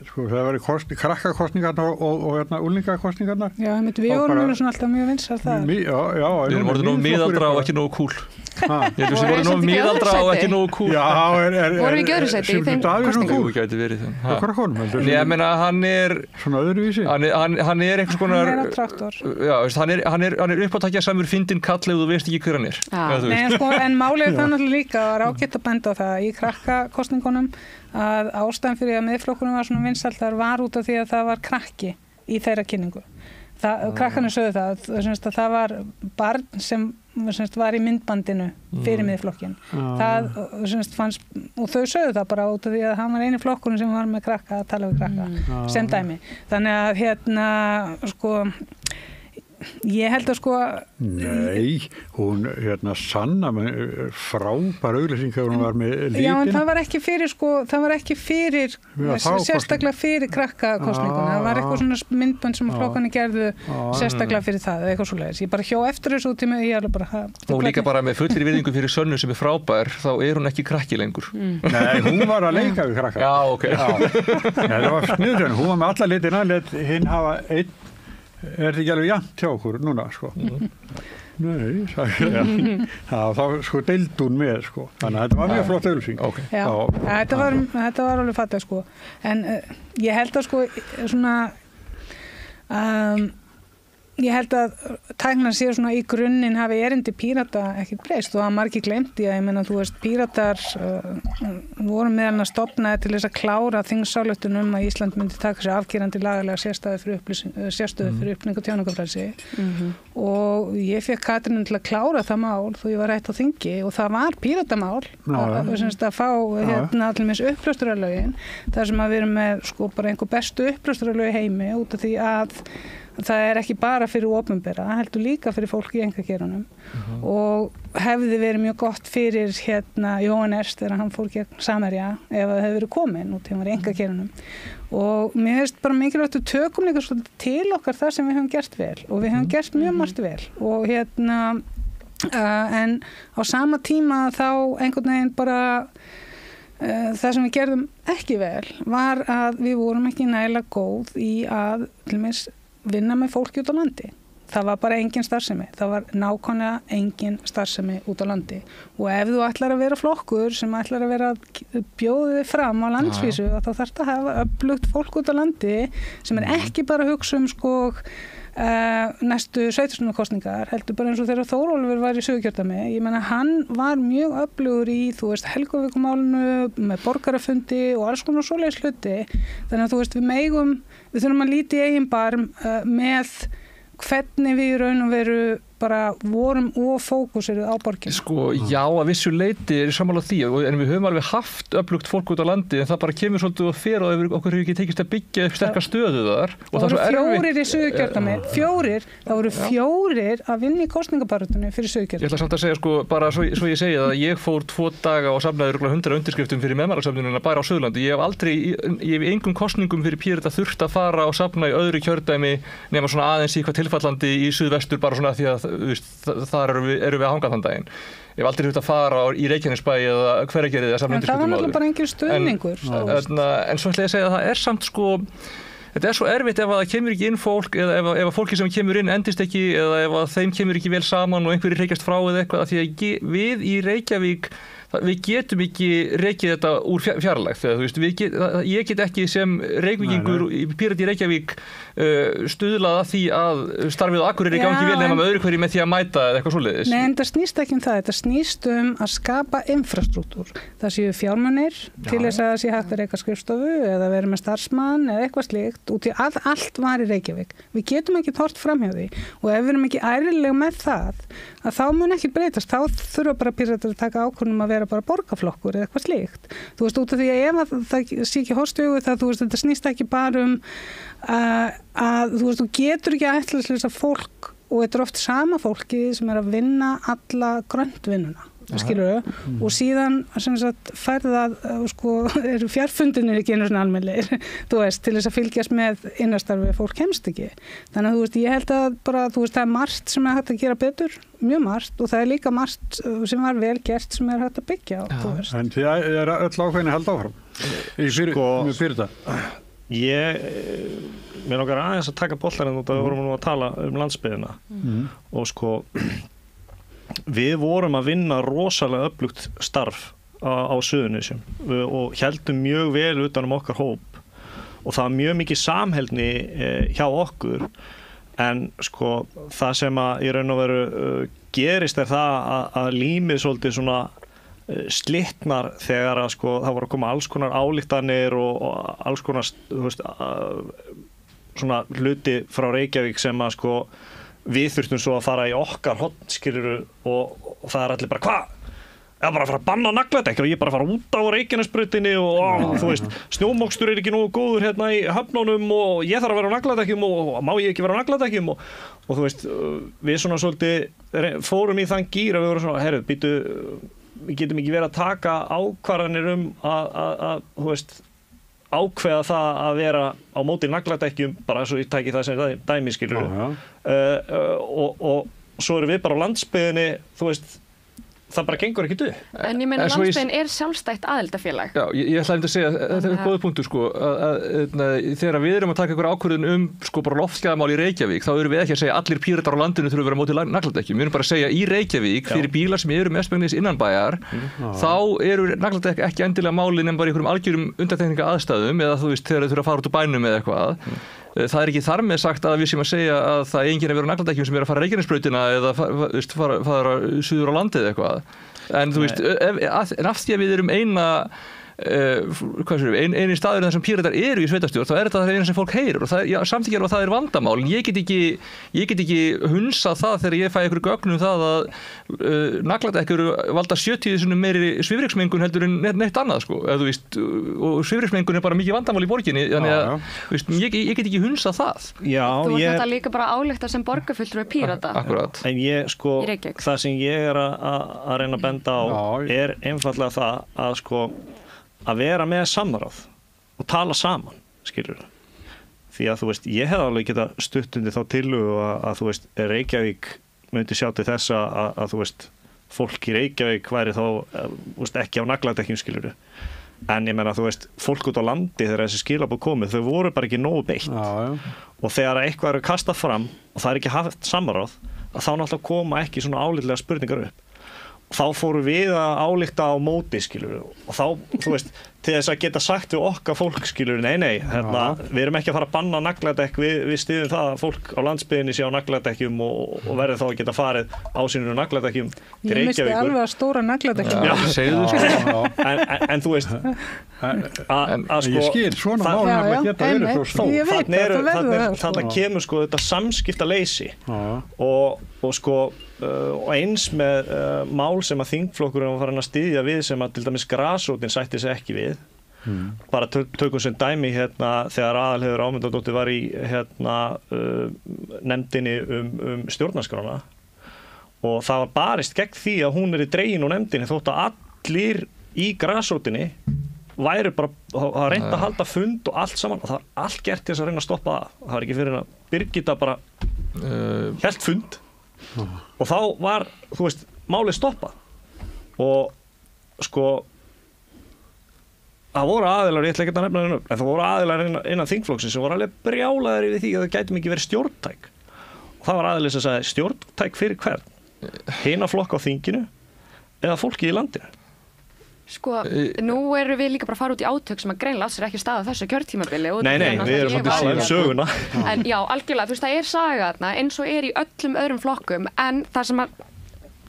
sko, það væri krakkakostningarna og úlingakostningarna. Já, við vorum svona alltaf mjög vinsar það. Já. Við erum orðið nógu miðaldra og ekki nógu kúl. Ég held að við vorum nógu miðaldra og ekki nógu kúl. Já, vorum við ekki öðru sæti í þeim kostningum? Jú, gæti verið þeim. Hvað konum? Ég meina, hann er svona öðruvísi. Hann er einhvers konar... Hann er traktor. Já, hann er uppátækja samur fyndinn kall ef þú veist ekki hver hann er. Nei, en málið það náttúrulega líka var ágætt að benda á það í krakkakostningunum að ástæðan fyrir að Miðflokkurinn var svona vinsæll var út af því að það var krakki í þeirra kynningu. Krakkarnir sögðu að það var barn sem var í myndbandinu fyrir Miðflokkinn. Það fannst, og þau sögðu það bara út af því að hann var eini flokkurinn sem var með krakka að tala við krakka sem dæmi. Þannig að ég held að Nei, hún Sanna frábær auglýsing þegar hún var með lítin. Já, en það var ekki fyrir sérstaklega fyrir krakkakostninguna. Það var eitthvað svona myndbönd sem flokkarnir gerðu sérstaklega fyrir það eða eitthvað svoleiðis. Ég bara hjó eftir þessu út í mig og líka bara með fullri virðingu fyrir Sönnu sem frábær, þá hún ekki krakki lengur. Nei, hún var að leika við krakka. Já, ok. Það var sniðsönn, hún var með alla litina, hinn hafa einn. Þetta ekki alveg jafnt hjá okkur núna, sko. Nei, þá sko deild hún með, sko. Þannig að þetta var mjög flott auglýsing. Já, þetta var alveg fallega, sko. En ég held að, sko, svona, ég held að tæknan sé svona í grunninn hafi erindi Pírata ekkert breyst og að margir glemti að ég meina þú veist Píratar voru meðal að stofnaði til þess að klára þingsályktun að Ísland myndi taka sér afgerandi lagalega sérstöðu fyrir upplýsing og tjáningafrelsi og ég fekk Katrínu til að klára það mál þó ég var rætt á þingi og það var Píratamál að fá allir með uppljóstraralögin þar sem að við erum með sko bara einhver bestu uppljóstraralög í heimi út af því að það ekki bara fyrir opinbera, heldur líka fyrir fólk í einkageiranum og hefði verið mjög gott fyrir Jóhann Ernst þegar hann fór gegn Samherja ef það hefði verið komin út þegar hann var í einkageiranum og mér finnst bara mikilvægt að tökum líka til okkar það sem við höfum gert vel og við höfum gert mjög margt vel og en á sama tíma þá einhvern veginn bara það sem við gerðum ekki vel var að við vorum ekki nægilega góð í að til dæmis vinna með fólki út á landi. Það var bara engin starfsemi. Það var nákvæmlega engin starfsemi út á landi. Og ef þú ætlar að vera flokkur sem ætlar að vera bjóðið fram á landsvísu, þá þarf það að hafa öflugt fólk út á landi sem ekki bara að hugsa sko næstu sveitarstjórnarkosningar, heldur bara eins og þegar Þórólfur var í Suðurkjördæmi. Ég meina, hann var mjög öflugur í, Helgavíkumálinu með borgarafundi og alls konar svoleiðis hluti. Þannig að við þurfum að líta í eigin barm með hvernig við í raun og veru bara vorum og fókusiruð á borginu. Sko, já, að vissu leyti sammála því, en við höfum alveg haft öflugt fólk út á landi, en það bara kemur svolítið og fer og okkur hefur ekki tekist að byggja upp sterkar stöðu þar. Það voru fjórir í Suðurkjördæmi, það voru fjórir að vinna í kosningabaráttunni fyrir Suðurkjördæmi. Ég ætla samt að segja, sko, bara svo ég segi það, ég fór 2 daga og safnaði 100 undirskriftum fyrir meðmælasöfnunina bara á Suðurlandi. Ég hef í engum kosningum fyrir Pírata þurft að fara og safna í öðru kjördæmi nema svona aðeins í hvað tilfallandi í Suðvestur bara svona því að þar erum við að hanga þann daginn. Ég hef aldrei þurft að fara í Reykjanesbæ eða Hveragerði eða samla undirskriftum áður. En það var náttúrulega bara engin stuðningur. En svo ætla ég að segja að það samt sko, þetta svo erfitt ef það kemur ekki inn fólk eða ef fólki sem kemur inn endist ekki eða ef þeim kemur ekki vel saman og einhverjir reykjast frá eða eitthvað, af því að við í Reykjavík við getum ekki rekið þetta úr fjarlægð þegar ég get ekki sem Reykvíkingur í Pírati í Reykjavík stuðlað að því að starfið á Akureyri gangi vel nema með öðru hverju með því að mæta eða eitthvað svoleiðis. Nei, en það snýst ekki það, þetta snýst að skapa infrastruktúr. Það séu fjármunir til þess að það sé hægt að reka skrifstofu eða vera með starfsmann eða eitthvað slíkt út í allt var í Reykjavík. Við getum ekki hort framhjá því og ef við erum ekki ærlega með það að þá mun ekki breytast, þá þurfa bara Píratar að taka ákvörðun að vera bara borgarflokkur eða eitthvað slíkt. Þú veist, út af því að ef það sé ekki horfstugu það, þú veist, þetta snýst ekki bara að þú veist, þú getur ekki ætlast þess að fólk, og þetta oft sama fólki sem að vinna alla gröntvinnuna, skilurðu, og síðan sem sagt færðað, sko, eru fjarfundinir ekki einu svona almennlegir, þú veist, til þess að fylgjast með innastarfi fólk kemst ekki. Þannig að þú veist, ég held að bara, þú veist, það margt sem hægt að gera betur, mjög margt, og það líka margt sem var vel gert sem hægt að byggja á, þú veist. En þið öll ákveðinni held áfram? Í fyrir þetta? Mér langar aðeins að taka bollarinn út að við vorum nú að tala landsbyggðina og sko við vorum að vinna rosalega öflugt starf á Suðurnesjum og héldum mjög vel utan okkar hóp og það var mjög mikið samheldni hjá okkur en sko það sem að í raun og veru gerist það að límið svolítið svona slitnar þegar að sko það voru að koma alls konar ályktanir og alls konar svona hluti frá Reykjavík sem að sko við þurftum svo að fara í okkar horn skilurðu og það allir bara hvað? Ég bara að fara að banna nagladekk og ég bara að fara út á Reykjanesbrautinni og þú veist, snjómokstur ekki nógu góður hérna í höfnunum og ég þarf að vera á nagladekkjum og má ég ekki vera á nagladekkjum og þú veist, við svona svolítið fórum í þann gír að við vorum svona, herru, við getum ekki verið að taka ákvarðanir að þú veist, ákveða það að vera á móti nagladekkjum bara svo ég tæki það sem dæmi skilur og svo erum við bara á landsbyggðinni, þú veist, það bara gengur ekkert upp. En ég meina landsbyggðin er sjálfstætt aðildafélag. Já, ég ætla að segja, þetta er góður punktur sko, þegar við erum að taka einhver ákvörðun sko bara loftgæðamál í Reykjavík, þá erum við ekki að segja allir Píratar á landinu þurfa að vera á móti nagladekkjum. Við erum bara að segja í Reykjavík, fyrir bílar sem eru mestmegnis innanbæjar, þá eru nagladekk ekki endilega máli nema bara í einhverjum algjörum undantekninga aðstæðum eða þú veist þegar þau þurfa að fara út úr bænum eða eitthvað. Það er ekki þar með sagt að við séum að segja að það enginn að vera á nagladekkjum sem er að fara Reykjanesbrautina eða fara suður á landið eitthvað. En þú veist, en af því að við erum eini staður þar sem Píratar eru í sveitastjórn, þá er þetta það eina sem fólk heyrir og samt ekki alveg að það er vandamál. En ég get ekki hunsað það þegar ég fæ einhverju gögnum það að nagladekk eru valda 70 sinnum meiri svifryksmengun heldur en neitt annað sko. Eða, þú veist, og svifryksmengun er bara mikið vandamál í borginni, þannig að veist, ég get ekki hunsað það. Já, þú ert þetta líka bara álykta sem borgarfulltrúi Pírata. Akkurat. En ég sko, það sem ég er að reyna að benda á er einfaldlega það að sko að vera með samráð og tala saman, skilur því að þú veist, ég hef alveg geta stutt undir þá tillögu að þú veist, Reykjavík myndi sjá til þess að þú veist, fólk í Reykjavík væri þá veist, ekki á nagladekkjum, skilur en ég meina, þú veist, fólk út á landi þegar þessi skilaboð komið, þau voru bara ekki nógu beitt og þegar eitthvað eru kastað fram og það er ekki haft samráð að þá náttúrulega koma ekki svona álitlega spurningar upp þá fórum við að álykta á móti skilur og þá, þú veist, til þess að geta sagt við okkar fólk skilur, nei, hérna, við erum ekki að fara að banna nagladekk, við styðum það að fólk á landsbyggðinni sé á nagladekkjum og verður þá að geta farið á sínum nagladekkjum til Reykjavíkur. Ég misti alveg að stóra nagladekkjum. Já, segðu sko. En þú veist, að sko, ég skil svona málum að geta verið svo stór. Þannig kemur sko þetta samskiptaleysi og sko og eins með mál sem að þingflokkurinn var farin að styðja við sem að til dæmis grasrótin sætti sig ekki við bara tökum sem dæmi hérna þegar Aðalheiður Ámundadóttir var í hérna nefndinni stjórnarskrána og það var barist gegn því að hún er í dregin úr nefndinni þótt að allir í grasrótinni væri bara að reynda að halda fund og allt saman og það var allt gert til þess að reyna að stoppa það var ekki fyrir að Birgitta bara hélt fund og þá var, þú veist, málið stoppað og sko það voru aðilar, ég ætla ekki að nefna hennu en það voru aðilar innan þingflokksins sem voru alveg brjálaðir yfir því að það gætum ekki verið stjórntæk og það var aðilir sem sagði stjórntæk fyrir hvern? Hina flokka á þinginu eða fólki í landinu? Sko, nú erum við líka bara að fara út í átök sem að greinlega sér ekki staða þessu kjörtímabili. Nei, við erum að tala söguna. En já, algjörlega, þú veist, það er saga þarna eins og er í öllum öðrum flokkum en það sem að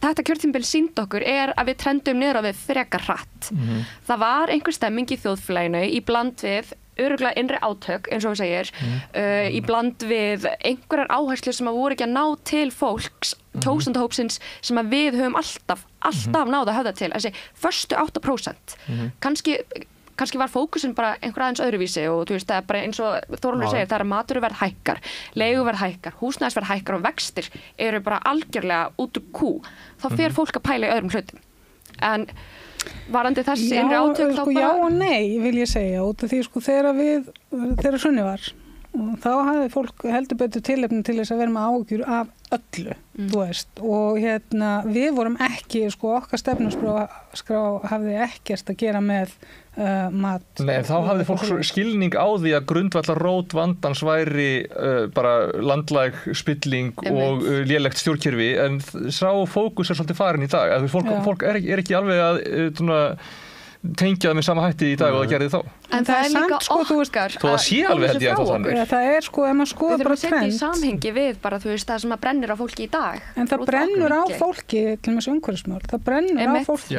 þetta kjörtímabil sýnd okkur er að við trendum niður á við frekar hratt. Það var einhver stemming í þjóðfélaginu í bland við örugglega innri átök, eins og við segir, í bland við einhverjar áherslur sem að voru ekki að ná til fólks, kjósandahópsins sem að við höfum alltaf náð að höfða til. Þessi förstu 8%. Kannski var fókusin bara einhver aðeins öðruvísi og þú veist, það er bara eins og Þórólfur segir, það er maturverð hækkar, leiguverð hækkar, húsnæðisverð hækkar og vextir eru bara algjörlega út úr kú. Þá fer fólk að pæla í öðrum hlutum. En varandi þessi innri átök þá bara... Já og nei, vil ég segja, út af því sko þegar hrunið var þá hafði fólk heldur betur tilefni til þess að vera með áhyggjur af öllu, þú veist, og við vorum ekki, okkar stefnuskrá hafði ekkert að gera með mat. Nei, þá hafði fólk skilning á því að grundvallarrót vandans væri bara landlæg spilling og lélegt stjórnkerfi, en sá fókus svolítið farin í dag, að fólk er ekki alveg að tengja það með sama hætti í dag og það gerði þá. En það er líka okkar þó það sé alveg held ég að það þannig. Það er ef maður skoða bara trend. Við þurfum að setja í samhengi við bara það sem að brennur á fólki í dag. En það brennur á fólki, til og með umhverfismál, það brennur á fólki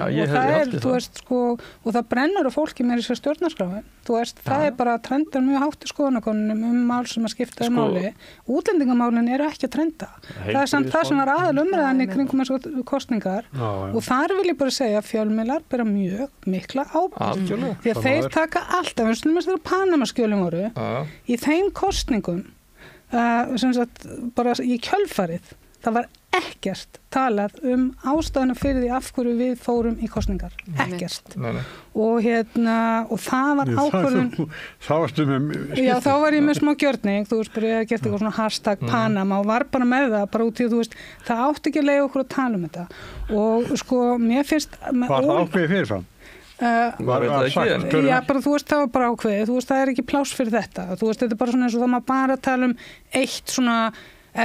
og það brennur á fólki með þessar stjórnarskráin. Það er bara trendar mjög hátt í skoðanakonunum mál sem að skipta máli. Útlendingamálin eru ekki að trenda. Það er samt það sem var aðalumræðan í kringum þessar kosningar og þar vil ég bara segja að fjölmiðlar bera mjög mikla ábyrgð. Því að þeir taka alltaf, eins og þegar Panama-skjölin voru, í þeim kosningum, sem sagt, bara í kjölfarið, það var ekkert talað ástæðuna fyrir því af hverju við fórum í kosningar. Ekkert. Og það var ákvörðun. Þá varstu með skipti. Já, þá var ég með smá gjörning, þú veist, bara ég hef gert eitthvað svona hashtag Panama og var bara með það, bara út í, þú veist, það átti ekki að leiða okkur að tala þetta. Og mér finnst... Var það ákveðið fyrirfram? Já, bara þú veist, það var bara ákveðið, þú veist, það er ekki pláss fyrir þetta, þú veist, þetta er bara svona eins og það má bara tala eitt svona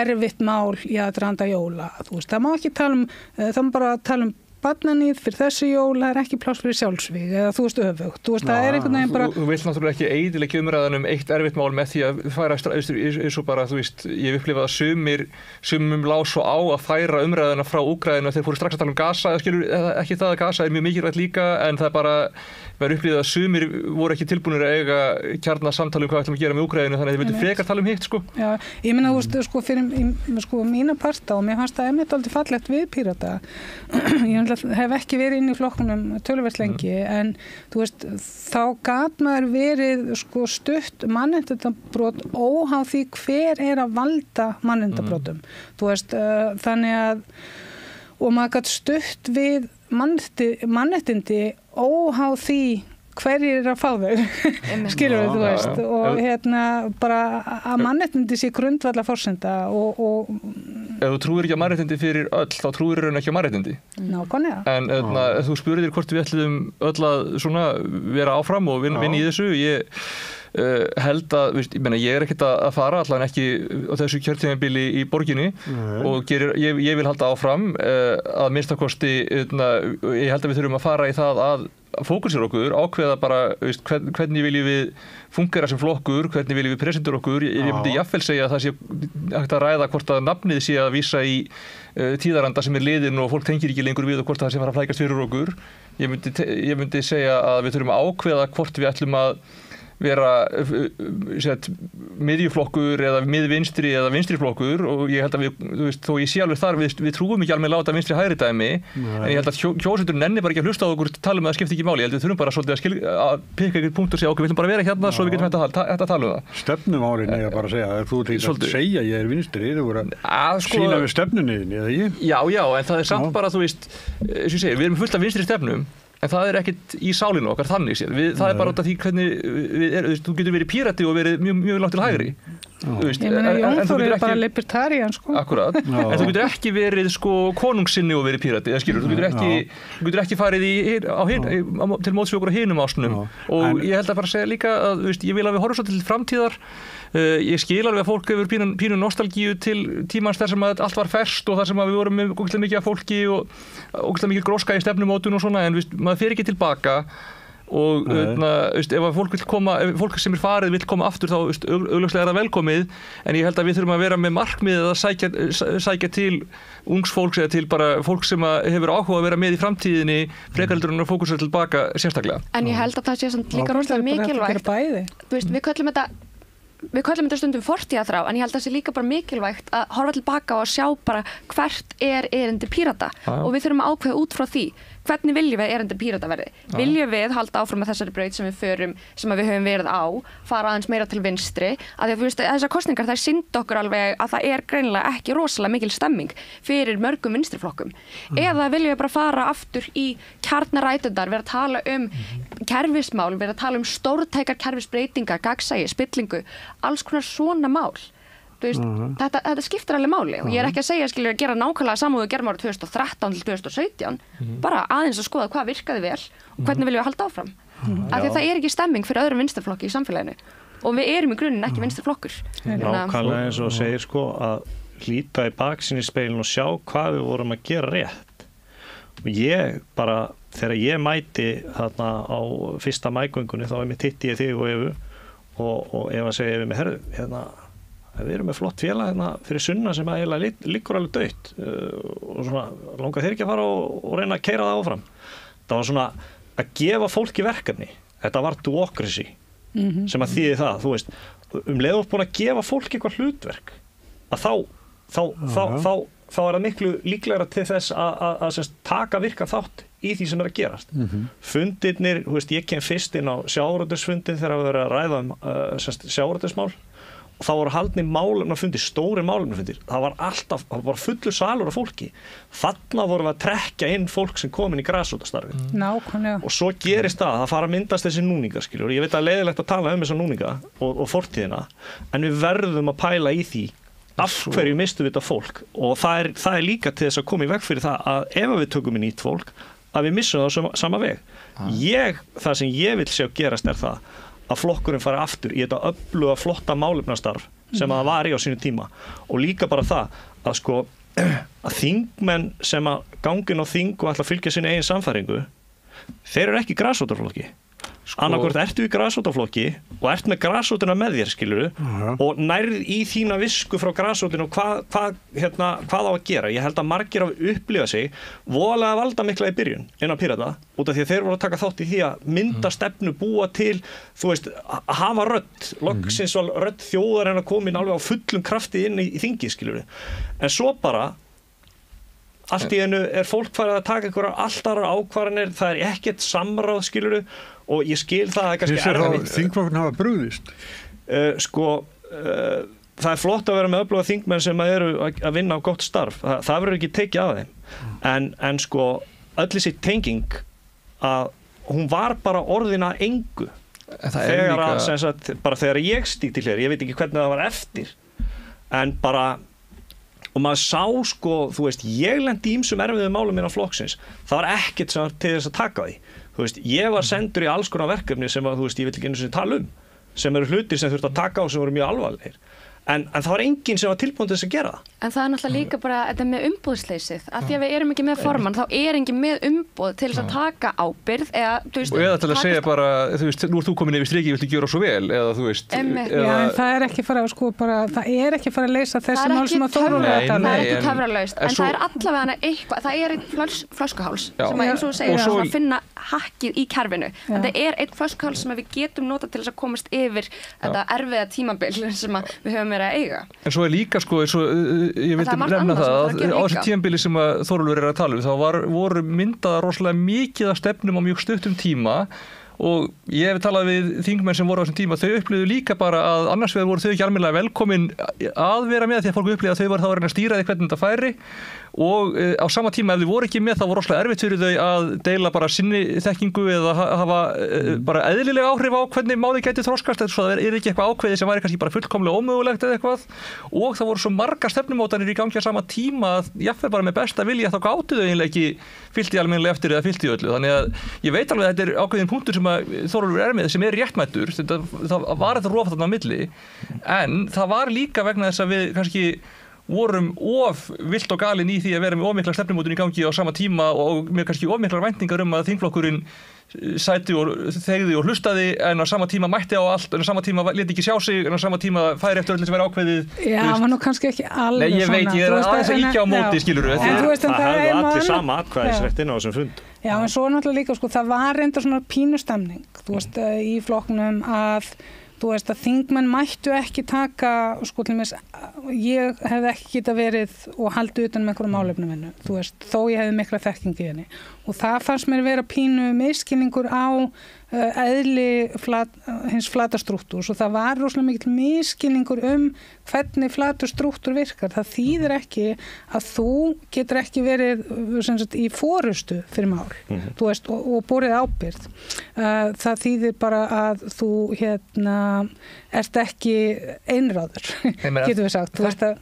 erfitt mál í aðdraganda jóla, þú veist, það má ekki tala það má bara tala barnaníð fyrir þessu jól, það er ekki pláss fyrir sjálfsvíg eða þú veist öfugt, þú veist, það er einhvern veginn bara... Þú vilt náttúrulega ekki eyðileggja umræðan eitt erfitt mál með því að færa eins og bara, þú veist, ég hef upplifað að sumum lá svo á að færa umræðana frá Úkraínu að þeir fóru strax að tala Gaza, skilur, ekki það að Gaza er mjög mikilvægt líka, en það er bara maður upplifað að sumir voru ekki tilbúnir að eiga kjarnasamtali hvað ætlum að gera með Úkraínu, þannig að þeir vildu frekar tala hitt, sko. Já, ég meina, þú veist, fyrir mína parta og mér fannst það einmitt aldrei fallegt við Pírata. Ég hef ekki verið inn í flokkunum töluvert lengi, en þú veist, þá gat maður verið stutt mannréttindabrot óháð því hver er að valda mannréttindabrotum. Þú veist, þannig að og maður gat stutt við mannréttindi óháð því hverjir er að fá þau, skilur við, þú veist, og bara að mannréttindi sé grundvallar forsenda og ef þú trúir ekki að mannréttindi fyrir öll, þá trúir þú ekki að mannréttindi. Nákvæmlega. En þú spurðir hvort við ætlum öll að svona vera áfram og vinna í þessu. Ég held að, ég er ekkert að fara allan ekki á þessu kjörtímabili í borginni og ég vil halda áfram að minnstakosti, ég held að við þurfum að fara í það að fókusera okkur, ákveða bara hvernig viljum við fungera sem flokkur, hvernig viljum við presentur okkur. Ég myndi jafnvel segja að það sé hægt að ræða hvort að nafnið sé að vísa í tíðaranda sem er liðin og fólk tengir ekki lengur við og hvort það sé fara að flækast fyrir okkur. Ég myndi segja að við þurfum að ákveða hvort við ætlum að vera miðjuflokkur eða miðvinstri eða vinstriflokkur og ég held að þó ég sé alveg þar, við trúum ekki alveg láta vinstri hægri dæmi, en ég held að kjósendur nenni bara ekki að hlusta á okkur tala að það skipti ekki máli. Ég held að við þurfum bara svolítið að pikka einhvern punkt og segja okkur, við ætlum bara að vera hérna svo við getum hægt að tala það. Stefnumálin er bara að segja, þú ert að segja ég er vinstri, þú voru að sína við stefnunniðinni, eða ekki? Já, en það er samt bara, þú veist, eins og ég segi, við erum fullt af vinstri stefnum, en það er ekkert í sálinu okkar þannig séð. Það er bara út af því hvernig þú getur verið pírati og verið mjög langt til hægri. Ég meina, Jón Þór er bara libertarian, sko. Akkurat. En þú getur ekki verið, konungssinni og verið pírati, eða skilur. Þú getur ekki farið til móts við okkur á hinum ásnum. Og ég held að fara að segja líka að, ég vil að við horfum svo til framtíðar. Ég skil alveg að fólk hefur pínu nostalgíu til tímans þar sem að allt var ferskt og þar sem að við vorum með ógeðslega mikið af fólki og ógeðslega mikið gróska í stefnumótun og svona, en maður fer ekki tilbaka og ef fólk sem er farið vill koma aftur þá augljóslega er það velkomið, en ég held að við þurfum að vera með markmiðið að sækja til ungs fólks eða til bara fólk sem hefur áhuga að vera með í framtíðinni frekar heldur en að fókusera tilbaka sérstaklega. En ég held að það sé samt líka rosalega mikilvægt. Við köllum þetta stundum fortíðarþrá, en ég held að það sé líka bara mikilvægt að horfa tilbaka og sjá bara hvert er erindi Pírata og við þurfum að ákveða út frá því hvernig viljum við erindi Pírata verði. Viljum við halda áfram með þessari braut sem við höfum verið á, fara aðeins meira til vinstri, að því að þessar kosningar þær sýndu okkur alveg að það er greinilega ekki rosalega mikil stemming fyrir mörgum vinstriflokkum. Eða viljum við bara fara aftur í kjarnaræturnar, vera að tala kerfismál, við erum að tala stórtækar kerfisbreytingar, gagnsæi, spillingu, alls konar svona mál. Þetta skiptir alveg máli og ég er ekki að segja að gera nákvæmlega samúðu gerum árið 2013 til 2017, bara aðeins að skoða hvað virkaði vel og hvernig viljum við halda áfram. Af því að það er ekki stemming fyrir öðrum vinstriflokki í samfélaginu og við erum í grunninn ekki vinstriflokkur. Nákvæmlega eins og segir að líta í baksinnispeilin og sjá hvað við vorum að gera rétt. Og ég bara, þegar ég mæti þarna á fyrsta mægöngunni þá hitti ég þig og Evu og Eva segi Evu með herðu, við erum með flott félag fyrir sunna sem eiginlega liggur alveg dautt og svona langar þeir ekki að fara og reyna að keyra það áfram. Það var svona að gefa fólki verkefni. Þetta var duocracy sem að þýði það, þú veist, leið búin að gefa fólki eitthvað hlutverk að þá er það miklu líklegra til þess að taka virkan þátt í því sem er að gerast. Fundirnir, þú veist, ég kem fyrst inn á sjávarútvegsfundin þegar við verðum að ræða sjávarútvegsmál og þá voru haldnir málefnafundir, stóri málefnafundir. Það var fullur salur af fólki. Þarna vorum við að trekkja inn fólk sem kom inn í grasrótarstarfi. Nákvæmlega. Og svo gerist það fara að myndast þessi núningar, skilur. Ég veit að leiðilegt að tala þessa núninga og fortíðina, en við verðum að pæla í því af hverju mistum við þetta fólk. Og það er líka til þess að koma í veg fyrir það að ef við tökum inn nýtt fólk, að við missum það á sama veg. Það sem ég vil sjá gerast er það að flokkurinn fari aftur í þetta öfluga flotta málefnastarf sem það var í á sínu tíma og líka bara það að þingmenn sem að gangin á þing og ætla að fylgja sinni eigin samfæringu, þeir eru ekki grasrótarflokki. Annarkvort ertu í grasrótarflokki og ert með grasrótina með þér, skilurðu, og nærð í þína visku frá grasrótinu og hvað á að gera. Ég held að margir hafa upplifað sig voðalega valdamikla í byrjun innan Pírata, út af því að þeir voru að taka þátt í því að mynda stefnu, búa til, þú veist, að hafa rödd, loksins var rödd þjóðarinnar komin alveg á fullum krafti inn í þingið, skilurðu. En svo bara allt í einu er fólk farið að taka einhverjar allt aðrar ákvarðanir, það er ekkert samráð, skilurðu, og ég skil það að kannski erfitt. Þingflokkun hafa brugðist? Það er flott að vera með öfluga þingmenn sem eru að vinna á gott starf. Það verður ekki tekið af þeim. En öll þessi tenging að hún var bara orðin að engu. Þegar ég stíg til hér, ég veit ekki hvernig það var eftir, en bara og maður sá þú veist, ég lendi í ýmsum erfiðum málum innan flokksins. Það var ekkert sem var til þess að taka því. Þú veist, ég var sendur í alls konar verkefni sem að, þú veist, ég vil ekki einu sinni tala sem eru hlutir sem þurft að taka á sem voru mjög alvarlegir. En það var enginn sem var tilbúin til þess að gera það. En það er náttúrulega líka bara þetta með umboðsleysið. Af því að við erum ekki með formann, þá er enginn með umboð til þess að taka ábyrgð eða, þú veist, og eða til að segja bara, þú veist, nú ert þú komin yfir strikið, viltu gera svo vel, eða þú veist. Já, en það er ekki fara að leysa þessi mál sem að Þórólfur er að tala. Það er ekki töfralaust, en það er allavega eitthvað, það er einn flöskuháls sem eins og segir að finna hakkið í kerfinu. Þetta er einn flöskuháls sem við getum notað til þess að komast yfir þetta erfiða tímabil sem við höfum verið að eiga. En svo er líka ég vildi nefna það að á þessu tímabili sem að Þórólfur er að tala þá voru myndaða rosalega mikið af stefnum á mjög stuttum tíma og ég hef talað við þingmenn sem voru á þessum tíma, þau upplifðu líka bara að annars vegar voru þau ekki almennilega velkomin að vera með því að fólk upplifði að þau var þá að reyna að stýra því hvernig þetta færi og á sama tíma ef þau voru ekki með þá voru rosalega erfitt fyrir þau að deila bara sinni þekkingu eða hafa bara eðlilega áhrif á hvernig málið gæti þroskast eða það er ekki eitthvað ákveðið sem væri kannski bara fullkomlega ómögulegt eða eitthvað og það voru svo margar stefnumótanir í gangi á sama tíma að jafnvel bara með besta vilja þá gátu þau eiginlega ekki fyllt í almennilega eftir eða fyllt í öllu þannig að ég veit alveg að þetta er ákveðin punktur sem að Þórólfur er með sem er réttmættur það var þetta rof þarna á milli en það var líka vegna þess að við kannski vorum of vilt og galin í því að vera með ofmikla stefnumótun í gangi á sama tíma og með kannski ofmiklar væntingar að þingflokkurinn sæti og þegði og hlustaði en á sama tíma mætti á allt en á sama tíma lét ekki sjá sig en á sama tíma færi eftir öllu sem er ákveðið. Já, það var nú kannski ekki alveg svona. Nei, ég veit, ég er aðeins að íkja á móti, skilurðu. Það hefðu allir sama atkvæðisrétt inn á þessum fund. Já, en svo náttúrulega líka, það var reyndar svona pínustemning, þú veist, í flokknum að þú veist að þingmenn mættu ekki taka, til mér, ég hefði ekki geta verið og haldið utan með einhverju málefnum hennu, þú veist, þó ég hefði mikla þekkingu í henni. Og það fannst mér vera pínu misskilningur á eðli hins flata strúktúrs og það var rosalega mikill misskilningur hvernig flatur strúktúr virkar. Það þýðir ekki að þú getur ekki verið sem sagt, í forystu fyrir mál, þú veist, og borið ábyrgð. Það þýðir bara að þú ert ekki einráður, getur við sagt. Þú veist að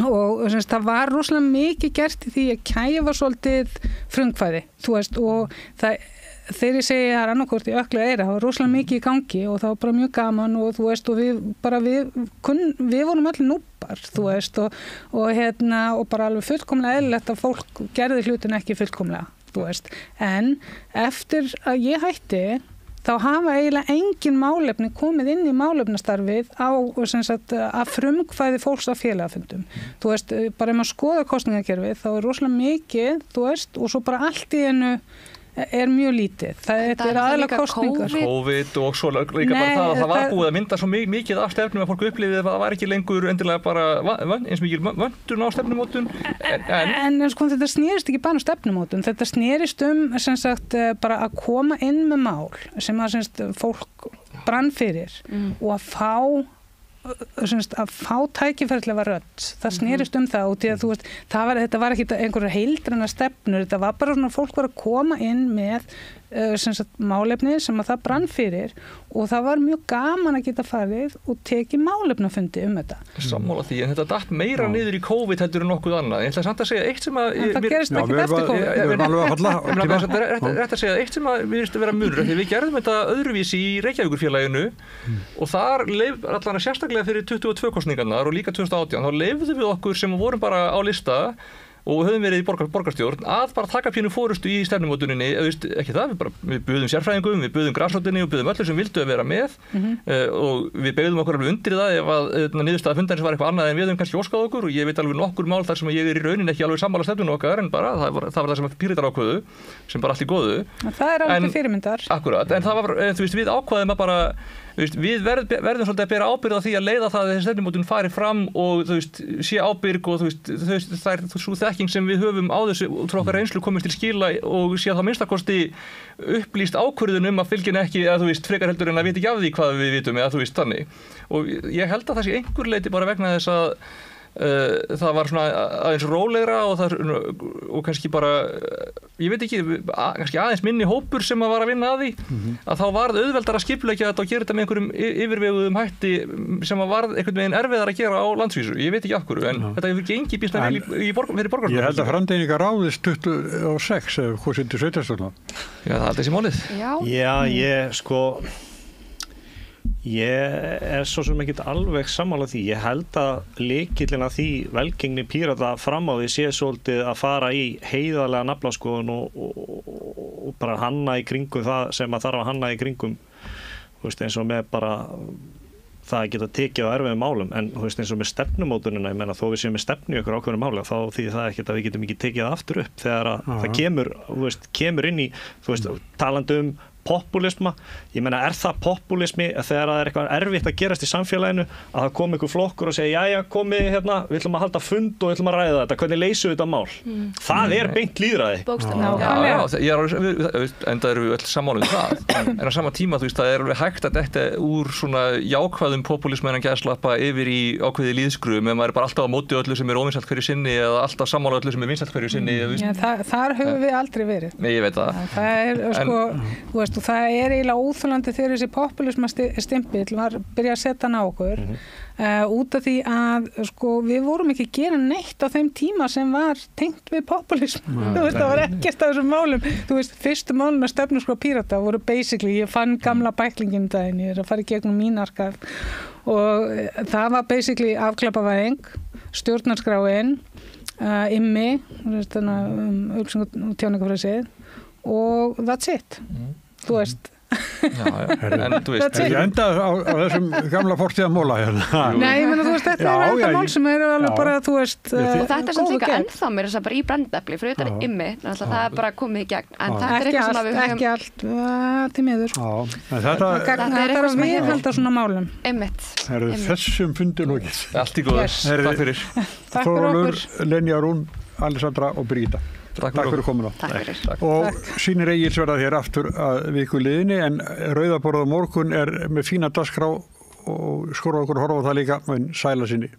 og semst, það var rosalega mikið gert í því að kæfa svolítið frumkvæði, þú veist, og þegar ég segi það annarkvort í Ökli og Eyra, það var rosalega mikið í gangi og það var bara mjög gaman og þú veist og við vorum allir núpar, þú veist og bara alveg fullkomlega eðlilegt að fólk gerði hlutin ekki fullkomlega, þú veist, en eftir að ég hætti þá hafa eiginlega engin málefni komið inn í málefnastarfið sem sagt, að frumkvæði fólks af félagafundum. Þú veist, bara ef maður skoðar kosningakerfið þá rosalega mikið, þú veist, og svo bara allt í einu mjög lítið. Þetta aðalega kosningar. COVID og svo líka bara það að það var búið að mynda svo mikið af stefnum að fólk upplifið að það var ekki lengur endilega bara eins mikil vöndun á stefnumótun. En sko þetta snerist ekki bara stefnumótun. Þetta snerist sem sagt bara að koma inn með mál sem að sem sagt, fólk brann fyrir og að fá tækifærilega rödd. Það snerist það og því að þú veist, þetta var ekki einhverjar heildræna stefnur, þetta var bara svona fólk var að koma inn með málefni sem að það brann fyrir og það var mjög gaman að geta farið og tekið málefnafundi þetta. Sammála því, en þetta datt meira niður í COVID heldur en nokkuð annað. Ég ætla samt að segja eitt sem að það gerist ekkert eftir COVID. Rétt að segja eitt sem að við erum að vera munur, því við gerðum þetta öðruvísi í Reykjavíkurfélaginu og þar allan sérstaklega fyrir 22 kosningarnar og líka 2018, þá leyfðum við okkur sem vorum bara á lista og höfum verið í borgarstjórn að bara taka pínu fórustu í stefnumótuninni, ekki það, við buðum sérfræðingum, við buðum grasrótinni og buðum öllu sem vildu að vera með og við beygðum okkur alveg undir það ef að niðurstaða fundarins var eitthvað annað en við höfum kannski óskað okkur og ég veit alveg nokkur mál þar sem ég í rauninni ekki alveg sammála stefnunum okkar en bara það var það sem Píratar ákvöðu sem bara allt í góðu. Það alveg fyrirmyndar. Akkurat, en það var, þú veist, við ákvaðum að bara við verðum svolítið að bera ábyrgð á því að leiða það að þessi stefnumótun fari fram og þú veist, sé ábyrg og þú veist, það er svo þekking sem við höfum á þessu út frá okkar reynslu komist til skila og sé að það minnstakosti upplýst ákvörðun að fylgina ekki að þú veist, frekar heldur en að vita ekki af því hvað við vitum eða þú veist þannig. Og ég held að það sé einhver leiti bara vegna þess að það var svona aðeins rólegra og kannski bara ég veit ekki, kannski aðeins minni hópur sem að var að vinna að því að þá varð auðveldar að skipuleggja þetta og gera þetta með einhverjum yfirveguðum hætti sem að varð einhvern veginn erfiðar að gera á landsvísu, ég veit ekki af hverju en þetta hefur gengið býsna vel fyrir borgarstjórn. Ég held að framdeiningar ráðist 26 eða hvað sýndir sveitarstjórna. Já, það held þessi málið. Já, ég svo sem ekkert alveg sammála því. Ég held að lykillinn að því velgengni Pírata fram á því sé svolítið að fara í heiðarlega naflaskoðun og bara hanna í kringum það sem að þarf að hanna í kringum, þú veist, eins og með bara það að geta tekið á erfiðum málum, en þú veist, eins og með stefnumótunina, ég menna þó við séum með stefnu í okkur ákveðnum máli, þá þýðir það ekkert að við getum ekki tekið það aftur upp þegar að það kemur inn í, þú veist, talandi populisma, ég meina er það populismi þegar það er eitthvað erfitt að gerast í samfélaginu að það kom einhver flokkur og segja jæja komið hérna, við ætlum að halda fund og við ætlum að ræða þetta, hvernig leysum við þetta mál það er beint lýðræði. Enda erum við öll sammála um það en á sama tíma þú veist það er alveg hægt að þetta úr svona jákvæðum populisma en að gæðslappa yfir í ákveði lýðskrum ef maður er bara alltaf á móti öllu sem er óvinsælt hverju sinni eða alltaf sammála öllu sem er vinsælt hverju sinni. Þar höfum við aldrei verið. Nei, ég veit það. Það er sko, þú veist, og það er eiginlega óþolandi þegar þessi populisma stimpill var byrjað að setja hann á okkur út af því að sko, við vorum ekki að gera neitt á þeim tíma sem var tengt við populisma. Þú veist, það var ekkert af þessum málum. Þú veist, fyrstu málun að stefnuskrá Pírata voru basically, ég fann gamla bæklingin daginn, ég er að fara í gegnum mín arkiv og það var basically afklappavæðing, stjórnarskráin, IMMI, upplýsingar og tjáningafrelsið og that's it. Þú veist. En þú veist. Ég endaði á þessum gamla fortíðamóla hérna. Nei, ég meina þú veist, þetta er enda mál sem eru alveg bara, þú veist, og þetta er samt líka ennþá mér þess að bara í brennefli, fyrir þetta er IMMI, það er bara komið í gegn, en þetta er eitthvað sem við höfum. Ekki allt, til miður. Þetta er að viðhalda svona málum. Einmitt. Þessum fundi lokið. Allt í góður. Takk fyrir. Þórólfur, Lenja Rún, Alessandra og Bríta. Takk fyrir komuna. Takk fyrir. Og Sýnir Egils verða hér aftur að viku liðinni en Rauðaborð á morgun með fína dagskrá og skorra okkur að horfa á það líka, en sæla sinni.